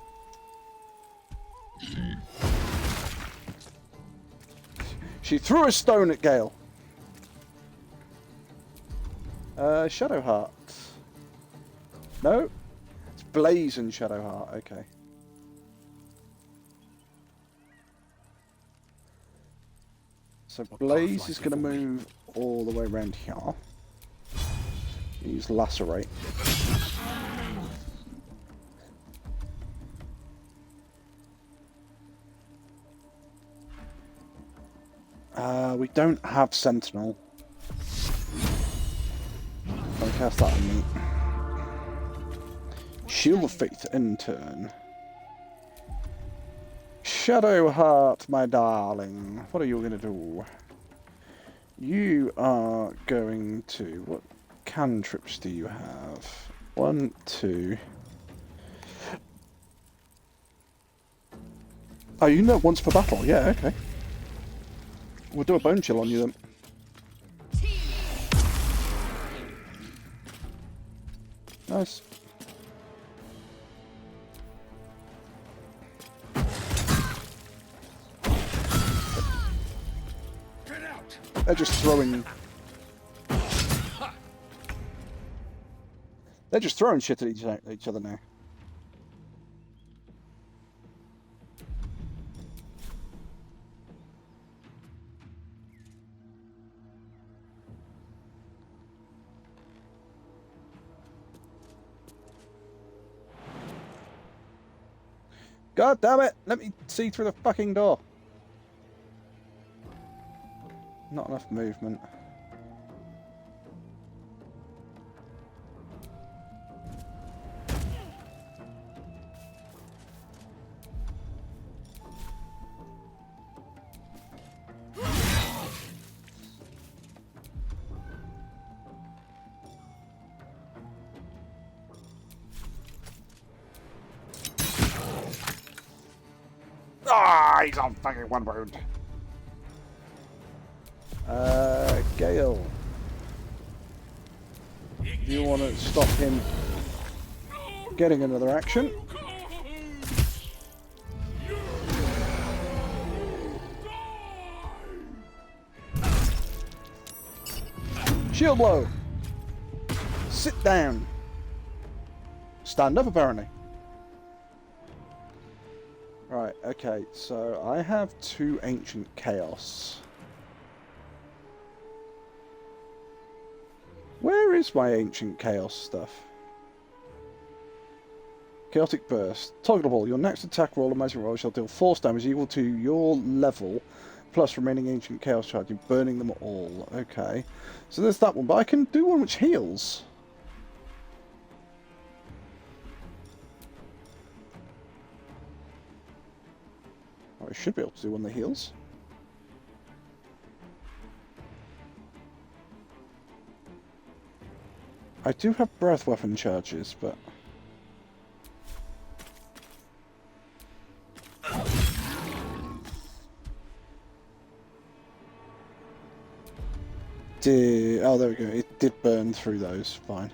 She threw a stone at Gale. Shadowheart. No? It's Blaze and Shadowheart, okay. So Blaze is going to move all the way around here. Use Lacerate. We don't have Sentinel. I'll cast that on me. Shield of Faith in turn. Shadowheart, my darling. What are you going to do? You are going to... What cantrips do you have? 1, 2... Oh, you know once per battle. Yeah, okay. We'll do a bone chill on you then. Nice. They're just throwing... They're just throwing shit at each other now. God damn it! Let me see through the fucking door. Not enough movement. Ah, he's on fucking one wound. Gale. You want to stop him getting another action? Shield blow. Sit down. Stand up, apparently. Right, okay, so I have 2 Ancient Chaos. Where is my Ancient Chaos stuff? Chaotic Burst. Targetable. Your next attack roll or magic roll shall deal force damage equal to your level plus remaining Ancient Chaos charge. You're burning them all. Okay. So there's that one, but I can do one which heals. I should be able to do one that heals. I do have breath weapon charges, but... Oh, there we go. It did burn through those. Fine.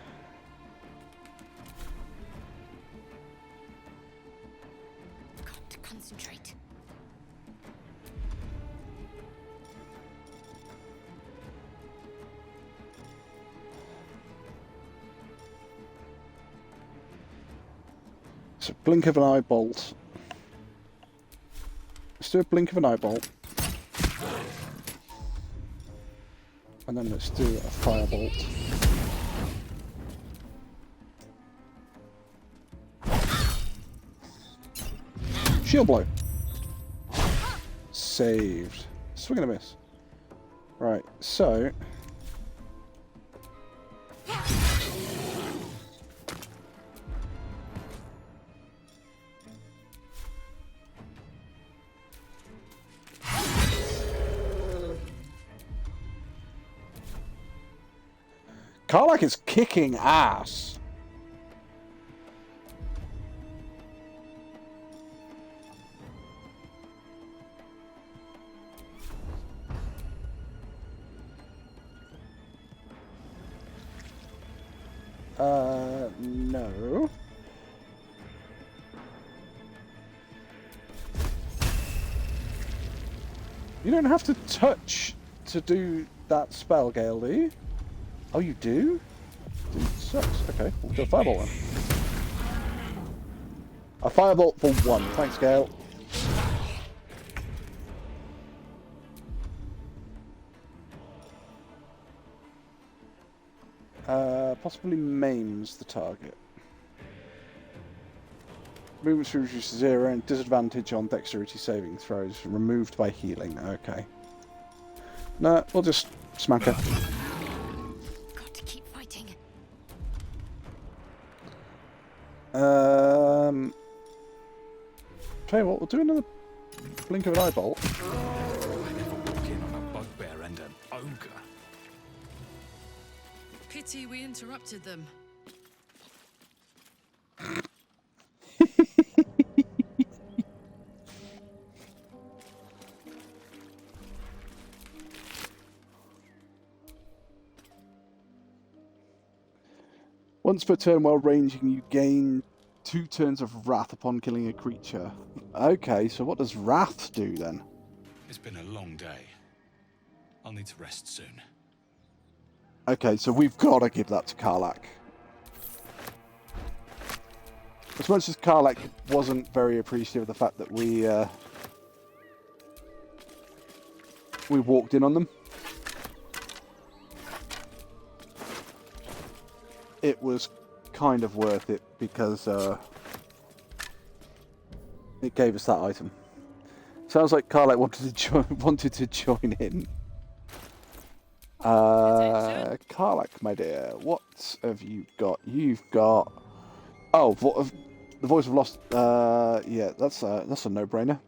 Got to concentrate. So, blink of an eye bolt. Let's do a blink of an eye bolt. And then let's do a firebolt. Shield blow. Saved. Swing and a miss. Right, so... Karlach is kicking ass. No. You don't have to touch to do that spell, Gale, do you? Oh, you do? Dude, sucks. Okay, we'll do a firebolt then. A firebolt for 1. Thanks, Gale. Possibly maims the target. Movement speed reduced to 0 and disadvantage on dexterity saving throws. Removed by healing. Okay. No, we'll just smack her. Got to keep fighting. Tell you what, we'll do another blink of an eye bolt. I never walk in on a bugbear and an ogre. Pity we interrupted them. Once per turn while ranging, you gain 2 turns of Wrath upon killing a creature. Okay, so what does Wrath do then? It's been a long day. I'll need to rest soon. Okay, so we've got to give that to Karlach. As much as Karlach wasn't very appreciative of the fact that we walked in on them, it was kind of worth it because it gave us that item. Sounds like Karlach wanted to join in. Karlach, my dear, what have you got? You've got... Oh, the Voice of Lost... yeah, that's a no-brainer.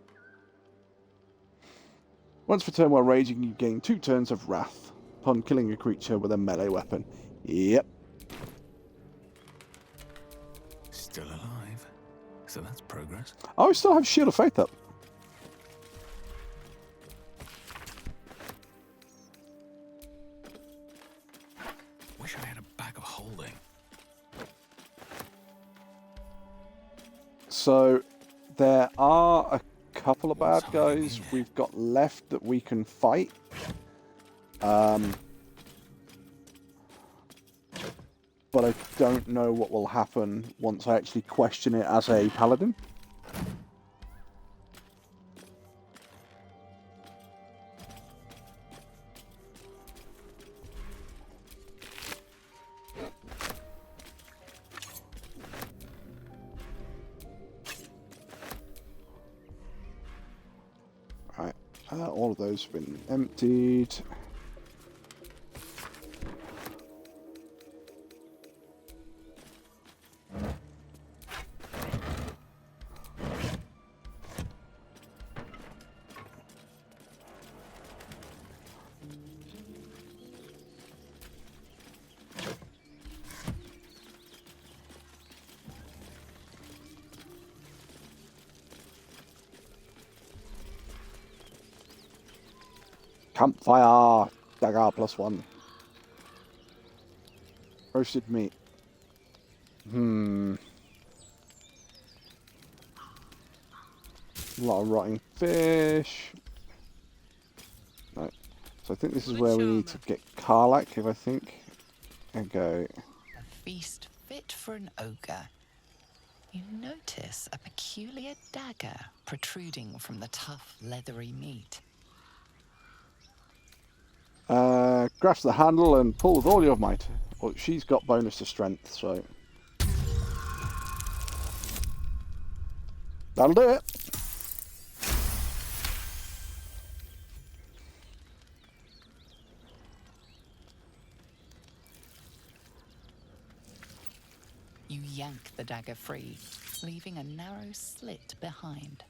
Once per turn while raging, you gain 2 turns of Wrath upon killing a creature with a melee weapon. Yep. Still alive. So that's progress. Oh, I still have Shield of Faith up. Wish I had a bag of holding. So, there are a couple of bad guys we've got left that we can fight. but I don't know what will happen once I actually question it as a paladin. Right, all of those have been emptied. Campfire! Dagger +1. Roasted meat. A lot of rotting fish. No. So I think this is where we need to get Karlach, if I think. And go. A feast fit for an ogre. You notice a peculiar dagger protruding from the tough, leathery meat. Grasp the handle and pull with all your might. Well, she's got bonus to strength, so that'll do it. You yank the dagger free, leaving a narrow slit behind.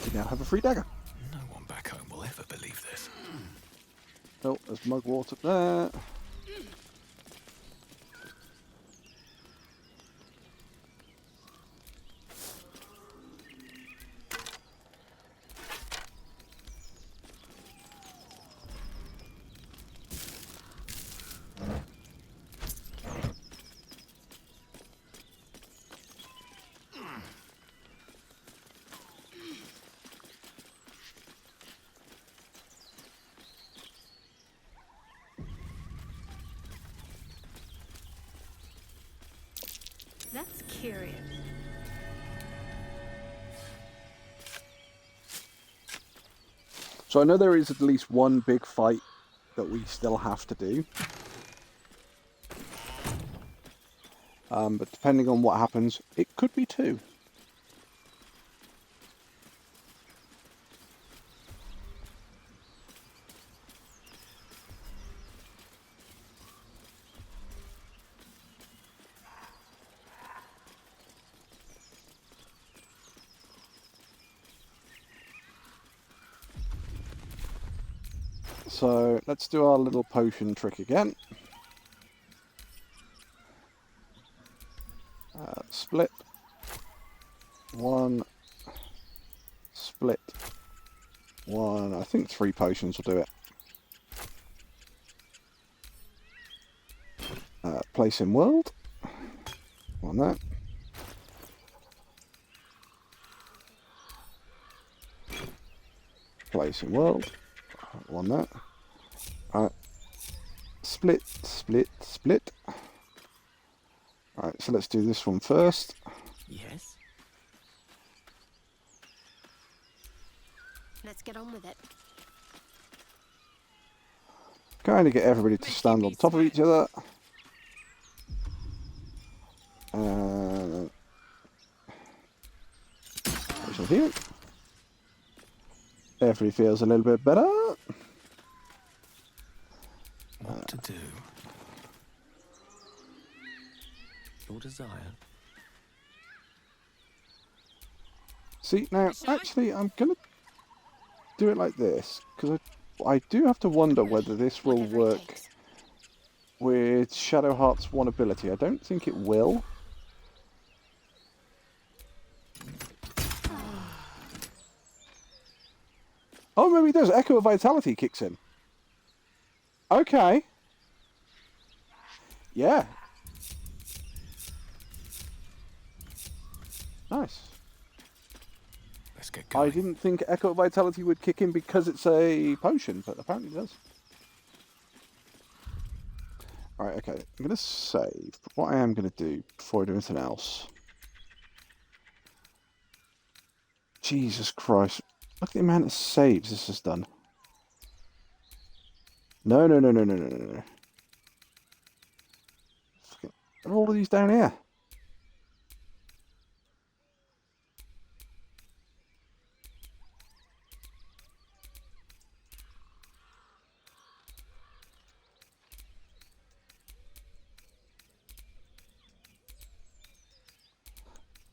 You now have a free dagger. No one back home will ever believe this. Oh, there's mugwort up there. That's curious. So I know there is at least one big fight that we still have to do. But depending on what happens, it could be two. So let's do our little potion trick again. Split. One. Split. One. I think 3 potions will do it. Place in world. One that. Place in world. One that. Alright. Split, split, split. Alright, so let's do this one first. Yes? Let's get on with it. Kind of get everybody to stand on top of each other. Here. Everybody feels a little bit better. What to do? Your desire. See, now, actually, I'm going to do it like this, because I do have to wonder whether this will work with Shadowheart's one ability. I don't think it will. Oh, maybe it does. Echo of Vitality kicks in. Okay. Yeah. Nice. Let's get going. I didn't think Echo Vitality would kick in because it's a potion, but apparently it does. Alright, okay. I'm going to save. But what I am going to do before I do anything else... Jesus Christ. Look at the amount of saves this has done. No. Are all of these down here?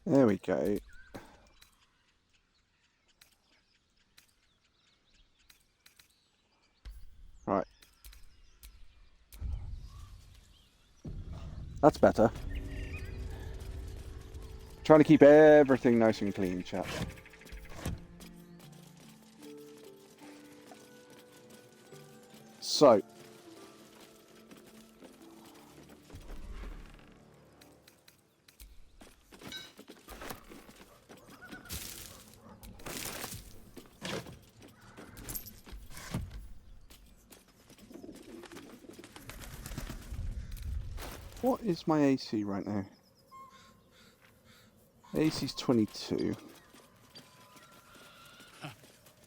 There we go. Right. That's better. Trying to keep everything nice and clean, chat. So. What is my AC right now? AC's 22.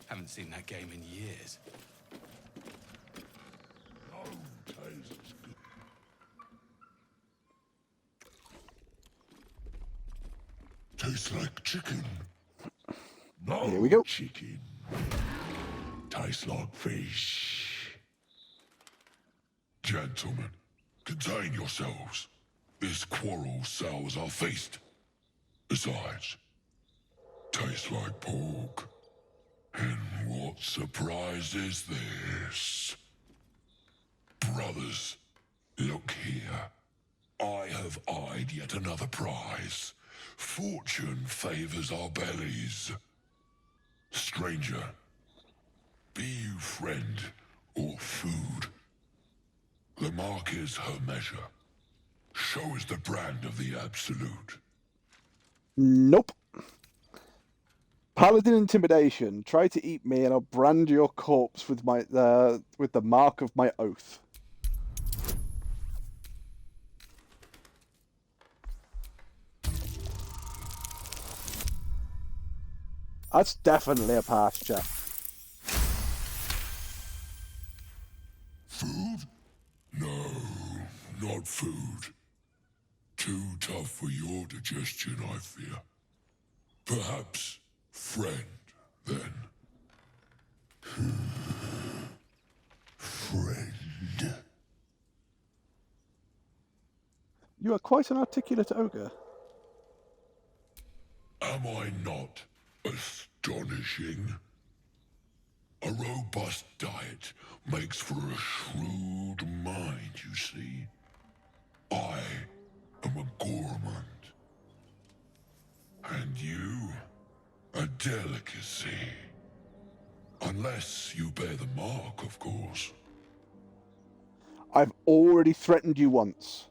Haven't seen that game in years. Tastes like chicken. No, here we go. Chicken. Tastes like fish. Gentlemen, contain yourselves. This quarrel sours our feast. Besides, tastes like pork. And what surprise is this? Brothers, look here. I have eyed yet another prize. Fortune favors our bellies. Stranger, be you friend or food. The mark is her measure. Show us the brand of the absolute. Nope. Paladin intimidation. Try to eat me, and I'll brand your corpse with the mark of my oath. That's definitely a pass, chat. Food? No, not food. Too tough for your digestion, I fear. Perhaps friend, then. Friend. You are quite an articulate ogre. Am I not astonishing? A robust diet makes for a shrewd mind, you see. I am a gourmand. And you, a delicacy. Unless you bear the mark, of course. I've already threatened you once.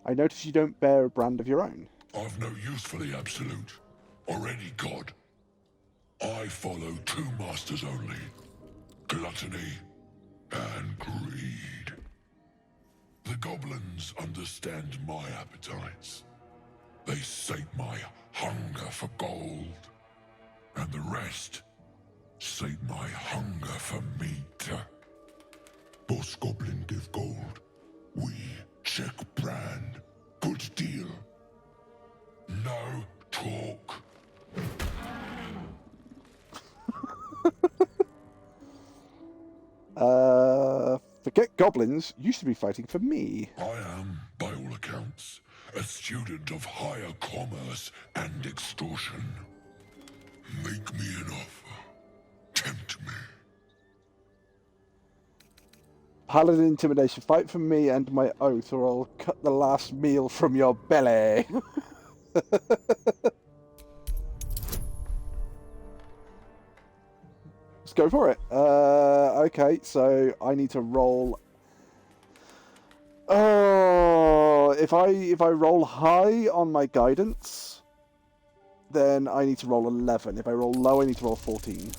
I notice you don't bear a brand of your own. I've no use for the absolute, or any god. I follow two masters only. Gluttony and greed. The goblins understand my appetites. They sate my hunger for gold. And the rest sate my hunger for meat. Boss goblin give gold. We check brand. Good deal. No talk. Forget goblins. Used to be fighting for me. I am, by all accounts, a student of higher commerce and extortion. Make me an offer. Tempt me. Paladin intimidation. Fight for me and my oath, or I'll cut the last meal from your belly. Let's go for it. Okay, so I need to roll. Oh, if I roll high on my guidance, then I need to roll 11. If I roll low, I need to roll 14.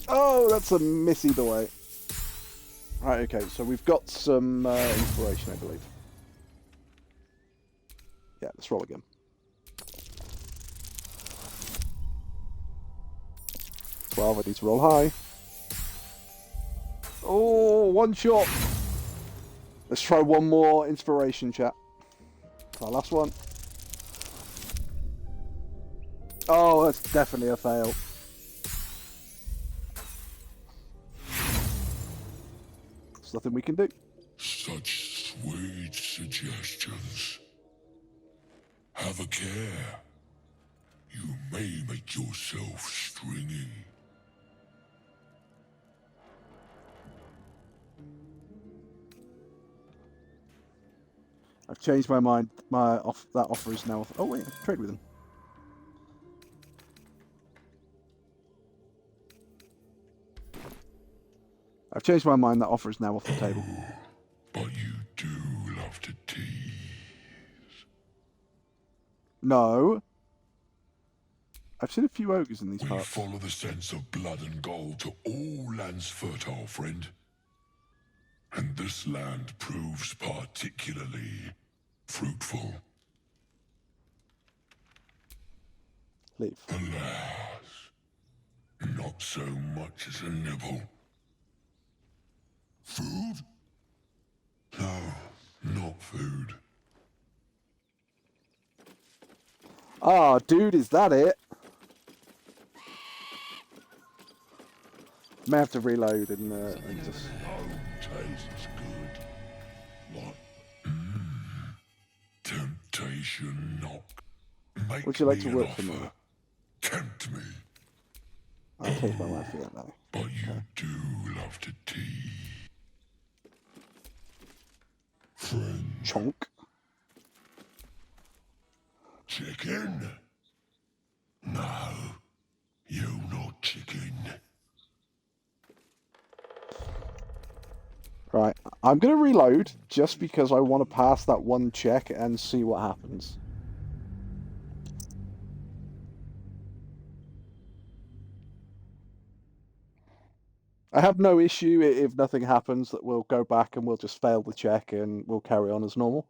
Oh, that's a miss either way. Right, okay, so we've got some inspiration, I believe. Yeah, let's roll again. 12, I need to roll high. Oh, one shot. Let's try one more inspiration, chat. Our last one. Oh, that's definitely a fail. There's nothing we can do. Such sweet suggestions. Have a care. You may make yourself stringy. I've changed my mind. That offer is now. Oh wait, trade with him. I've changed my mind. That offer is now off the table. But you do love to tease. No. I've seen a few ogres in these We parts. follow the sense of blood and gold to all lands fertile, friend. And this land proves particularly fruitful. Leave. Alas, not so much as a nibble. Food? No, not food. Ah, dude, is that it? May have to reload and just. Tastes good. What? Temptation knock. Make Would you like me to an work for me? offer. Tempt me. I'll change my mind for that now. But you do love to tease. Friend. Chonk. Chicken? No, you're not chicken. Right, I'm going to reload just because I want to pass that one check and see what happens. I have no issue if nothing happens that we'll go back and we'll just fail the check and we'll carry on as normal.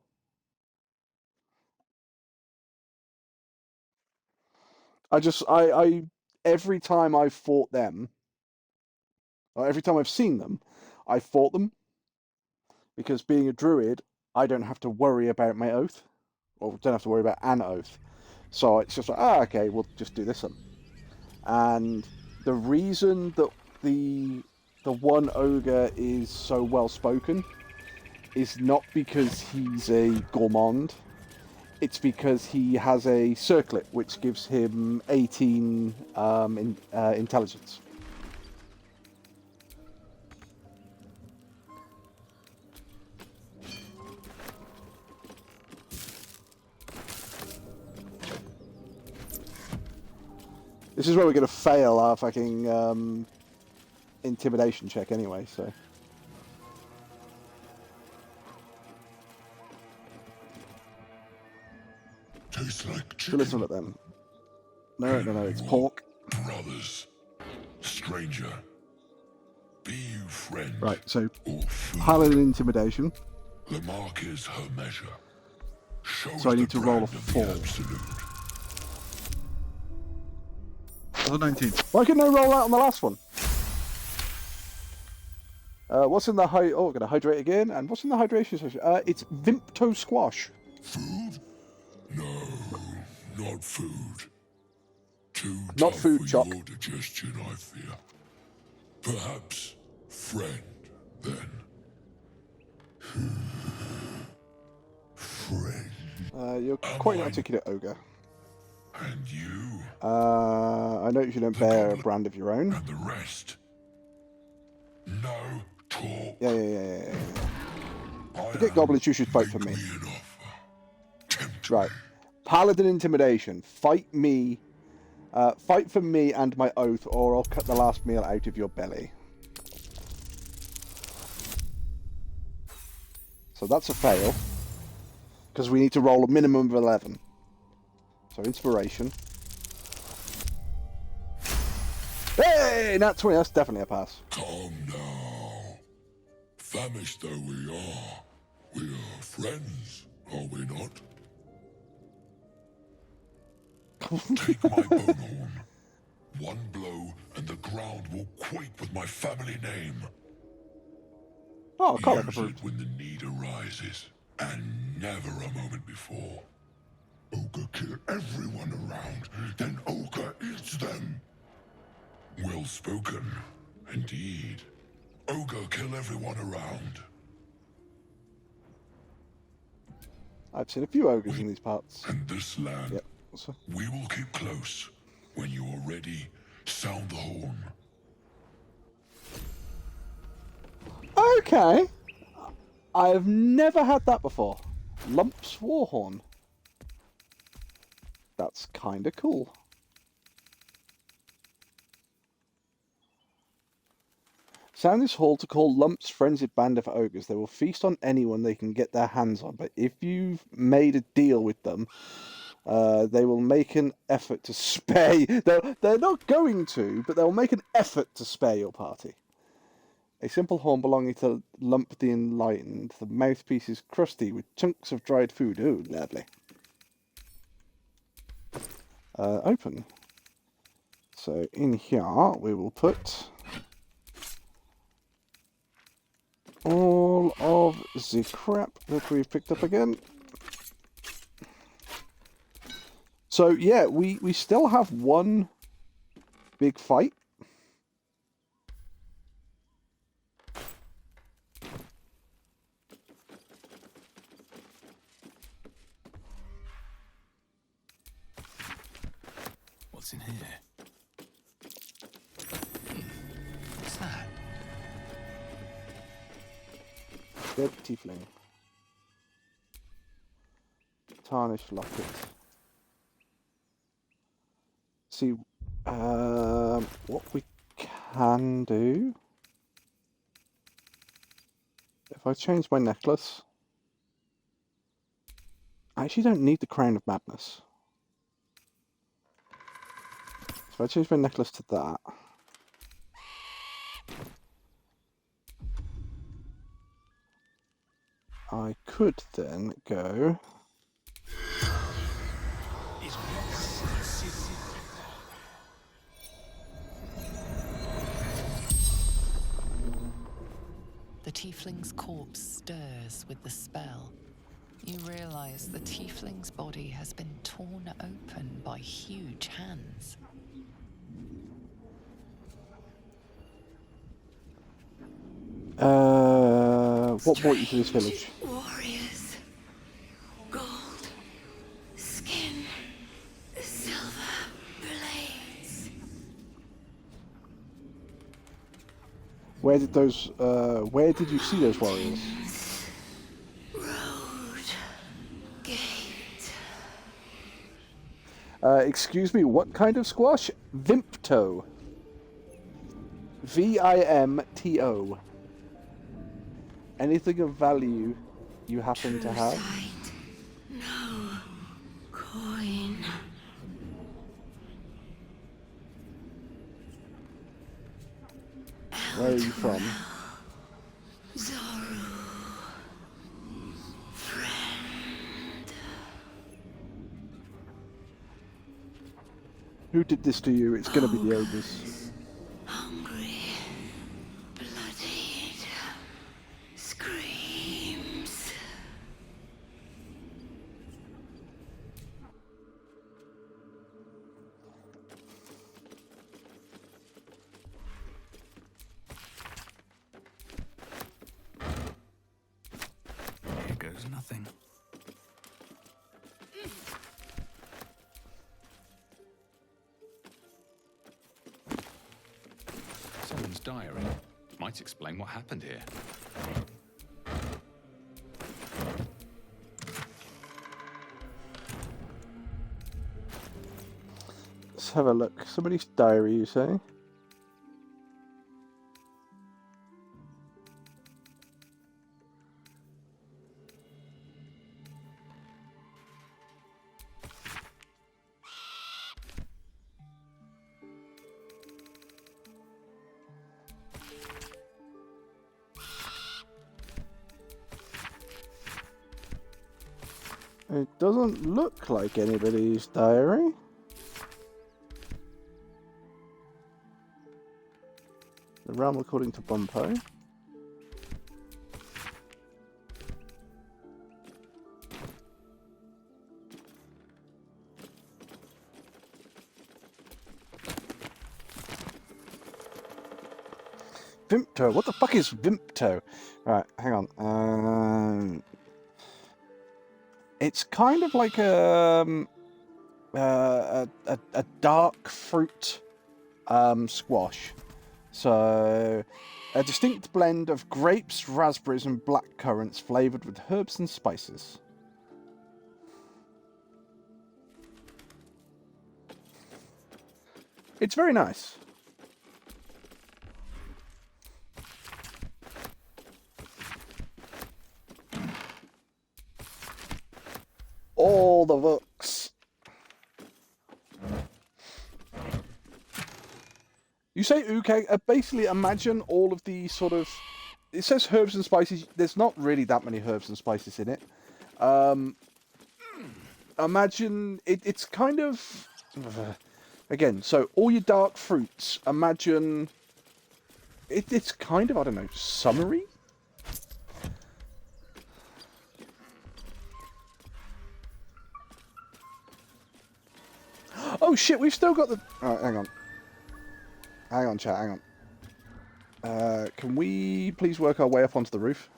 I every time I've fought them, or every time I've seen them, I fought them. Because being a druid, I don't have to worry about my oath. Or don't have to worry about an oath. So it's just like, okay, we'll just do this one. And the reason that the one ogre is so well spoken is not because he's a gourmand. It's because he has a circlet which gives him 18 intelligence. This is where we're going to fail our fucking intimidation check anyway, so. Tastes like So chicken. listen at them. No, it's pork. Brothers. Stranger. Be you friend. Right, so or food. paladin intimidation. The mark is her measure. Show So I us need the to roll a brand of the 4. absolute. That's a 19. Why couldn't I roll that on the last one? What's in the Oh, we're going to hydrate again. And what's in the hydration station? It's Vimpto Squash. Food? No, not food. Too Not tough food, for Chuck. your digestion, I fear. Perhaps friend, then. Friend. You're quite an articulate ogre. And you? I notice you don't bear a brand of your own. And the rest? No talk. Yeah. Forget goblins, you should fight for me. Right. Paladin intimidation. Fight me. Fight for me and my oath, or I'll cut the last meal out of your belly. So that's a fail. Because we need to roll a minimum of 11. So inspiration. Hey, nat 20. That's definitely a pass. Calm now. Famished though we are friends, are we not? Take my bone horn. One blow and the ground will quake with my family name. Oh, call it Use approved. it when the need arises, and never a moment before. Ogre kill everyone around, then Ogre eats them. Well spoken, indeed. Ogre kill everyone around. I've seen a few ogres in these parts. And this land, Yep. So, we will keep close. When you are ready, sound the horn. okay. I've never had that before. Lump's Warhorn. That's kind of cool. Sound this hall to call Lump's frenzied band of ogres. They will feast on anyone they can get their hands on, but if you've made a deal with them, they will make an effort to spare you. They're not going to, but they'll make an effort to spare your party. A simple horn belonging to Lump the Enlightened. The mouthpiece is crusty with chunks of dried food. Oh, lovely. Open. So in here we will put all of the crap that we've picked up again. So yeah, we still have one big fight. What's in here? What's that? Dead tiefling. Tarnished locket. See, what we can do. If I change my necklace, I actually don't need the Crown of Madness. So if I change my necklace to that. I could then go. The tiefling's corpse stirs with the spell. You realize the tiefling's body has been torn open by huge hands. What brought you to this village? Warriors. Gold. Skin. Silver blades. Where did those? Where did you see those warriors? Road. Gate. Excuse me. What kind of squash? Vimto. Vimto. Anything of value you happen to have? Sight. No. Coin. Where are you from? Zoru. Friend. Who did this to you? It's gonna be the ogres. Hungry. Bloodied. Screams. Here goes nothing. Someone's diary. Might explain what happened here. Let's have a look. Somebody's diary, you say? It doesn't look like anybody's diary. The realm according to Bumpo. Vimpto. What the fuck is Vimpto? Right, hang on. It's kind of like a dark fruit squash. So, a distinct blend of grapes, raspberries, and black currants flavored with herbs and spices. It's very nice. All the books. You say uke, basically imagine all of the sort of... It says herbs and spices. There's not really that many herbs and spices in it. Imagine... It's kind of... Again, so all your dark fruits, imagine... It's kind of, I don't know, summery? Oh shit, we've still got the... Oh, hang on. Hang on, chat, hang on. Can we please work our way up onto the roof?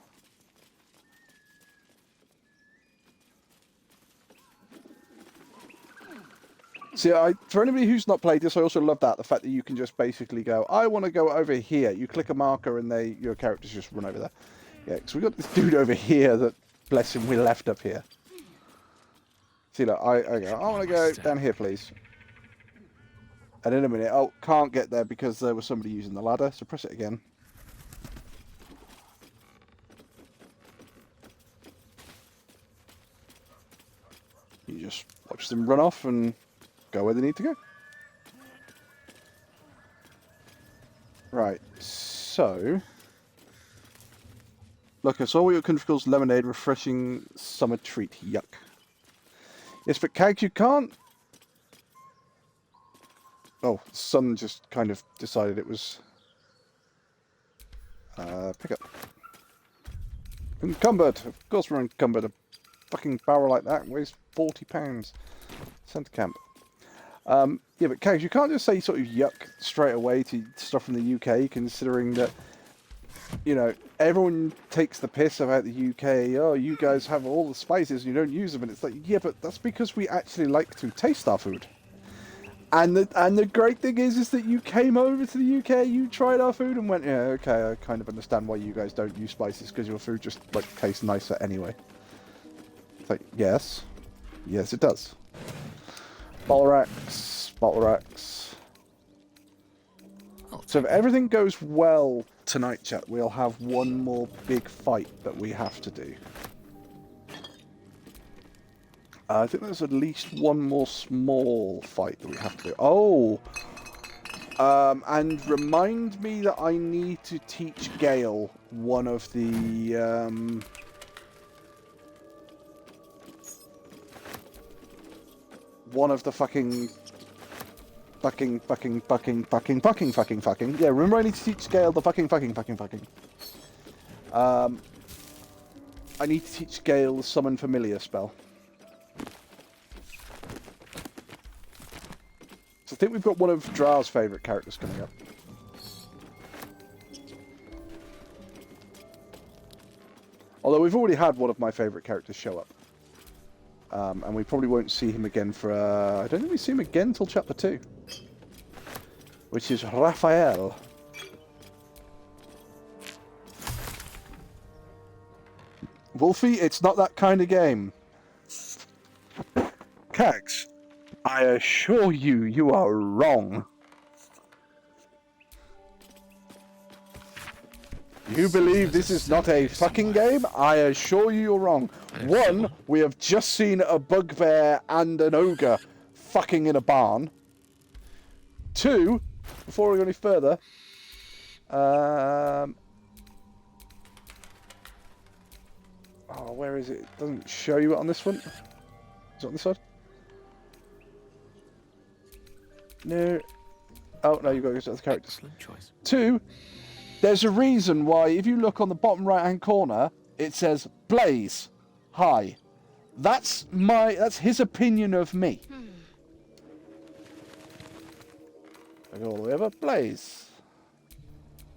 See, for anybody who's not played this, I also love that. The fact that you can just basically go, I want to go over here. You click a marker and your characters just run over there. Yeah, because we've got this dude over here that, bless him, we left up here. See, look, I want to go down here, please. And in a minute, oh, can't get there because there was somebody using the ladder, so press it again. You just watch them run off and go where they need to go. Right, so... Look, I saw what your country calls lemonade, refreshing summer treat. Yuck. Yes, but Kags, you can't... Oh, the sun just kind of decided it was... pick up. Encumbered! Of course we're encumbered. A fucking barrel like that weighs 40 pounds. Centre camp. Yeah, but Kags, you can't just say sort of yuck straight away to stuff from the UK, considering that, you know, everyone takes the piss about the UK. Oh, you guys have all the spices and you don't use them. And it's like, yeah, but that's because we actually like to taste our food. And the great thing is that you came over to the UK, you tried our food and went, yeah, okay, I kind of understand why you guys don't use spices, because your food just, like, tastes nicer anyway. It's like, yes. Yes, it does. Bottle racks. So if everything goes well tonight, chat, we'll have one more big fight that we have to do. I think there's at least one more small fight that we have to do. Oh! And remind me that I need to teach Gale one of the... one of the fucking... Yeah, remember I need to teach Gale the fucking. I need to teach Gale the Summon Familiar spell. So I think we've got one of Dra's favourite characters coming up. Although we've already had one of my favourite characters show up. And we probably won't see him again for... I don't think we see him again until Chapter 2. Which is Raphael. Wolfie, it's not that kind of game. Kags, I assure you, you are wrong. You believe this is not a fucking game? I assure you you're wrong. One, we have just seen a bugbear and an ogre fucking in a barn. Two, before we go any further, oh, where is it? It doesn't show you it on this one. Is it on this side? No. Oh, no, you've got to go to the characters. Excellent choice. 2, there's a reason why, if you look on the bottom right-hand corner, it says Blaze. Hi. That's his opinion of me. I go all the way over. Blaze.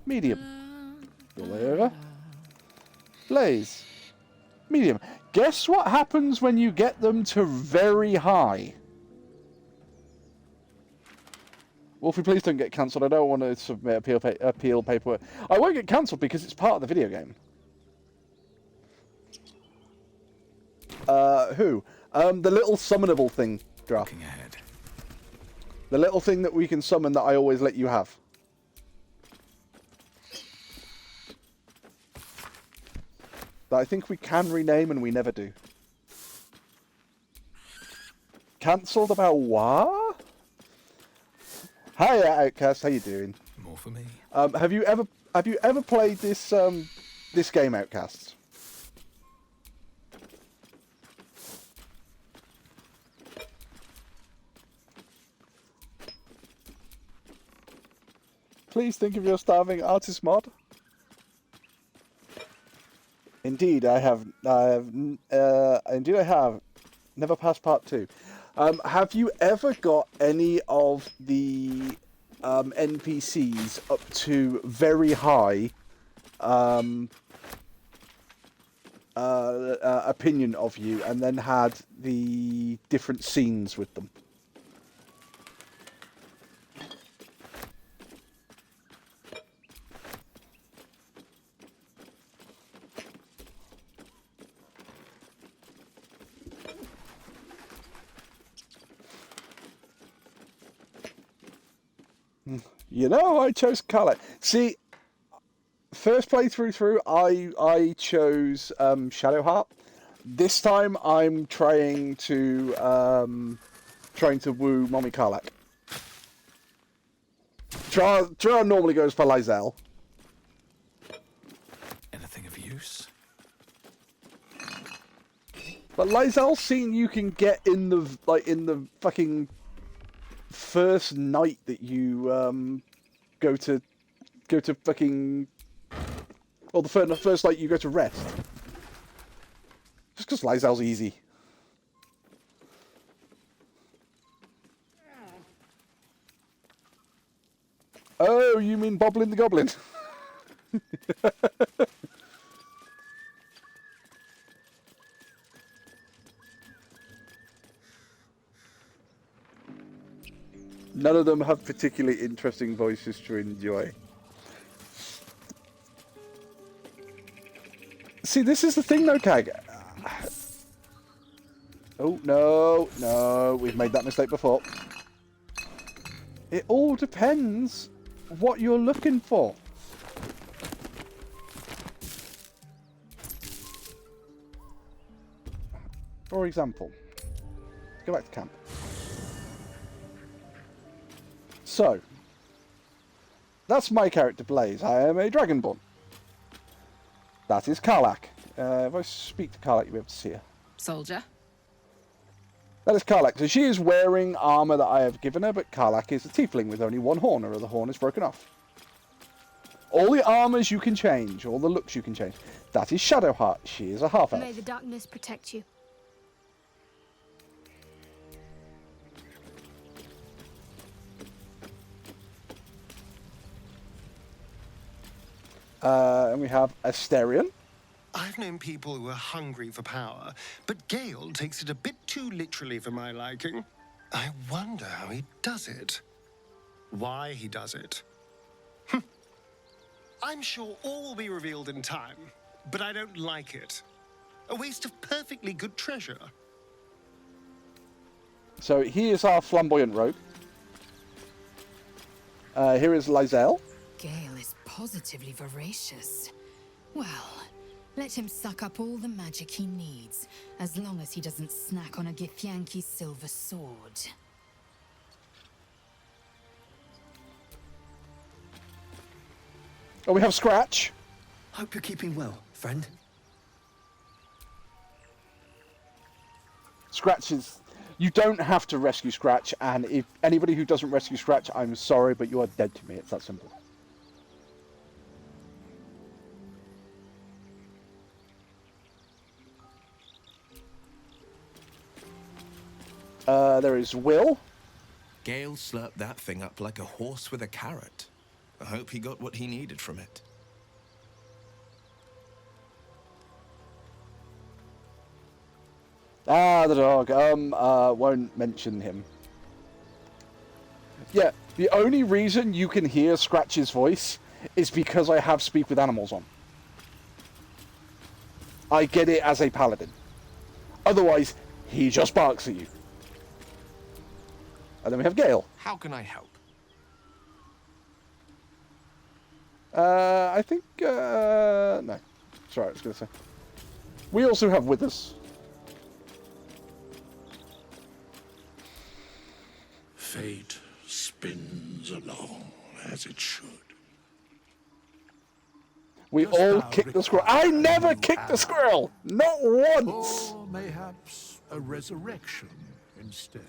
Medium. Go all the way over. Blaze. Medium. Guess what happens when you get them to very high? Wolfie, please don't get cancelled. I don't want to submit appeal paperwork. I won't get cancelled because it's part of the video game. Who? The little summonable thing, Draft. Looking ahead. The little thing that we can summon that I always let you have. That I think we can rename and we never do. Cancelled about what? Hi, Outcast. How you doing? More for me. Have you ever played this this game, Outcasts? Please think of your starving artist mod. Indeed, I have. Indeed, I have. Never passed part 2. Have you ever got any of the NPCs up to very high opinion of you, and then had the different scenes with them? You know, I chose Karlach. See, first playthrough through, I chose Shadowheart. This time, I'm trying to woo Mommy Karlach. Trial normally goes for Lae'zel. Anything of use? But Lae'zel's scene you can get in the fucking first night that you go to fucking, or the first night you go to rest. Just because Lae'zel's easy. Oh, you mean Boblin the Goblin? None of them have particularly interesting voices to enjoy. See, this is the thing though, Kag. Oh, no, we've made that mistake before. It all depends what you're looking for. For example, go back to camp. So, that's my character, Blaze. I am a Dragonborn. That is Karlach. If I speak to Karlach, you'll be able to see her. Soldier. That is Karlach. So she is wearing armour that I have given her, but Karlach is a tiefling with only one horn, or the horn is broken off. All the armours you can change, all the looks you can change. That is Shadowheart. She is a half-elf. May the darkness protect you. And we have Asterion. I've known people who are hungry for power, but Gale takes it a bit too literally for my liking. I wonder how he does it. Why he does it. I'm sure all will be revealed in time, but I don't like it. A waste of perfectly good treasure. So he is our flamboyant rogue. Here is Lae'zel. Gale is positively voracious. Well, let him suck up all the magic he needs, as long as he doesn't snack on a Githyanki silver sword. Oh, we have Scratch. Hope you're keeping well, friend. Scratch is... You don't have to rescue Scratch, and if anybody who doesn't rescue Scratch, I'm sorry, but you are dead to me. It's that simple. There is Will. Gale slurped that thing up like a horse with a carrot. I hope he got what he needed from it. Ah, the dog. Won't mention him. Yeah, the only reason you can hear Scratch's voice is because I have Speak with Animals on. I get it as a paladin. Otherwise, he just barks at you. And then we have Gale. How can I help? I think, no. Sorry, I was going to say. We also have Withers. Fate spins along as it should. We all kick the squirrel. I never kicked the squirrel! Not once! Or mayhaps a resurrection instead.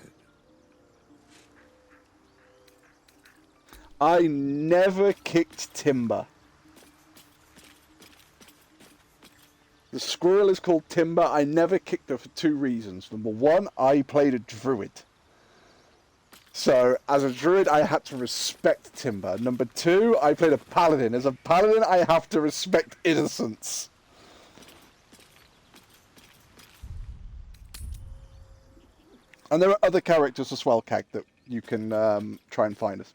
I never kicked Timber. The squirrel is called Timber. I never kicked her for two reasons. Number one, I played a druid. So, as a druid, I had to respect Timber. Number two, I played a paladin. As a paladin, I have to respect innocence. And there are other characters as well, Kag, that you can try and find us.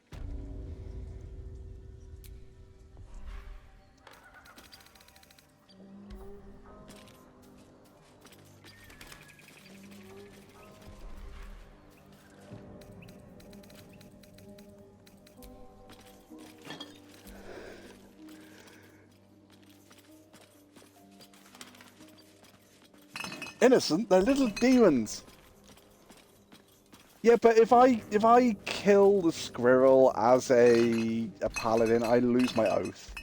Innocent? They're little demons. Yeah, but if I kill the squirrel as a paladin, I lose my oath.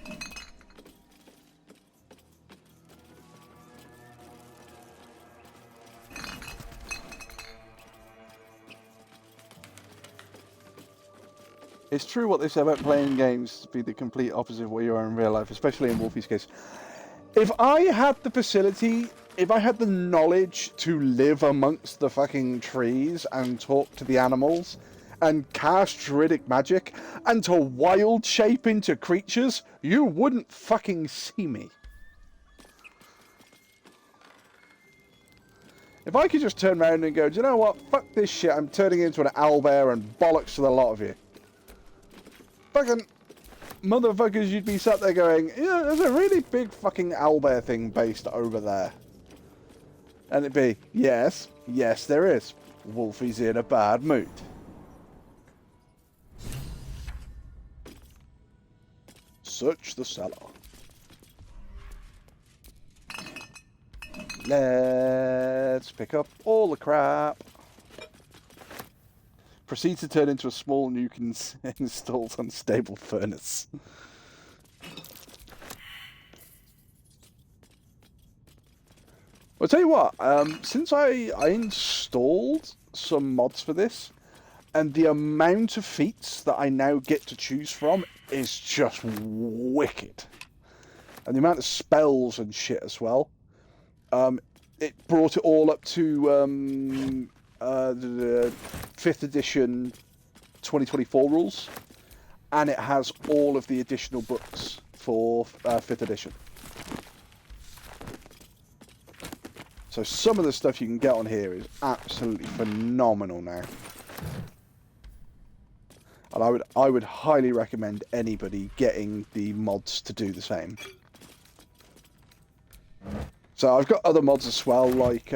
It's true what they say about playing games to be the complete opposite of what you are in real life, especially in Wolfie's case. If I had the facility, if I had the knowledge to live amongst the fucking trees and talk to the animals and cast druidic magic and to wild shape into creatures, you wouldn't fucking see me. If I could just turn around and go, do you know what? Fuck this shit. I'm turning into an owlbear and bollocks to the lot of you. Fucking motherfuckers, you'd be sat there going, yeah, there's a really big fucking owlbear thing based over there. And it'd be, yes, yes there is. Wolfie's in a bad mood. Search the cellar. Let's pick up all the crap. Proceed to turn into a small nuke and install unstable furnace. I'll tell you what, since I installed some mods for this, and the amount of feats that I now get to choose from is just wicked. And the amount of spells and shit as well. It brought it all up to the 5th edition 2024 rules, and it has all of the additional books for 5th edition. So some of the stuff you can get on here is absolutely phenomenal now. And I would highly recommend anybody getting the mods to do the same. So I've got other mods as well, like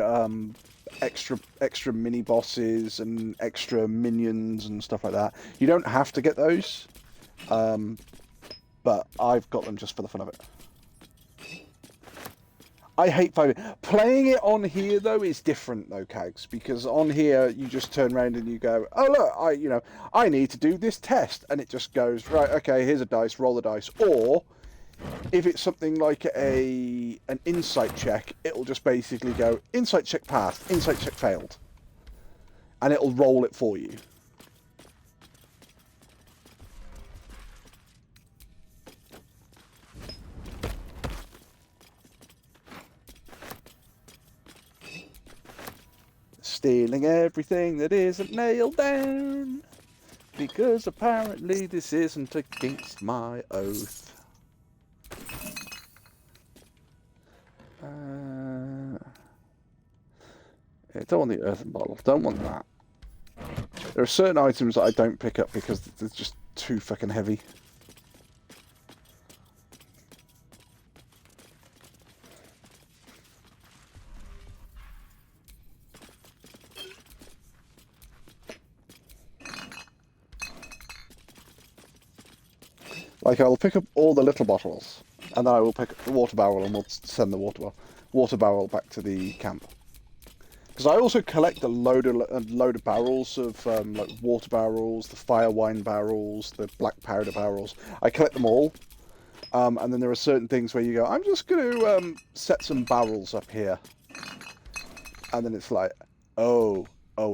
extra mini bosses and extra minions and stuff like that. You don't have to get those, but I've got them just for the fun of it. I hate 5e. Playing it on here though is different though, Kags, because on here you just turn around and you go, oh look, I need to do this test, and it just goes, right, okay, here's a dice, roll the dice. Or if it's something like an insight check, it'll just basically go, insight check passed, insight check failed. and it'll roll it for you. Stealing everything that isn't nailed down, because apparently this isn't against my oath. Yeah, don't want the earthen bottle. Don't want that. There are certain items that I don't pick up because they're just too fucking heavy. Like, I'll pick up all the little bottles, and then I will pick up the water barrel, and we'll send the water barrel back to the camp. Because I also collect a load of barrels of like water barrels, the fire wine barrels, the black powder barrels. I collect them all, and then there are certain things where you go, I'm just going to set some barrels up here, and then it's like, oh,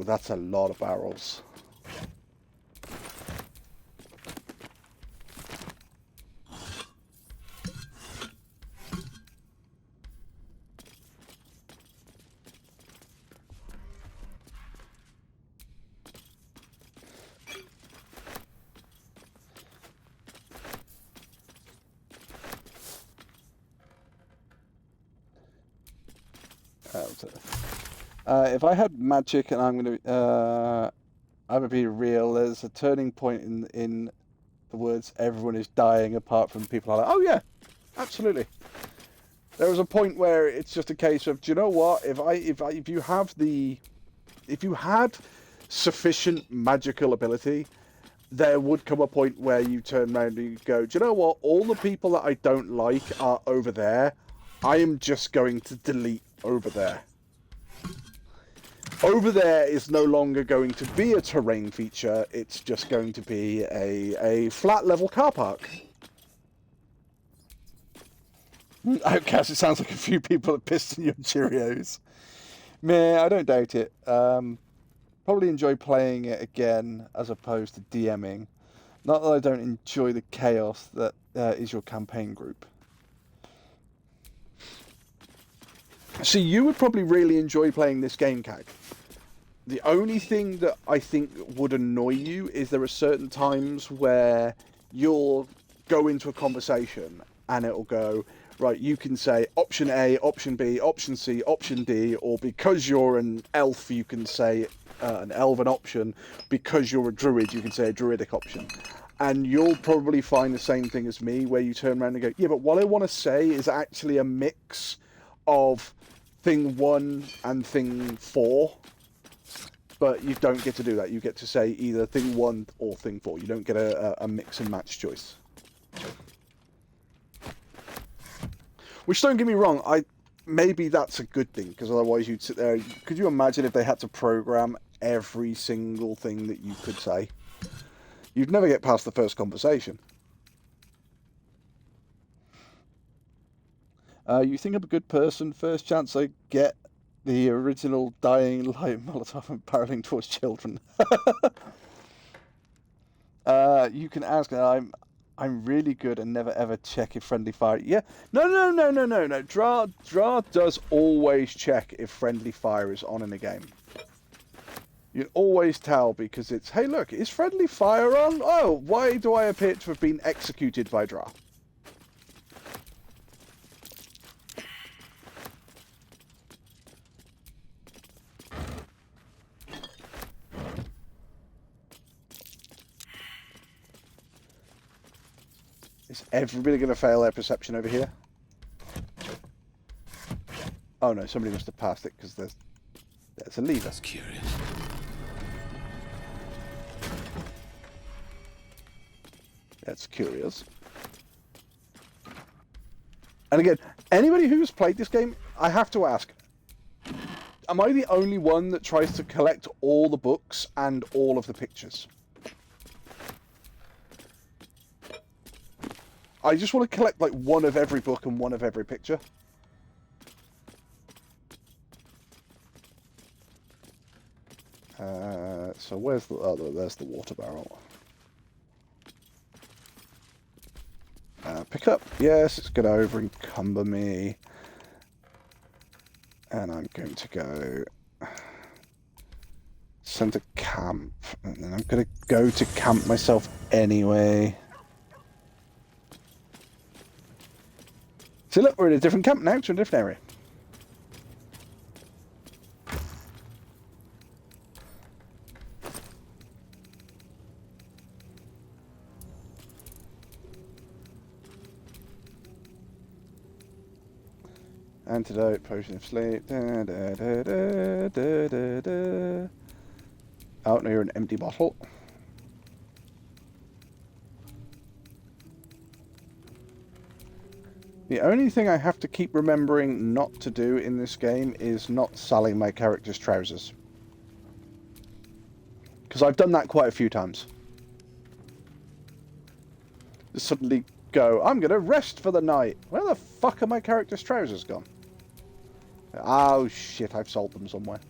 that's a lot of barrels. If I had magic and I'm gonna be real, there's a turning point in the words everyone is dying apart from people are like, oh yeah, absolutely. There was a point where it's just a case of, do you know what, if you had sufficient magical ability, there would come a point where you turn around and you go, do you know what, all the people that I don't like are over there. I am just going to delete over there. Over there is no longer going to be a terrain feature, it's just going to be a flat level car park. Outcast, it sounds like a few people are pissed in your Cheerios. Meh, I don't doubt it. Probably enjoy playing it again as opposed to DMing. Not that I don't enjoy the chaos that is your campaign group. See, you would probably really enjoy playing this game, Cag. The only thing that I think would annoy you is there are certain times where you'll go into a conversation and it'll go, right, you can say option A, option B, option C, option D, or because you're an elf, you can say an elven option. Because you're a druid, you can say a druidic option. And you'll probably find the same thing as me, where you turn around and go, yeah, but what I want to say is actually a mix of thing 1 and thing 4. But you don't get to do that. You get to say either thing 1 or thing 4. You don't get a mix and match choice. Which, don't get me wrong, maybe that's a good thing, because otherwise you'd sit there. Could you imagine if they had to program every single thing that you could say? You'd never get past the first conversation. You think I'm a good person? First chance I get, the original dying light Molotov and barreling towards children. You can ask, I'm really good and never ever check if friendly fire. Yeah, no. Draw does always check if friendly fire is on in a game. You can always tell, because it's, hey look, is friendly fire on? Oh, why do I appear to have been executed by Draw? Is everybody going to fail their perception over here? Oh no, somebody must have passed it because there's a lever. That's curious. That's curious. And again, anybody who's played this game, I have to ask, am I the only one that tries to collect all the books and all of the pictures? I just want to collect like one of every book and one of every picture. So where's the... Oh, there's the water barrel. Pick up. Yes, it's going to over-encumber me. And I'm going to go... Center camp. And then I'm going to go to camp myself anyway. So look, we're in a different camp now, to a different area. Antidote, potion of sleep. Da, da, da, da, da, da, da. Out near an empty bottle. The only thing I have to keep remembering not to do in this game is not sullying my character's trousers. Because I've done that quite a few times. Just suddenly go, I'm going to rest for the night. Where the fuck are my character's trousers gone? Oh shit, I've sold them somewhere.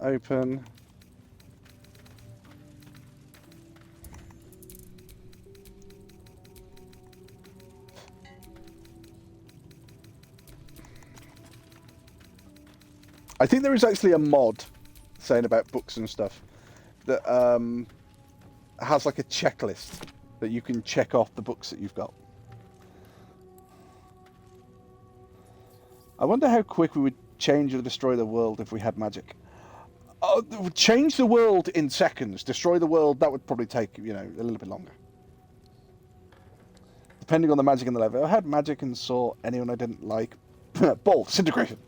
Open. I think there is actually a mod saying about books and stuff that has like a checklist that you can check off the books that you've got. I wonder how quick we would change or destroy the world if we had magic. Change the world in seconds. Destroy the world, that would probably take, you know, a little bit longer. Depending on the magic and the level. I had magic and saw anyone I didn't like. Ball, disintegration.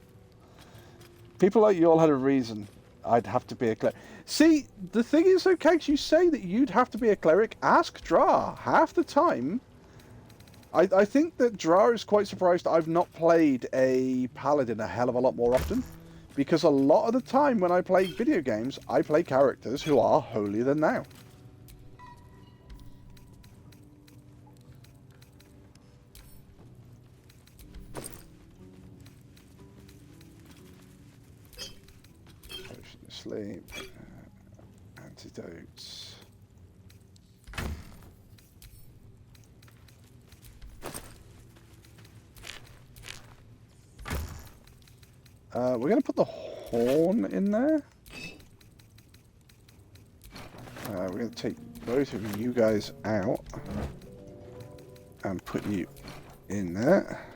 People like you all had a reason. I'd have to be a cleric. See, the thing is, though, Cags, you say that you'd have to be a cleric. Ask Dra. Half the time, I think that Dra is quite surprised I've not played a paladin a hell of a lot more often. Because a lot of the time when I play video games, I play characters who are holier than thou. Potion of sleep. Antidotes. We're going to put the horn in there. We're going to take both of you guys out and put you in there.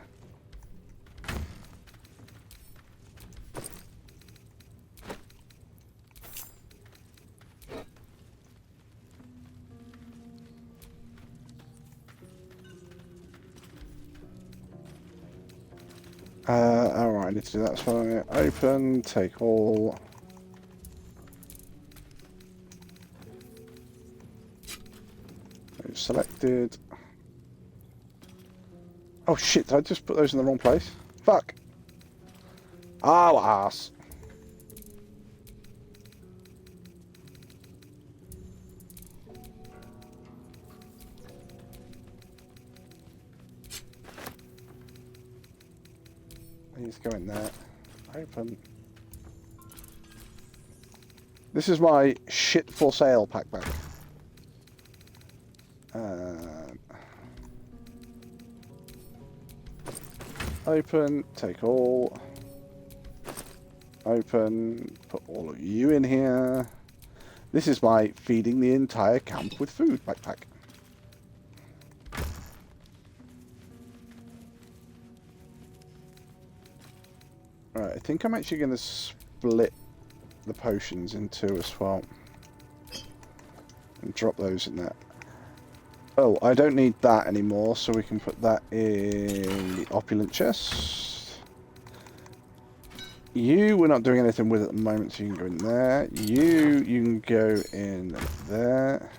Alright, I need to do that. So open, take all. Those selected. Oh shit, did I just put those in the wrong place? Fuck. Oh, ass. These go in there. Open. This is my shit for sale packback. Open, take all. Open, put all of you in here. This is my feeding the entire camp with food backpack. Right, I think I'm actually going to split the potions in two as well. And drop those in there. Oh, I don't need that anymore, so we can put that in the opulent chest. You, we're not doing anything with at the moment, so you can go in there. You can go in there.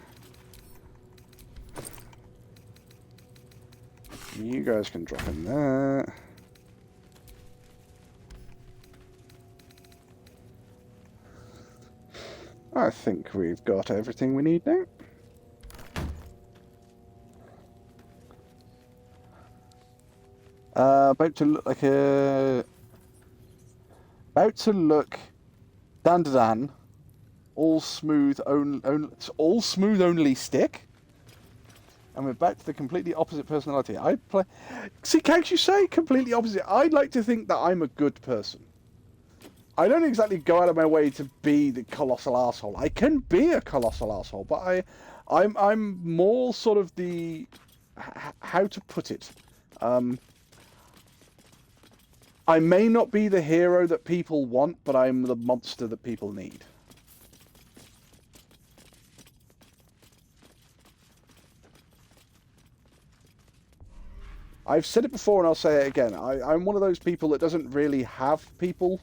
You guys can drop in there. I think we've got everything we need now. About to look like a... About to look... Dan. All smooth only stick. And we're back to the completely opposite personality. I play... See, can't you say completely opposite? I'd like to think that I'm a good person. I don't exactly go out of my way to be the colossal arsehole. I can be a colossal arsehole, but I'm more sort of the... How to put it? I may not be the hero that people want, but I'm the monster that people need. I've said it before and I'll say it again. I'm one of those people that doesn't really have people.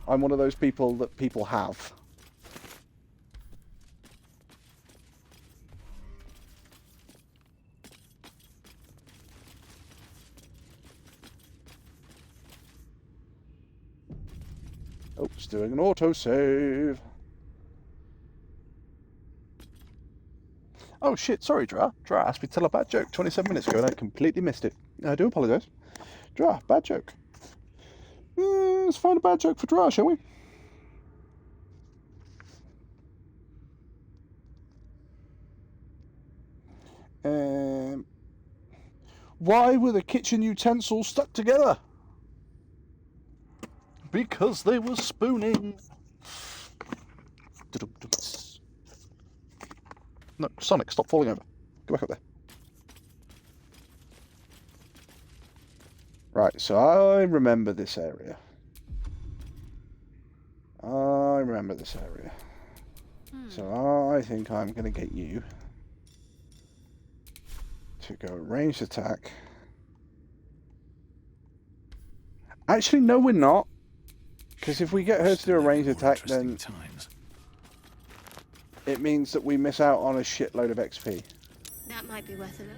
I'm one of those people that people have. Oh, it's doing an autosave. Oh shit, sorry Dra. Dra asked me to tell a bad joke 27 minutes ago and I completely missed it. I do apologise. Dra, bad joke. Let's find a bad joke for Dra, shall we? Why were the kitchen utensils stuck together? Because they were spooning. No, Sonic, stop falling over. Go back up there. Right, so I remember this area. So I think I'm going to get you to go ranged attack. Actually, no, we're not. Because if we get her to do a ranged attack, then it means that we miss out on a shitload of XP. That might be worth a look.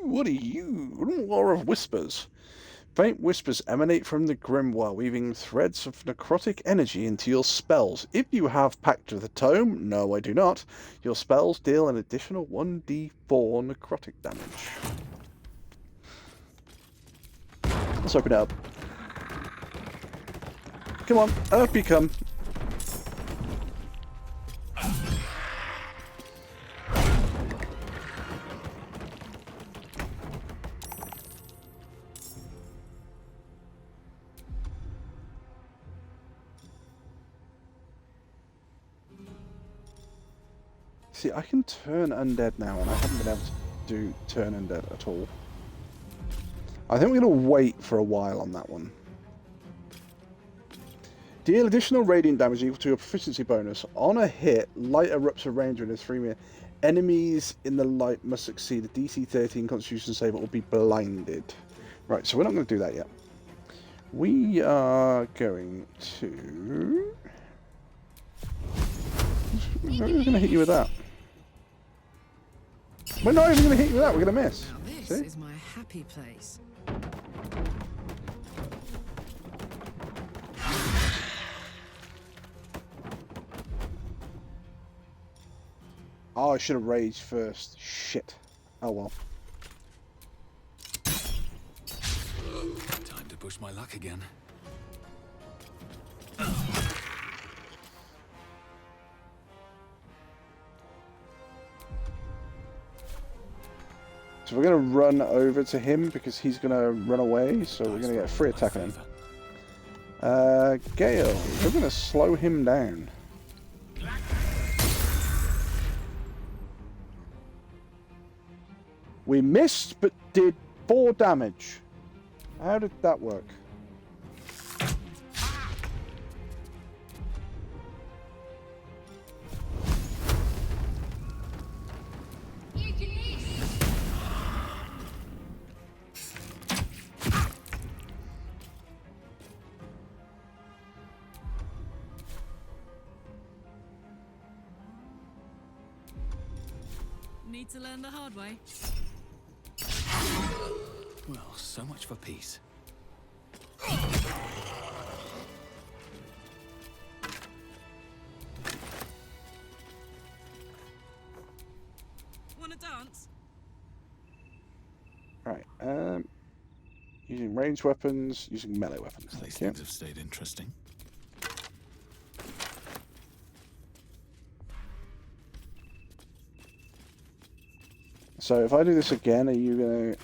What are you? War of Whispers. Faint whispers emanate from the grimoire, weaving threads of necrotic energy into your spells. If you have Pact of the Tome, no I do not, your spells deal an additional 1d4 necrotic damage. Let's open it up. Come on, up you come. See, I can turn undead now, and I haven't been able to do turn undead at all. I think we're going to wait for a while on that one. Deal additional radiant damage equal to your proficiency bonus. On a hit, light erupts a range within 3 meters. Enemies in the light must succeed a DC 13 Constitution save or be blinded. Right, so we're not going to do that yet. We are going to... We're going to hit you with that. We're not even going to hit you with that, we're going to miss. Now this See? is my happy place. Oh, I should have raged first. Shit. Oh well. Time to push my luck again. So we're going to run over to him because he's going to run away, so we're going to get a free attack on him. Gale, we're going to slow him down. We missed, but did 4 damage. How did that work? Need to learn the hard way. Well, so much for peace. Using ranged weapons, using melee weapons. These Thank you. things have stayed interesting. So if I do this again, are you going to...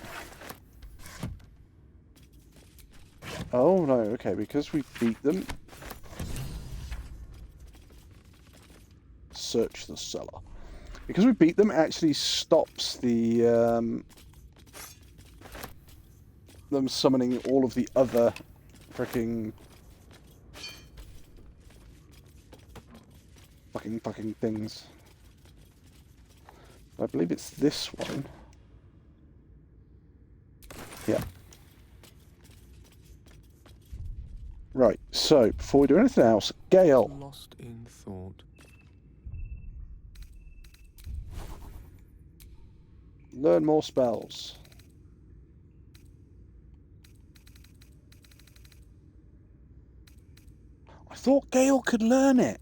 Oh, no, okay, because we beat them... Search the cellar. Because we beat them, it actually stops the... them summoning all of the other freaking... fucking things. I believe it's this one. Yeah. Right, so, before we do anything else, Gale. Lost in thought. Learn more spells. I thought Gale could learn it.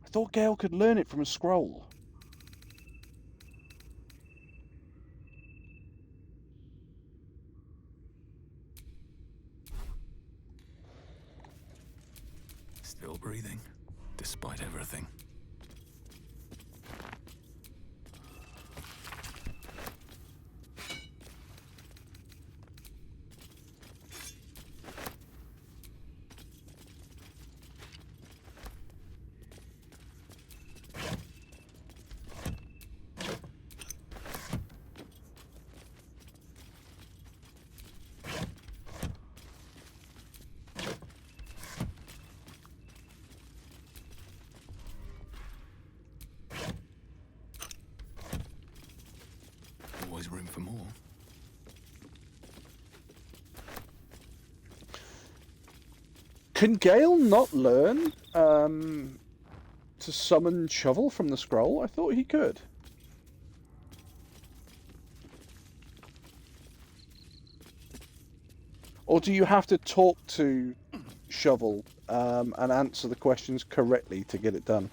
I thought Gale could learn it from a scroll. Still breathing, despite everything. Always room for more. Can Gale not learn to summon Shovel from the scroll? I thought he could. Or do you have to talk to Shovel and answer the questions correctly to get it done?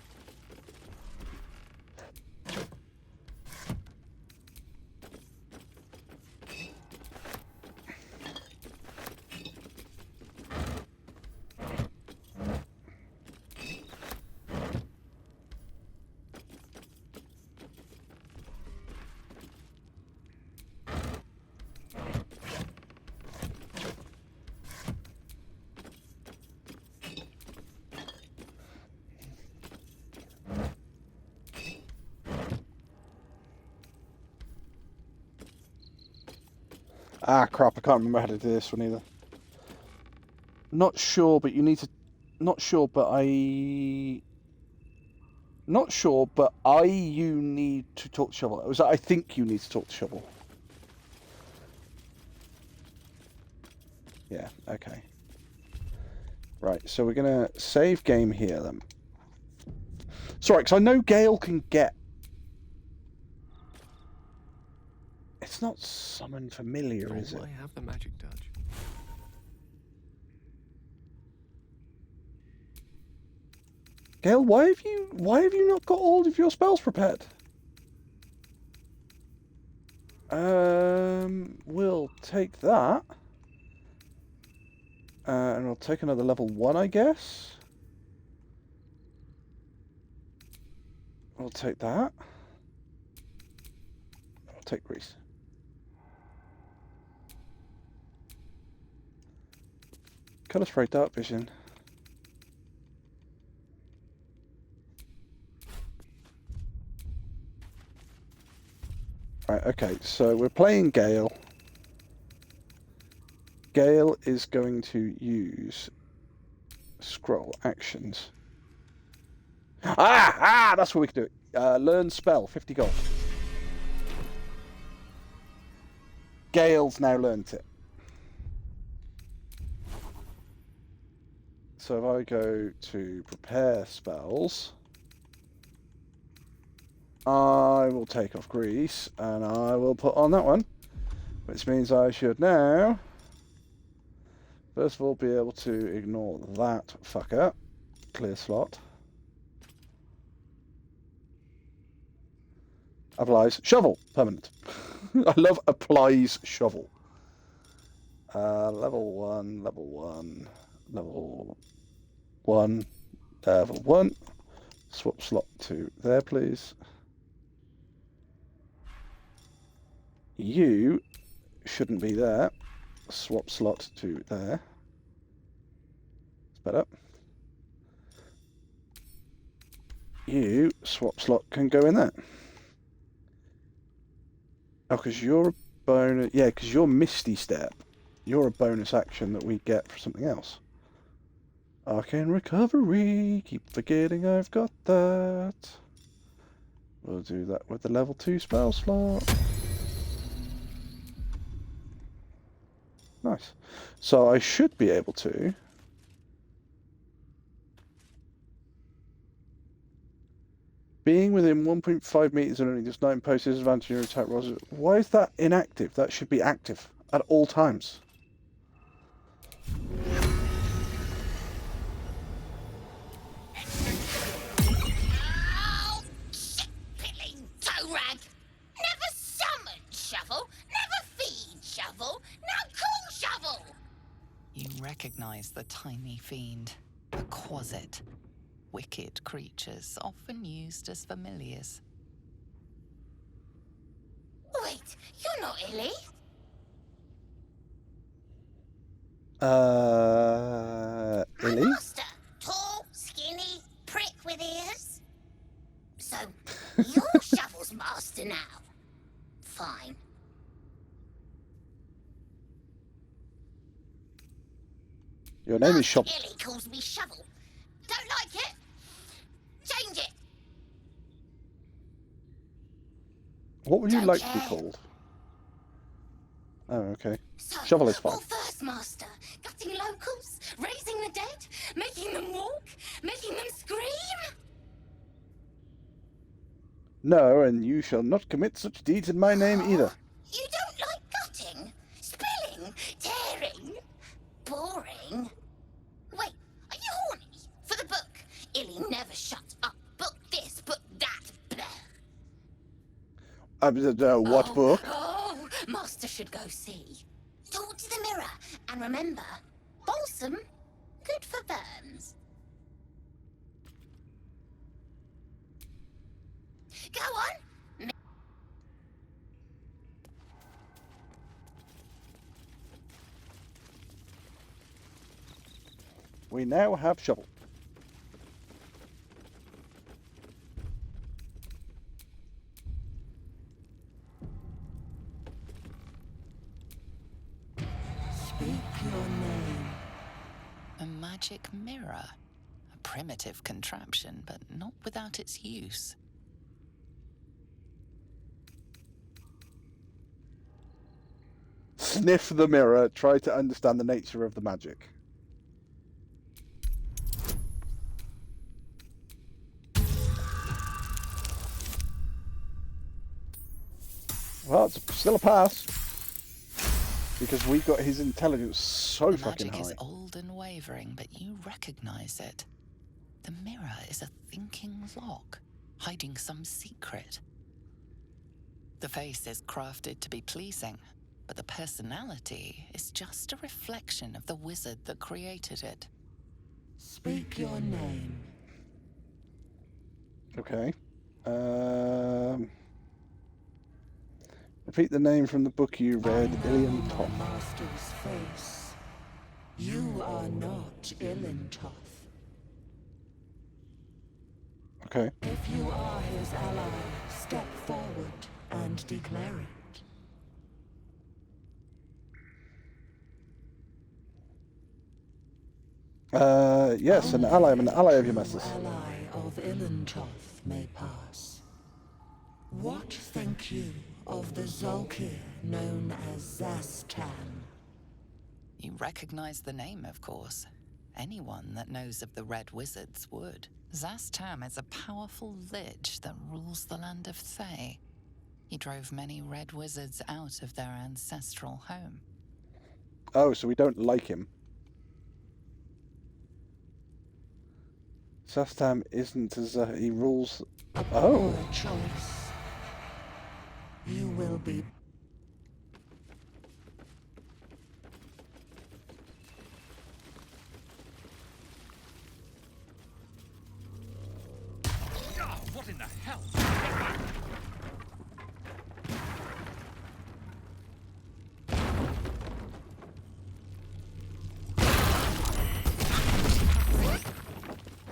Ah, crap, I can't remember how to do this one either. Not sure, but you need to... Not sure, but you need to talk to Shovel. It was I think you need to talk to Shovel. Yeah, okay. Right, so we're going to save game here, then. Sorry, because I know Gale can get... It's not summon familiar, is it? I have the magic touch. Gale, why have you not got all of your spells prepared? We'll take that. And we'll take another level 1, I guess. We'll take that. I'll take Grease. Colour spray, dark vision. Right, okay, so we're playing Gale. Gale is going to use scroll actions. That's what we can do. Learn spell, 50 gold. Gale's now learnt it. So if I go to prepare spells, I will take off Grease and I will put on that one, which means I should now First of all, be able to ignore that fucker. Clear slot. Applies. Shovel. Permanent. I love applies shovel. Level 1, level 1, level 1, level 1. Swap slot to there, please. You shouldn't be there. Swap slot to there. It's better. You, swap slot, can go in there. Oh, because you're a bonus... Yeah, because you're Misty Step. You're a bonus action that we get for something else. Arcane Recovery. Keep forgetting I've got that. We'll do that with the level 2 spell slot. Nice. So I should be able to... Being within 1.5 meters and only just 9 posts disadvantage on your attack rolls. Why is that inactive? That should be active at all times. Oh, shit-pilling toe-rag! Never summon Shovel, never feed Shovel, now call Shovel! You recognize the tiny fiend, the Quasit. Wicked creatures, often used as familiars. Wait, you're not Illy? Illy? Master, tall, skinny, prick with ears. So, you're Shovel's master now. Fine. Your name is Shovel. Illy calls me Shovel. Don't like it? Change it. What would you Don't like to care. be called? Oh, okay. So, Shovel is fine. what first, Master? Gutting locals? Raising the dead? Making them walk? Making them scream? No, and you shall not commit such deeds in my name either. You don't like gutting? Spilling? Tearing? Boring? Wait, are you horny? For the book? Illy never shuts up. Book this, book that. Blah. What book? Oh, Master should go see. Talk to the mirror, and remember, balsam, good for burns. Go on. We now have Shovel. Speak your name. A magic mirror. A primitive contraption, but not without its use. Sniff the mirror, try to understand the nature of the magic. Well, it's still a pass. Because we got his intelligence so The fucking magic high. is old and wavering, but you recognize it. The mirror is a thinking lock, hiding some secret. The face is crafted to be pleasing, but the personality is just a reflection of the wizard that created it. Speak your name. Okay. Repeat the name from the book you read, Ilian Toth. Master's face. You are not Ilintoth. Okay. If you are his ally, step forward and declare it. Yes, an ally. I'm an ally of your master's. Ally of Ilintoth may pass. What think you of the Zolkir known as Zastan? You recognize the name, of course. Anyone that knows of the Red Wizards would. Zastam is a powerful lich that rules the land of Thay. He drove many Red Wizards out of their ancestral home. Oh, so we don't like him. Zastam isn't as he rules. A Oh. poor choice. You will be. Oh, what in the hell?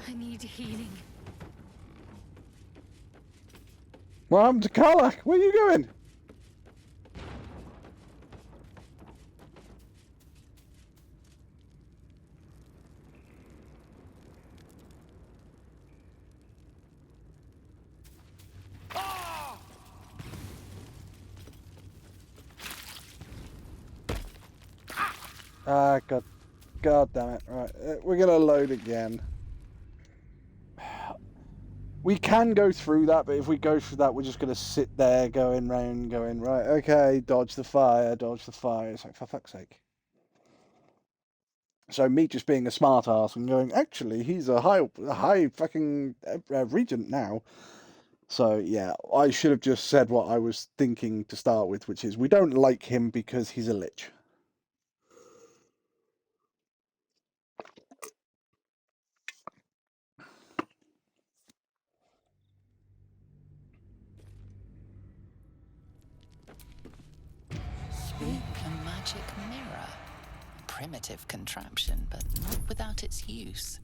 I need healing. What happened to Karlach? Where are you going? Ah, God damn it. Right, we're going to load again. We can go through that, but if we go through that, we're just going to sit there going round, going, right, okay, dodge the fire, dodge the fire. It's like, for fuck's sake. So me just being a smart ass and going, actually, he's a high fucking regent now. So, yeah, I should have just said what I was thinking to start with, which is we don't like him because he's a lich. A magic mirror. A primitive contraption, but not without its use.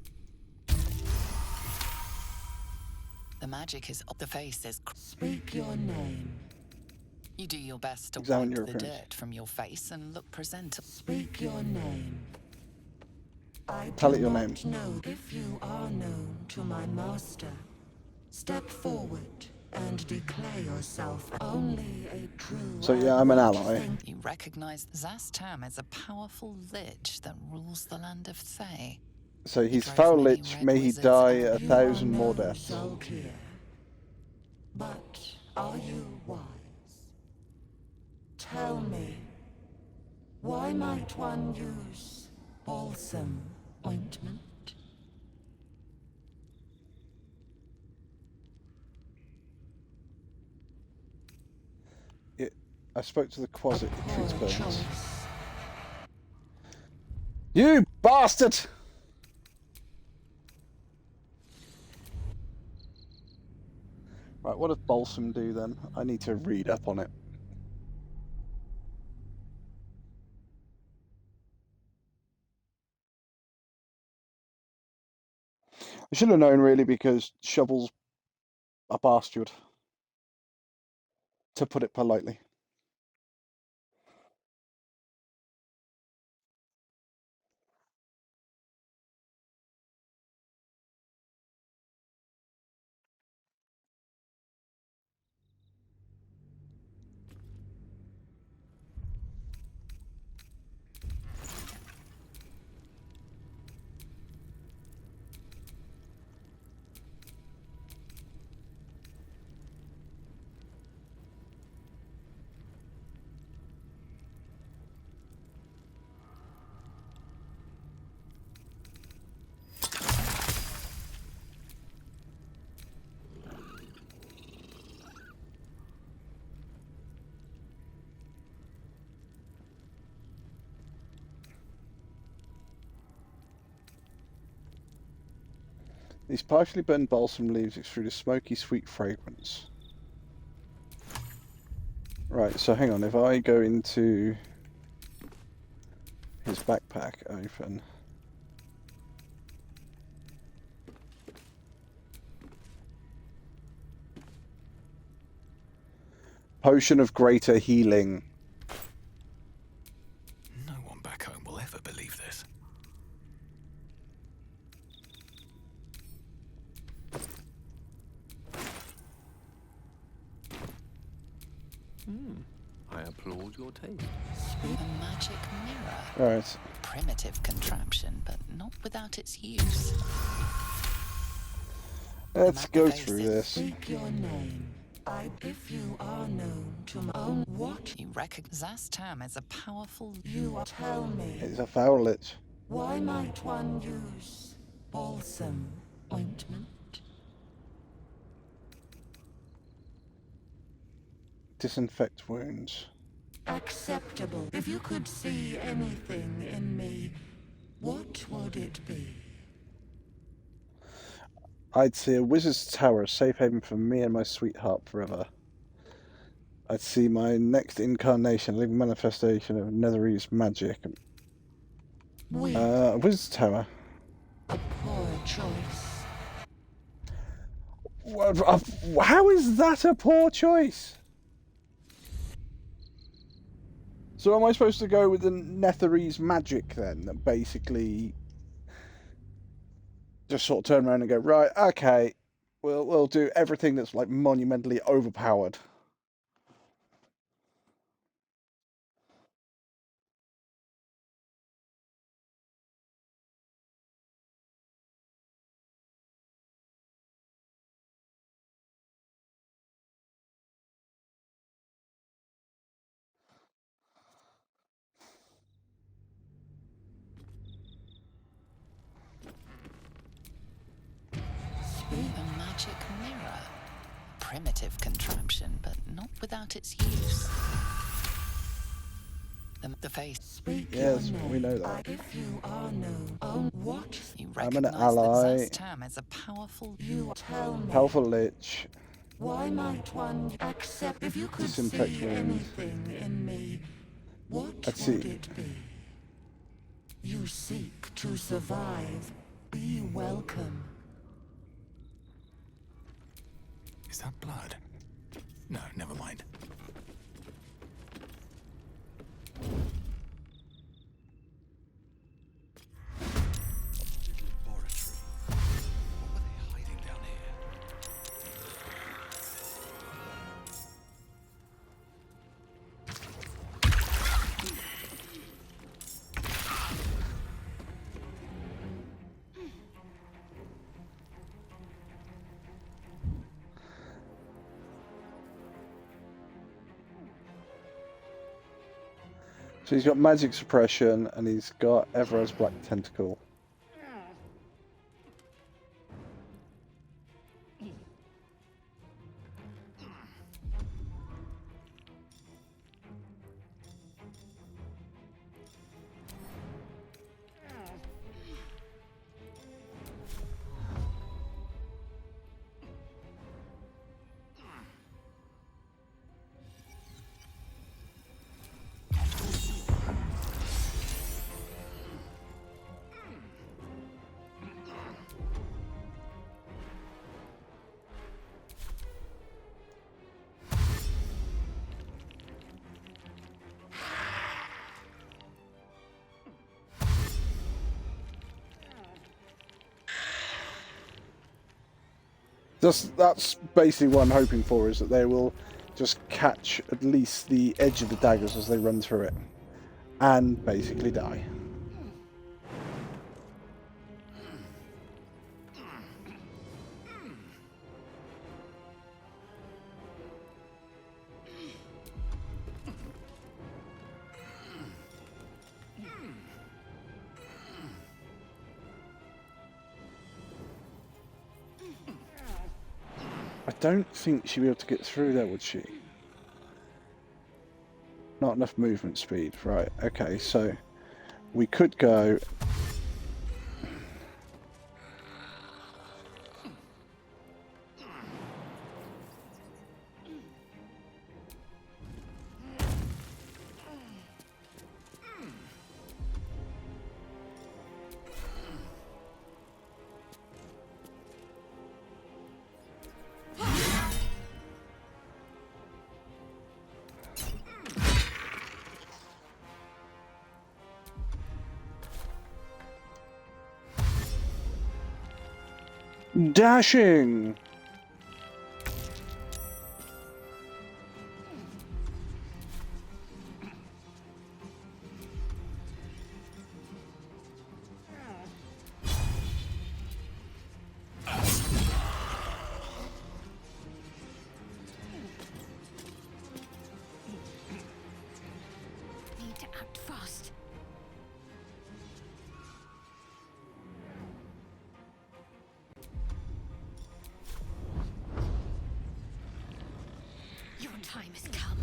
The magic is the face is. Speak your name. You do your best to Examine wipe your the appearance. dirt from your face and look presentable. Speak your name. I Tell do it your not name. know if you are known to my master. Step forward and declare yourself only a true. So, yeah, I'm an ally. You recognize Zastam as a powerful lich that rules the land of Thay. So he's foul lich, may he die 1,000 more deaths. Zolkir. But are you wise? Tell me, why might one use balsam ointment? I spoke to the Quasit who treats Poor birds. choice. You bastard! Right, what does balsam do then? I need to read up on it. I should have known really because Shovel's a bastard. To put it politely. These partially burned balsam leaves extrude a smoky, sweet fragrance. Right, so hang on, if I go into his backpack, open. Potion of greater healing. No one back home will ever believe this. I applaud your taste. A magic mirror. Alright. Primitive contraption, but not without its use. Let's go through this. Speak your name. If you are known to my own what? You recognize Zastam as a powerful. You tell me. It's a foul lich. Why might one use balsam Ointment. Disinfect wounds. Acceptable. If you could see anything in me, what would it be? I'd see a wizard's tower, a safe haven for me and my sweetheart forever. I'd see my next incarnation, a living manifestation of Netherese magic. A wizard's tower. A poor choice. How is that a poor choice? So am I supposed to go with the Netherese magic then? That basically just sort of turn around and go, right, okay, we'll do everything that's like monumentally overpowered. A magic mirror. Primitive contraption, but not without its use. The face. Speak yes, we know that. If you are known, what? You I'm an recognize ally. that Zastam is a powerful. You tell me. Powerful lich. Why might one accept? If you could Disinfect see wounds. anything in me, what Let's would see. it be? You seek to survive. Be welcome. Is that blood? No, never mind. So he's got magic suppression and he's got Everard's Black Tentacle. That's basically what I'm hoping for, is that they will just catch at least the edge of the daggers as they run through it and basically die. I don't think she'd be able to get through there, would she? Not enough movement speed. Right, okay, so we could go... Dashing! Need to act fast. time has come.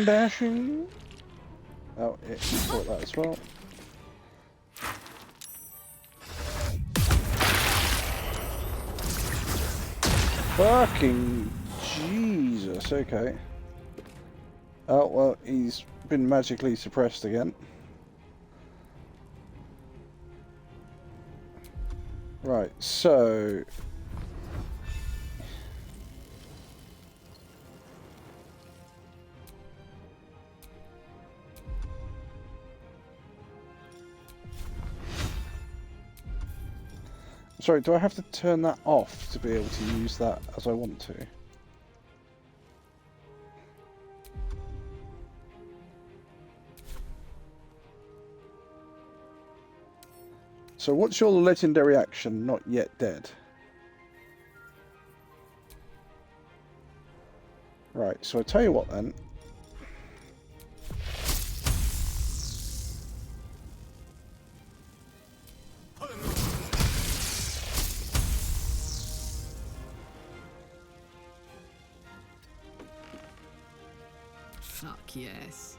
Dashing. Oh, it can support that as well. Fucking Jesus, okay. Oh, well, he's been magically suppressed again. Right, so... Sorry, do I have to turn that off to be able to use that as I want to? So what's your legendary action, not yet dead? Right, so I tell you what then. Fuck yes.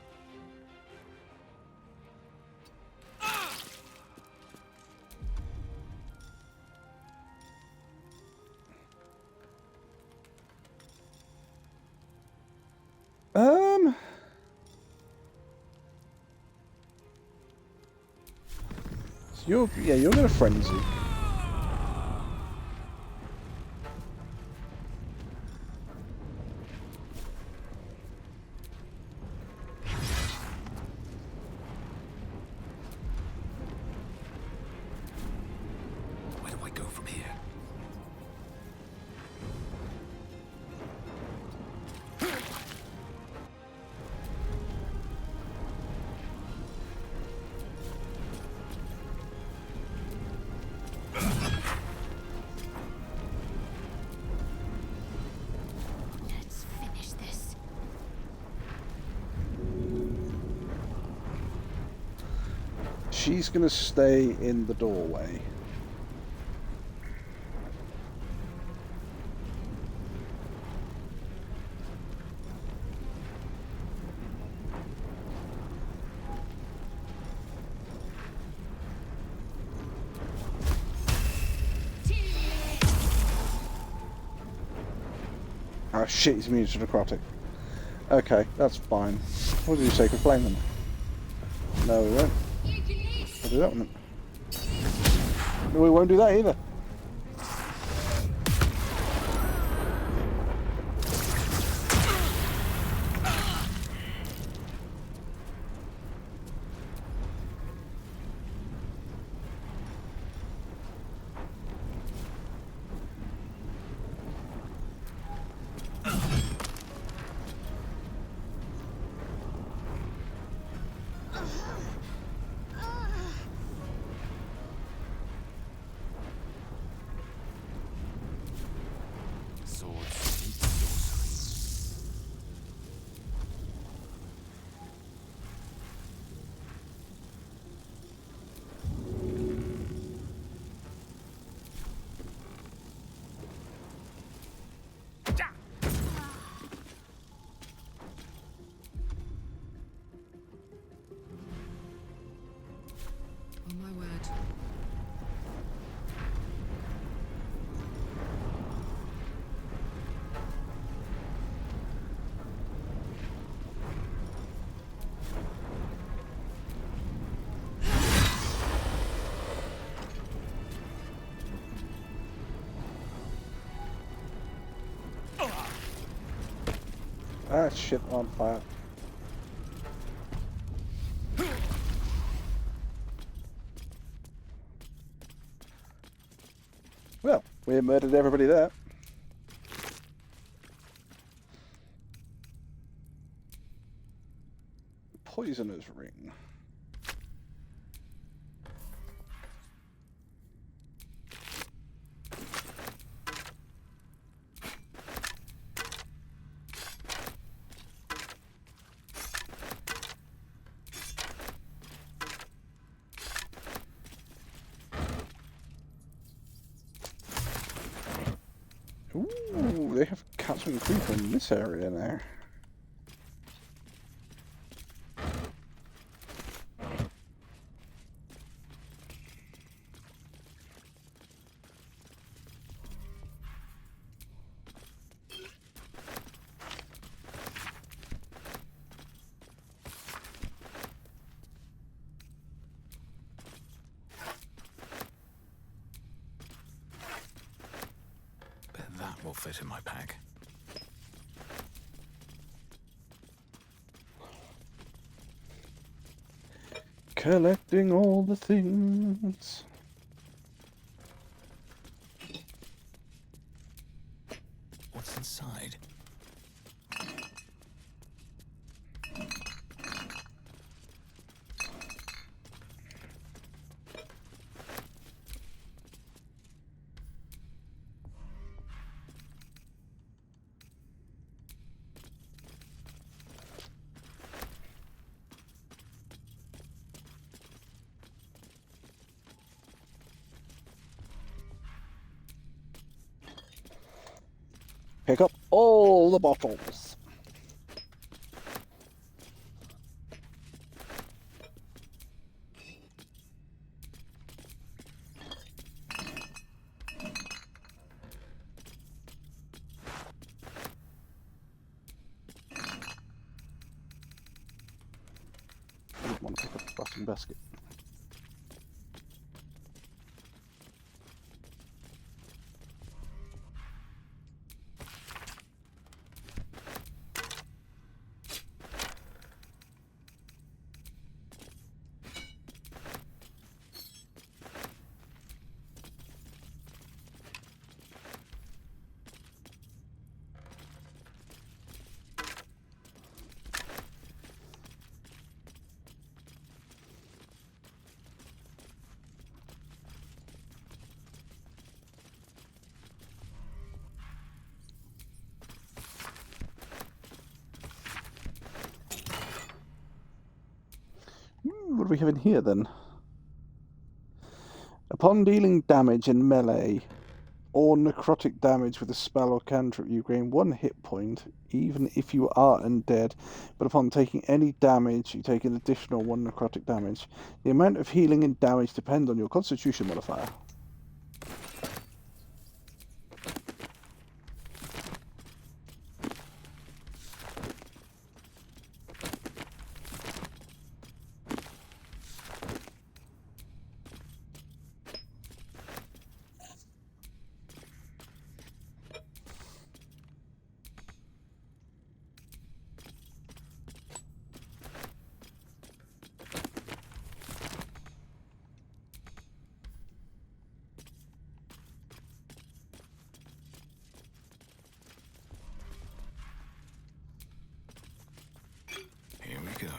So you're gonna frenzy. Where do I go from here? Let's finish this. She's gonna stay in the doorway. Oh shit, he's immune to necrotic. Okay, that's fine. What did you say? Could flame them? No, we won't. We'll do that one then. No, we won't do that either. Swords meet sorcery. Oh my word. Ah, shit, on fire. Well, we murdered everybody there. Poisoner's Ring. Ooh, they have Catherine Creeper in this area now. That will fit in my pack. Collecting all the things. What's inside? Pick up all the bottles. I didn't want to pick up the fucking basket. What do we have in here then? Upon dealing damage in melee or necrotic damage with a spell or cantrip, you gain 1 hit point, even if you are undead. But upon taking any damage, you take an additional 1 necrotic damage. The amount of healing and damage depends on your Constitution modifier. Here we go.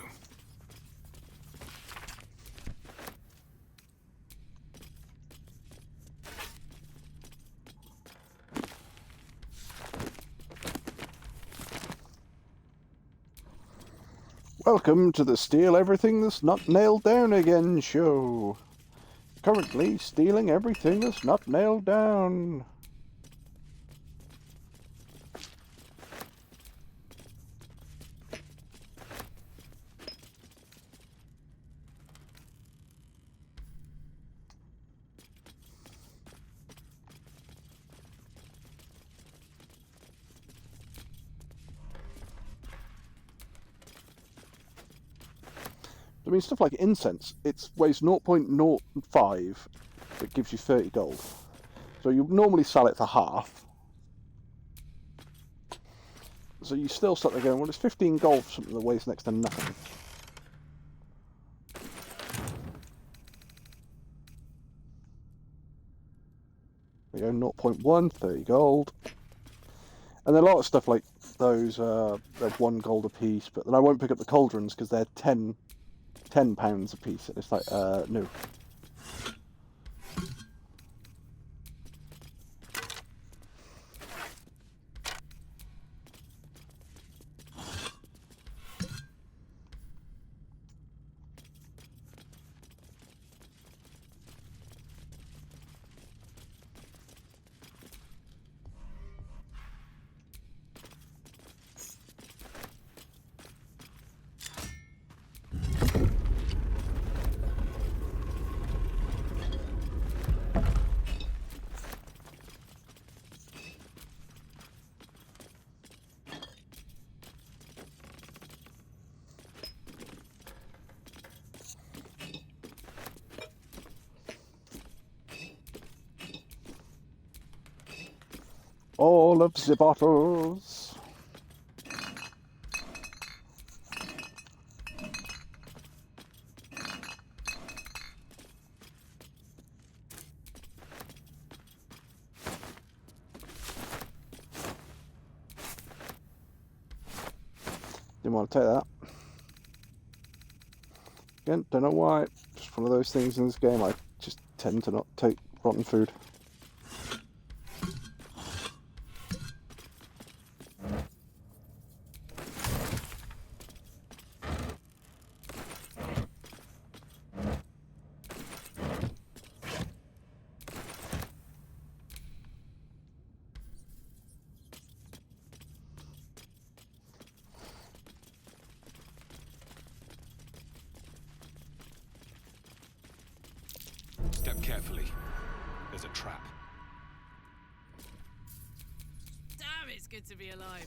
Welcome to the Steal Everything That's Not Nailed Down Again show. Currently stealing everything that's not nailed down. I mean, stuff like incense, it weighs 0.05, that gives you 30 gold. So you normally sell it for half. So you still start there going, well, it's 15 gold for something that weighs next to nothing. There you go, 0.1, 30 gold. And then a lot of stuff like those they're 1 gold a piece, but then I won't pick up the cauldrons because they're £10 a piece. And it's like, no. All of the bottles. Didn't want to take that. Again, don't know why. Just one of those things in this game. I just tend to not take rotten food. Step carefully. There's a trap. Damn, it's good to be alive.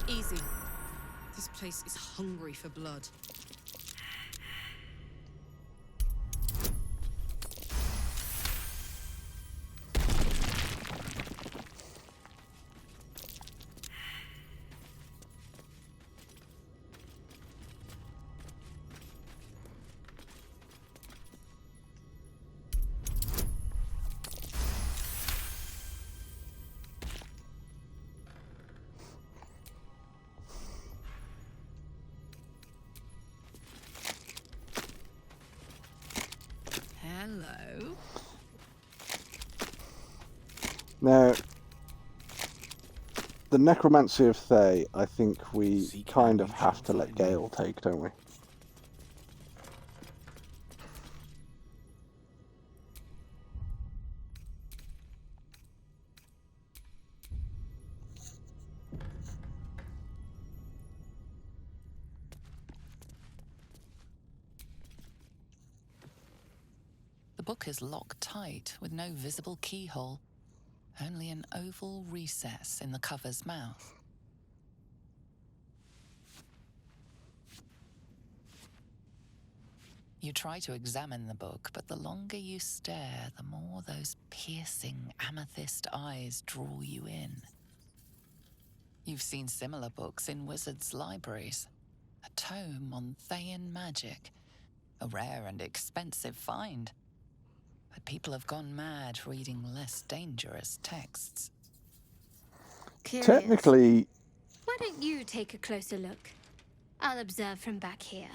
Easy. This place is hungry for blood. Hello. Now, the Necromancy of Thay, I think we kind of have to let Gale take, don't we? The book is locked tight with no visible keyhole, only an oval recess in the cover's mouth. You try to examine the book, but the longer you stare, the more those piercing amethyst eyes draw you in. You've seen similar books in wizards' libraries. A tome on Thayan magic, a rare and expensive find. But people have gone mad reading less dangerous texts. Curious. Technically... Why don't you take a closer look? I'll observe from back here.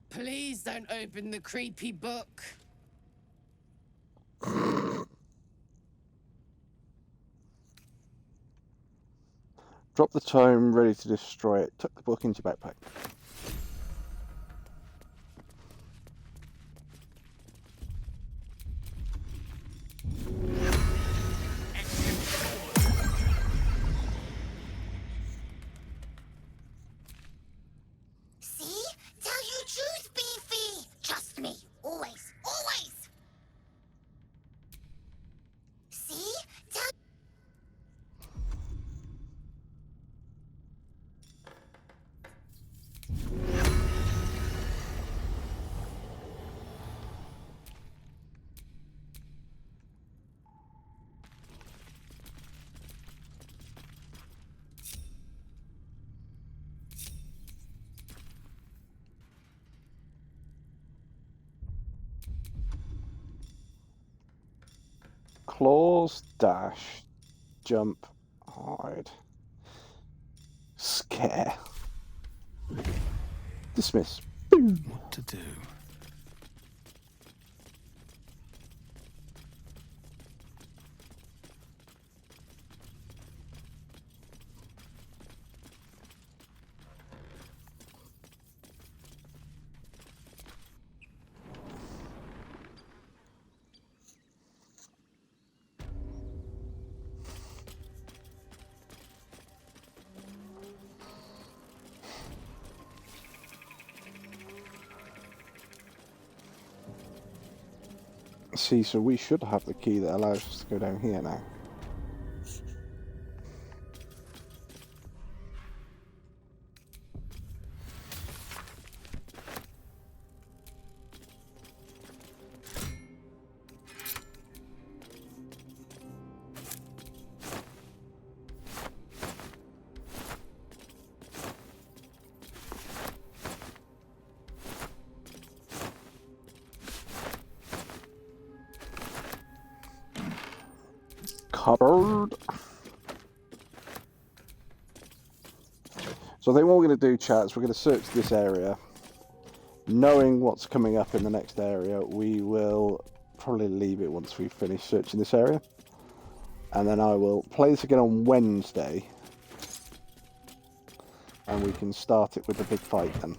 Please don't open the creepy book. Drop the tome, ready to destroy it. Tuck the book into your backpack. See? Tell you truth, Beefy. Trust me. Always. Always. See? Tell... claws, dash, jump, hide, scare, dismiss. Boom. What to do? See, so we should have the key that allows us to go down here now. Cupboard. So I think what we're going to do, chat, is we're going to search this area. Knowing what's coming up in the next area, we will probably leave it once we've finished searching this area. And then I will play this again on Wednesday. And we can start it with the big fight then.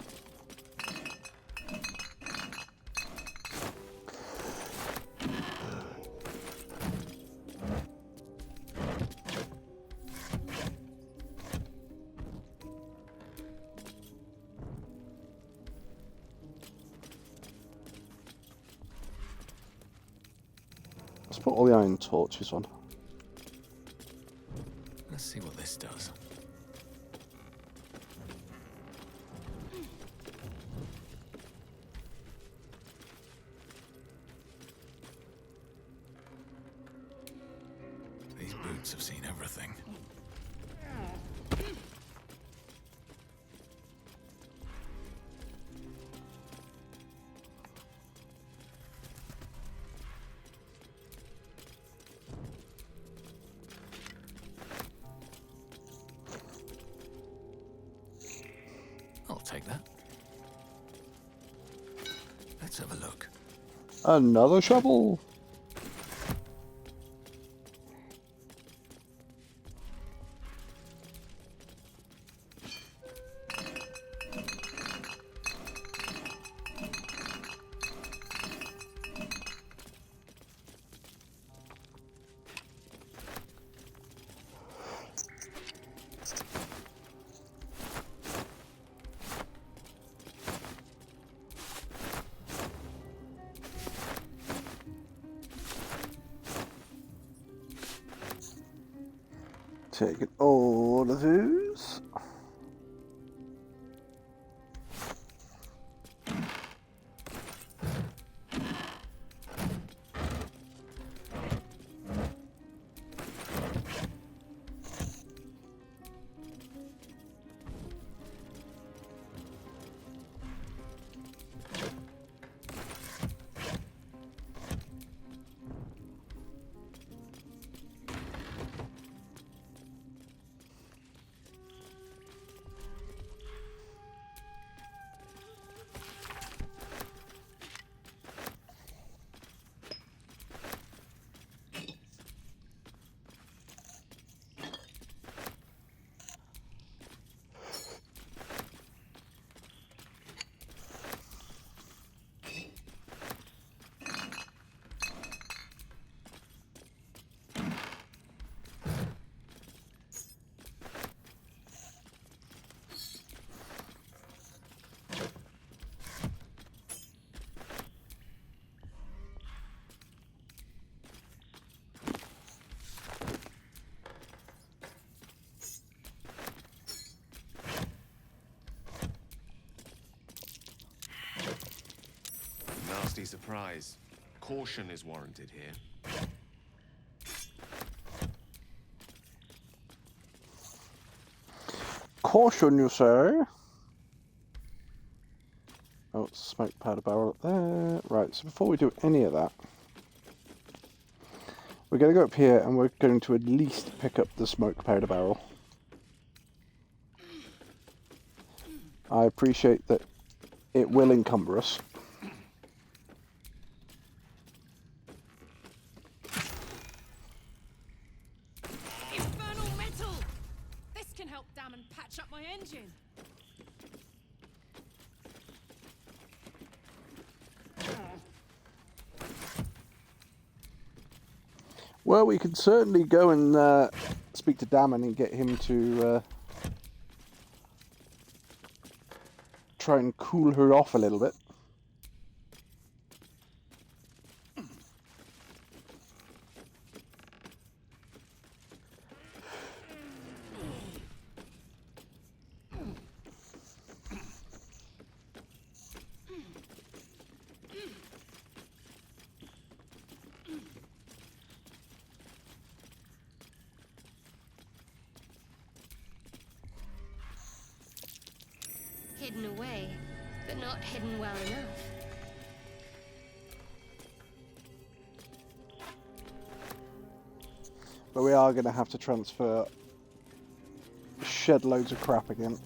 Let's put all the iron torches on. Let's see what this does. These boots have seen everything. I'll take that. Let's have a look. Another shovel. Taking all of those. Nasty surprise. Caution is warranted here. Caution, you say? Oh, smoke powder barrel up there. Right, so before we do any of that, We're going to go up here and we're going to at least pick up the smoke powder barrel. I appreciate that it will encumber us. Infernal metal! This can help Damon patch up my engine. Well, we could certainly go and speak to Damon and get him to try and cool her off a little bit. Hidden away, but not hidden well enough. But we are going to have to transfer shed loads of crap again.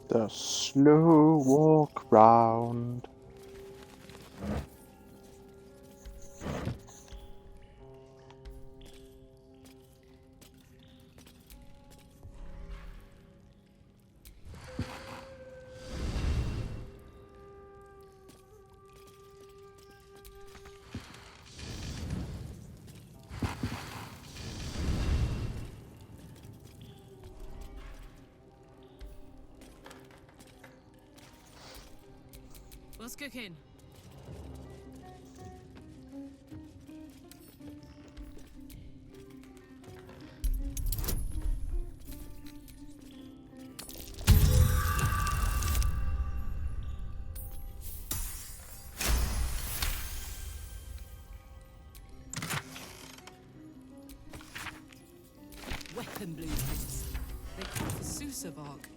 The slow walk round. What's cooking? Weapon blueprints. They call for Sousa bark.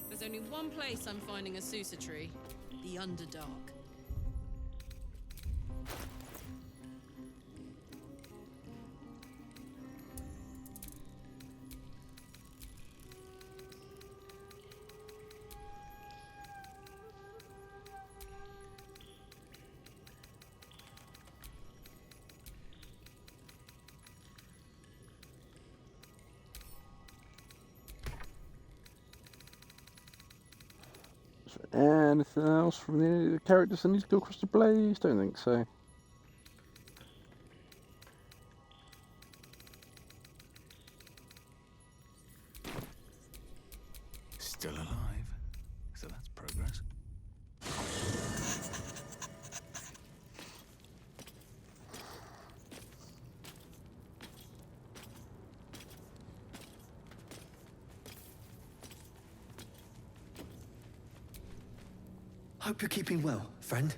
There's only one place I'm finding a Sousa tree. The Underdark. Anything else from the characters that need to go across the blaze? Don't think so. Still alive, so that's progress. Hope you're keeping well, friend.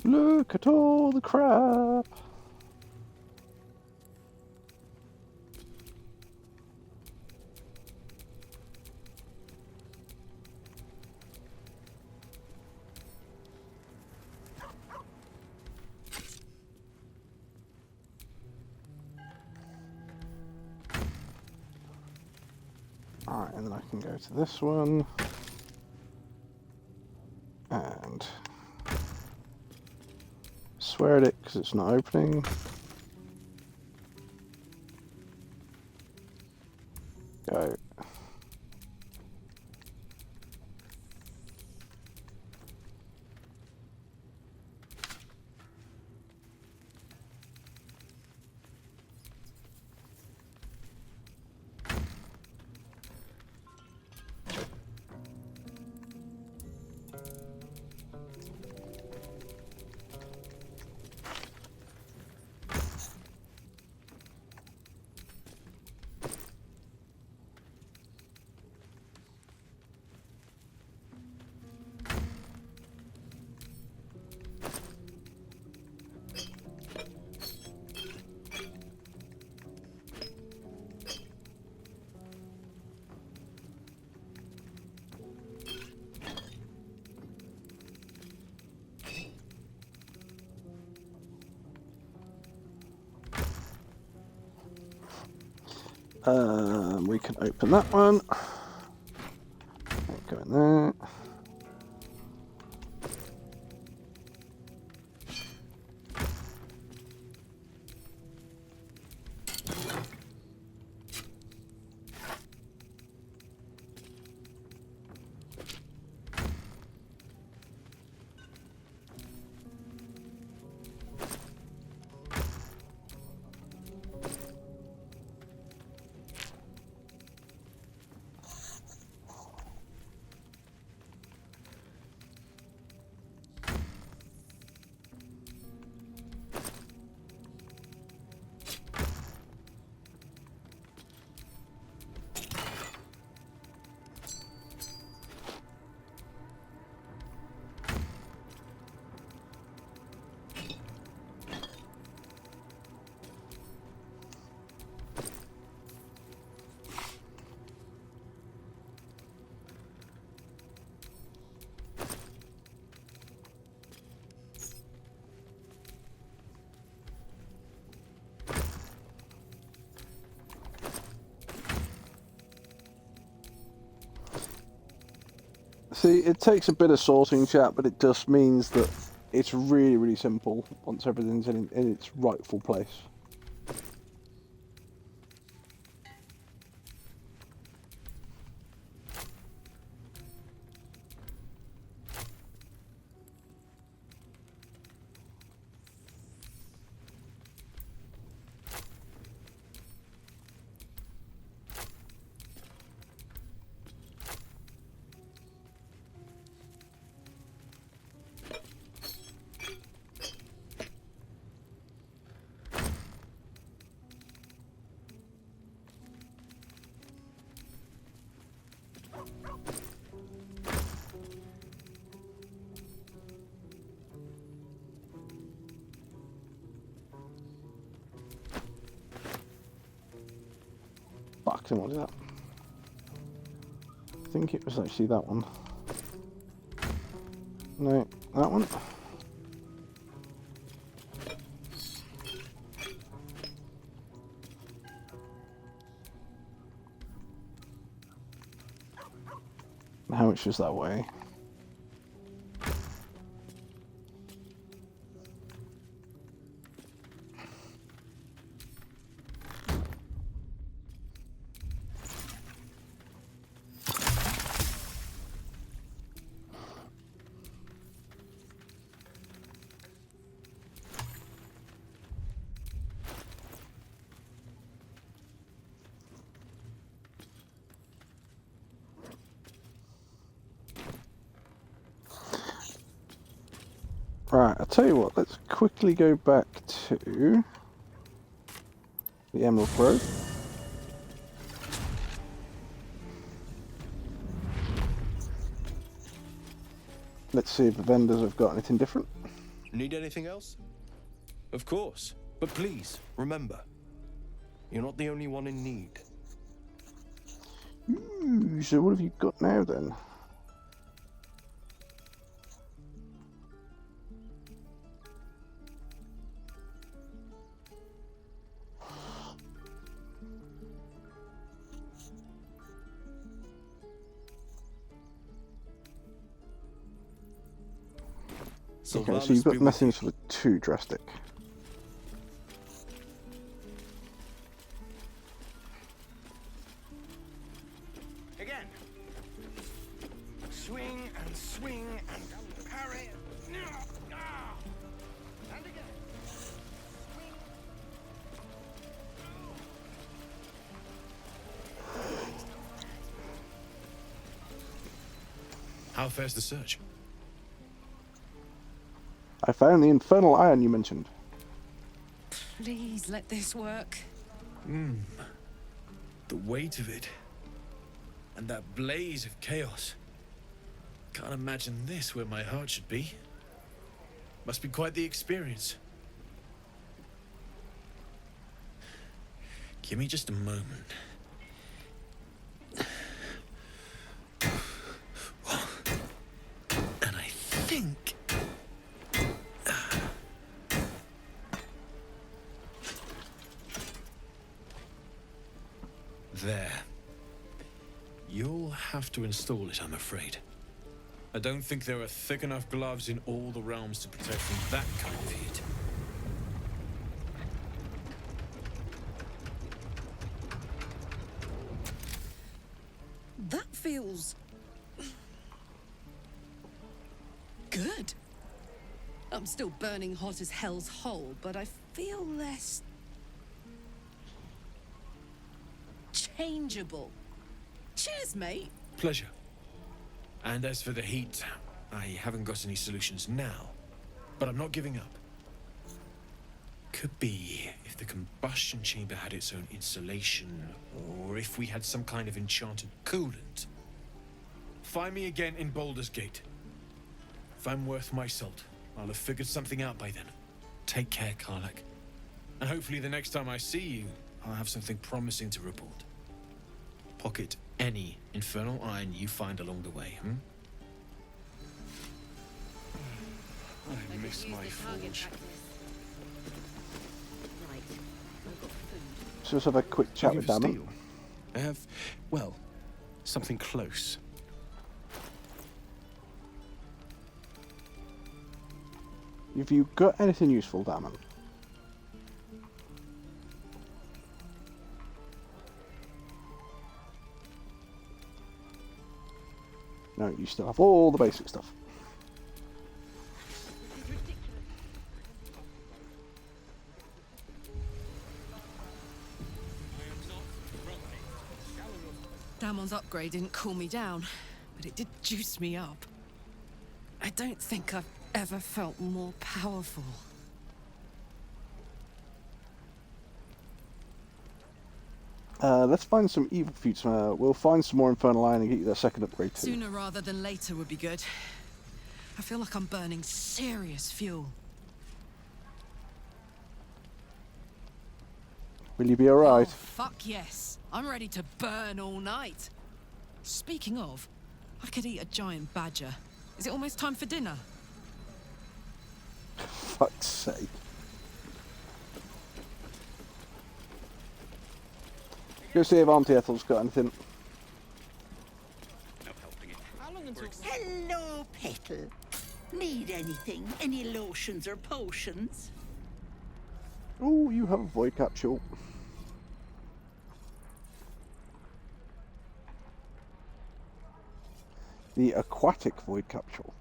Look at all the crap. Alright, and then I can go to this one. And swear at it because it's not opening. Go. We can open that one. Go in there. See, it takes a bit of sorting, chat, but it just means that it's really, really simple once everything's in its rightful place. Fuck, what is that? I think it was actually that one. No, that one. How much is that way? Right, I'll tell you what, let's quickly go back to the Emerald Grove. Let's see if the vendors have got anything different. Need anything else? Of course. But please, remember, you're not the only one in need. Ooh, so what have you got now then? Okay, so you've got nothing sort of too drastic. Again. Swing and parry. And again. How fares the search? I found the infernal iron you mentioned. Please let this work. The weight of it. And that blaze of chaos. Can't imagine this where my heart should be. Must be quite the experience. Give me just a moment. And I think... There. You'll have to install it, I'm afraid. I don't think there are thick enough gloves in all the realms to protect from that kind of heat. That feels... good. I'm still burning hot as hell's hole, but I feel less... changeable. Cheers, mate. Pleasure. And as for the heat, I haven't got any solutions now, but I'm not giving up. Could be if the combustion chamber had its own insulation, or if we had some kind of enchanted coolant. Find me again in Baldur's Gate. If I'm worth my salt, I'll have figured something out by then. Take care, Karlach. And hopefully the next time I see you, I'll have something promising to report. Pocket any infernal iron you find along the way, I miss my forge. So let's have a quick chat with Damon. Steel? I have, well, something close. Have you got anything useful, Damon? No, you still have all the basic stuff. Damon's upgrade didn't cool me down, but it did juice me up. I don't think I've ever felt more powerful. Let's find some evil feats. We'll find some more infernal iron and get you that second upgrade too. Sooner rather than later would be good. I feel like I'm burning serious fuel. Will you be alright? Oh, fuck yes. I'm ready to burn all night. Speaking of, I could eat a giant badger. Is it almost time for dinner? Fuck's sake. Go see if Auntie Ethel's got anything. Hello, Petal. Need anything? Any lotions or potions? Oh, you have a void capsule. The aquatic void capsule.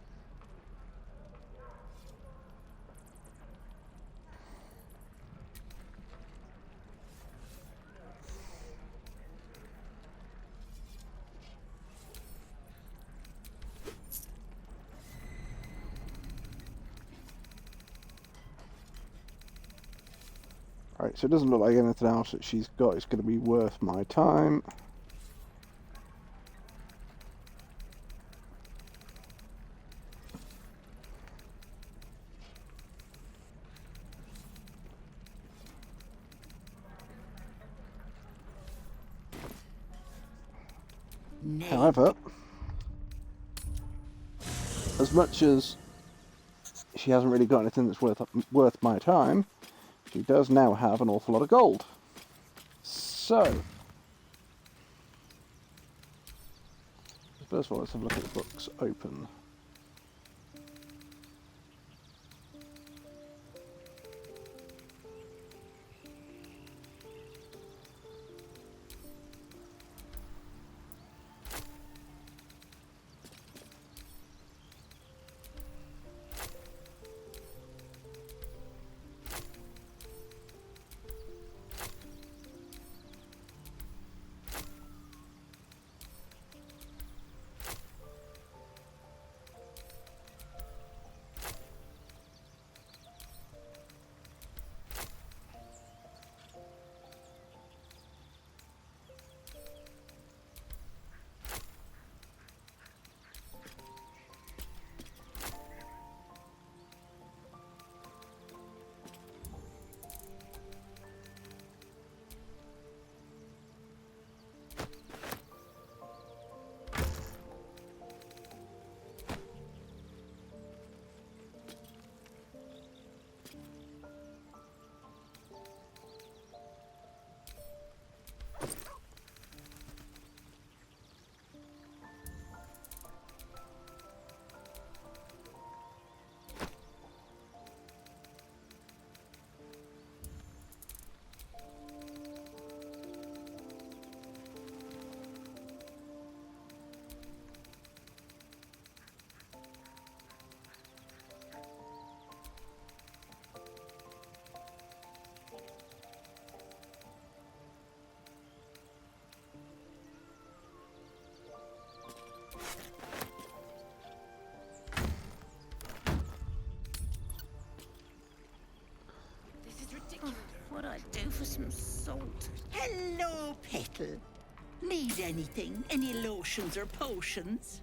Alright, so it doesn't look like anything else that she's got is going to be worth my time. However, as much as she hasn't really got anything that's worth my time, she does now have an awful lot of gold. So, first of all, let's have a look at the books open. What I'd do for some salt. Hello, Petal. Need anything? Any lotions or potions?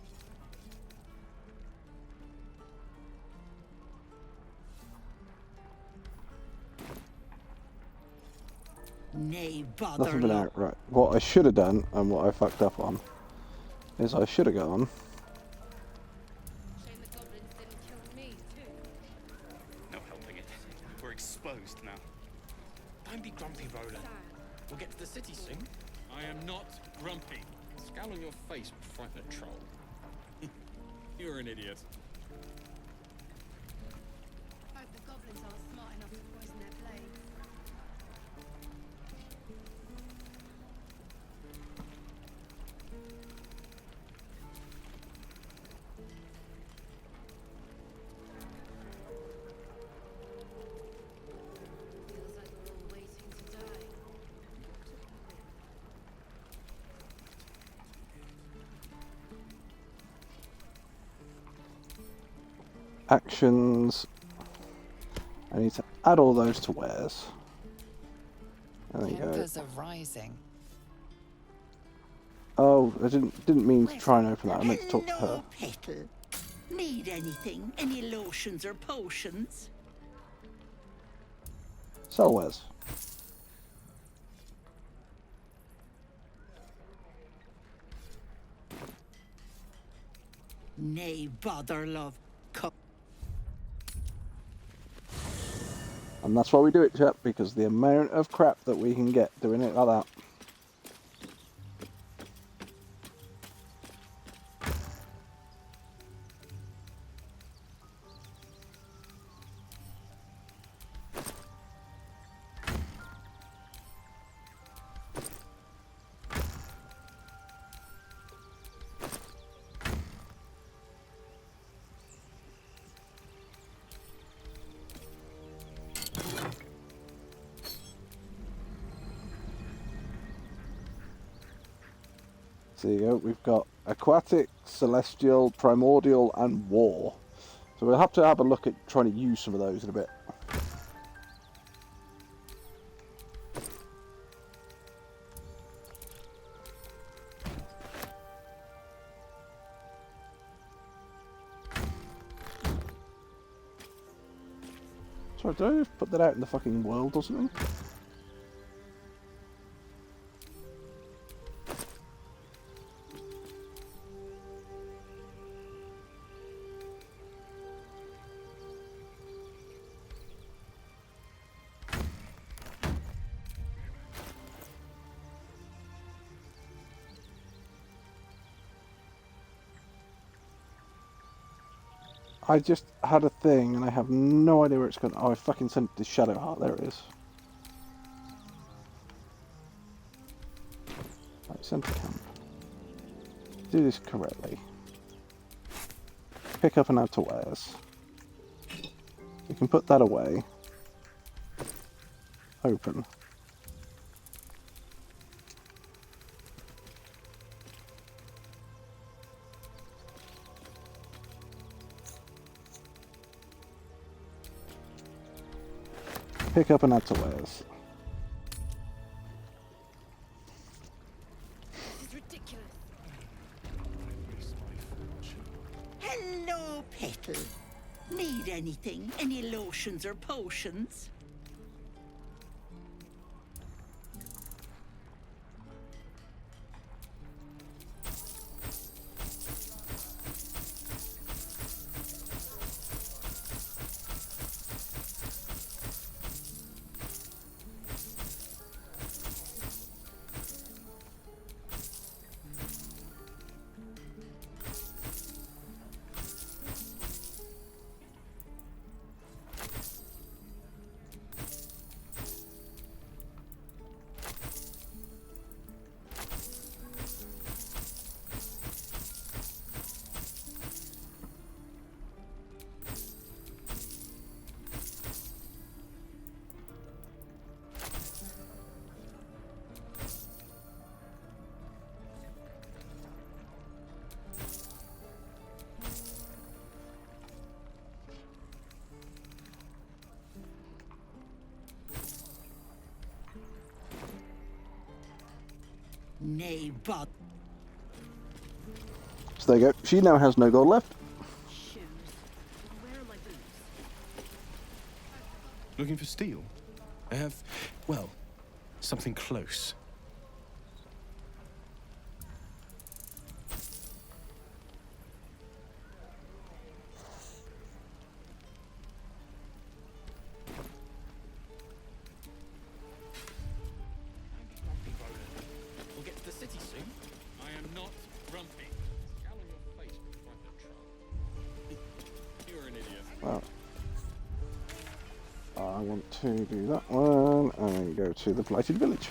Nay, bother. Nothing been out right. What I should have done, and what I fucked up on, is I should have gone. No helping it. We're exposed now. Don't be grumpy, Roland. We'll get to the city soon. I am not grumpy. Scowl on your face would frighten a troll. You're an idiot. Hope the goblins aren't smart enough to poison their blades. Feels like we're all waiting to die. Actions. I need to add all those to wares. There you go. Embers are rising. Oh, I didn't mean to try and open that. I meant to talk to her. Hello, Petal. Need anything? Any lotions or potions? Sell wares. Nay, bother, love. And that's why we do it, chap, because the amount of crap that we can get doing it like that. So there you go, we've got aquatic, celestial, primordial, and war. So we'll have to have a look at trying to use some of those in a bit. Sorry, did I just put that out in the fucking world or something? I just had a thing and I have no idea where it's gone. Oh, I fucking sent it to Shadowheart. There it is. Right, center camp. Do this correctly. Pick up and add to wares. You can put that away. Open. Pick up and add to wares. This is ridiculous. Hello, Petal. Need anything? Any lotions or potions? Nay, but So there you go. She now has no gold left. Looking for steel? I have, well, something close. We'll get to the city soon. I am not grumpy. Scowl on your face before I try. You're an idiot. Well, I want to do that one and then go to the Blighted Village.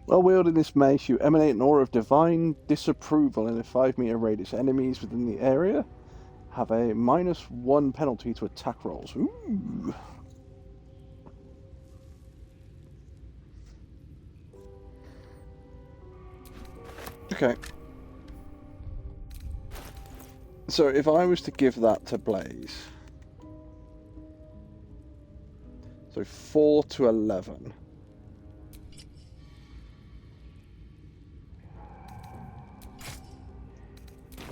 While wielding this mace, you emanate an aura of divine disapproval in a 5-meter radius. Enemies within the area have a -1 penalty to attack rolls. Ooh. Okay. So if I was to give that to Blaze, so 4 to 11.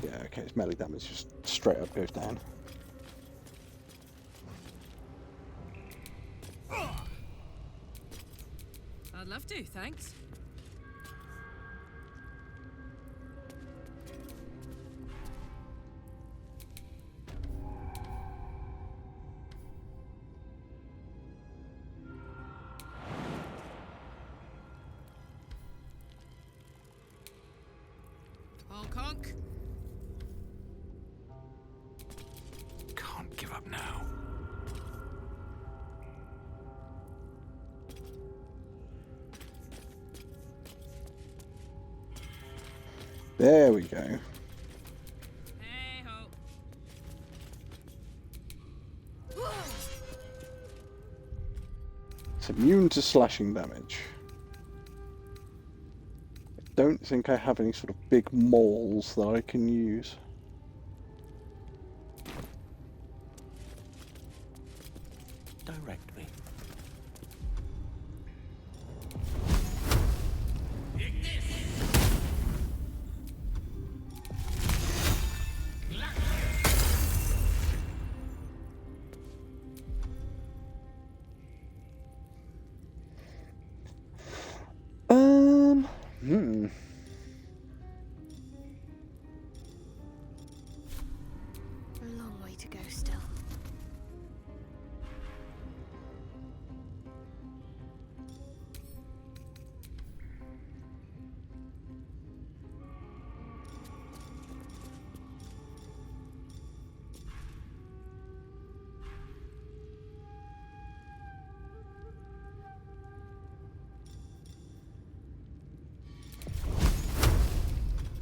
Yeah, okay, his melee damage just straight up goes down. I'd love to, thanks. Honk honk. Can't give up now. There we go. Hey ho. It's immune to slashing damage. It don't think I have any sort of big mauls that I can use. Direct me. A long way to go still.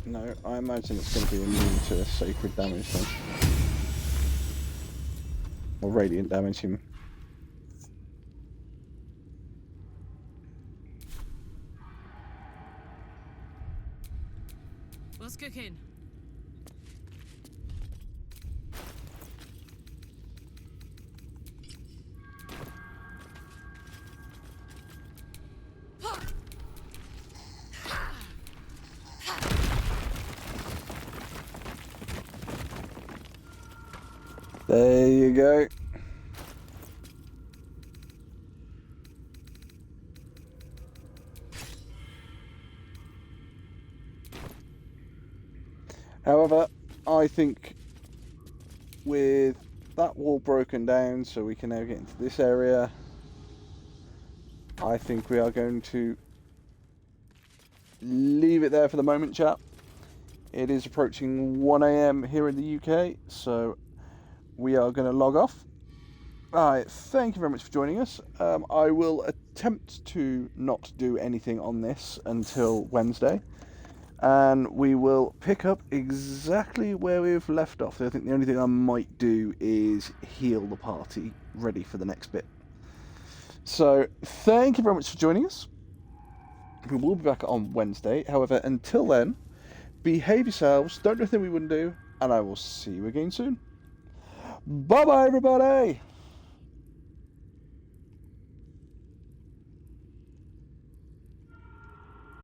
No, I imagine it's going to be immune to sacred damage then. Or radiant damage him. What's cooking? There you go. However, I think with that wall broken down so we can now get into this area, I think we are going to leave it there for the moment, chat. It is approaching 1 AM here in the UK, so we are going to log off. Alright, thank you very much for joining us. I will attempt to not do anything on this until Wednesday, and we will pick up exactly where we've left off. I think the only thing I might do is heal the party ready for the next bit. So, thank you very much for joining us. We will be back on Wednesday. However, until then, behave yourselves, don't do anything we wouldn't do, and I will see you again soon. Bye-bye, everybody!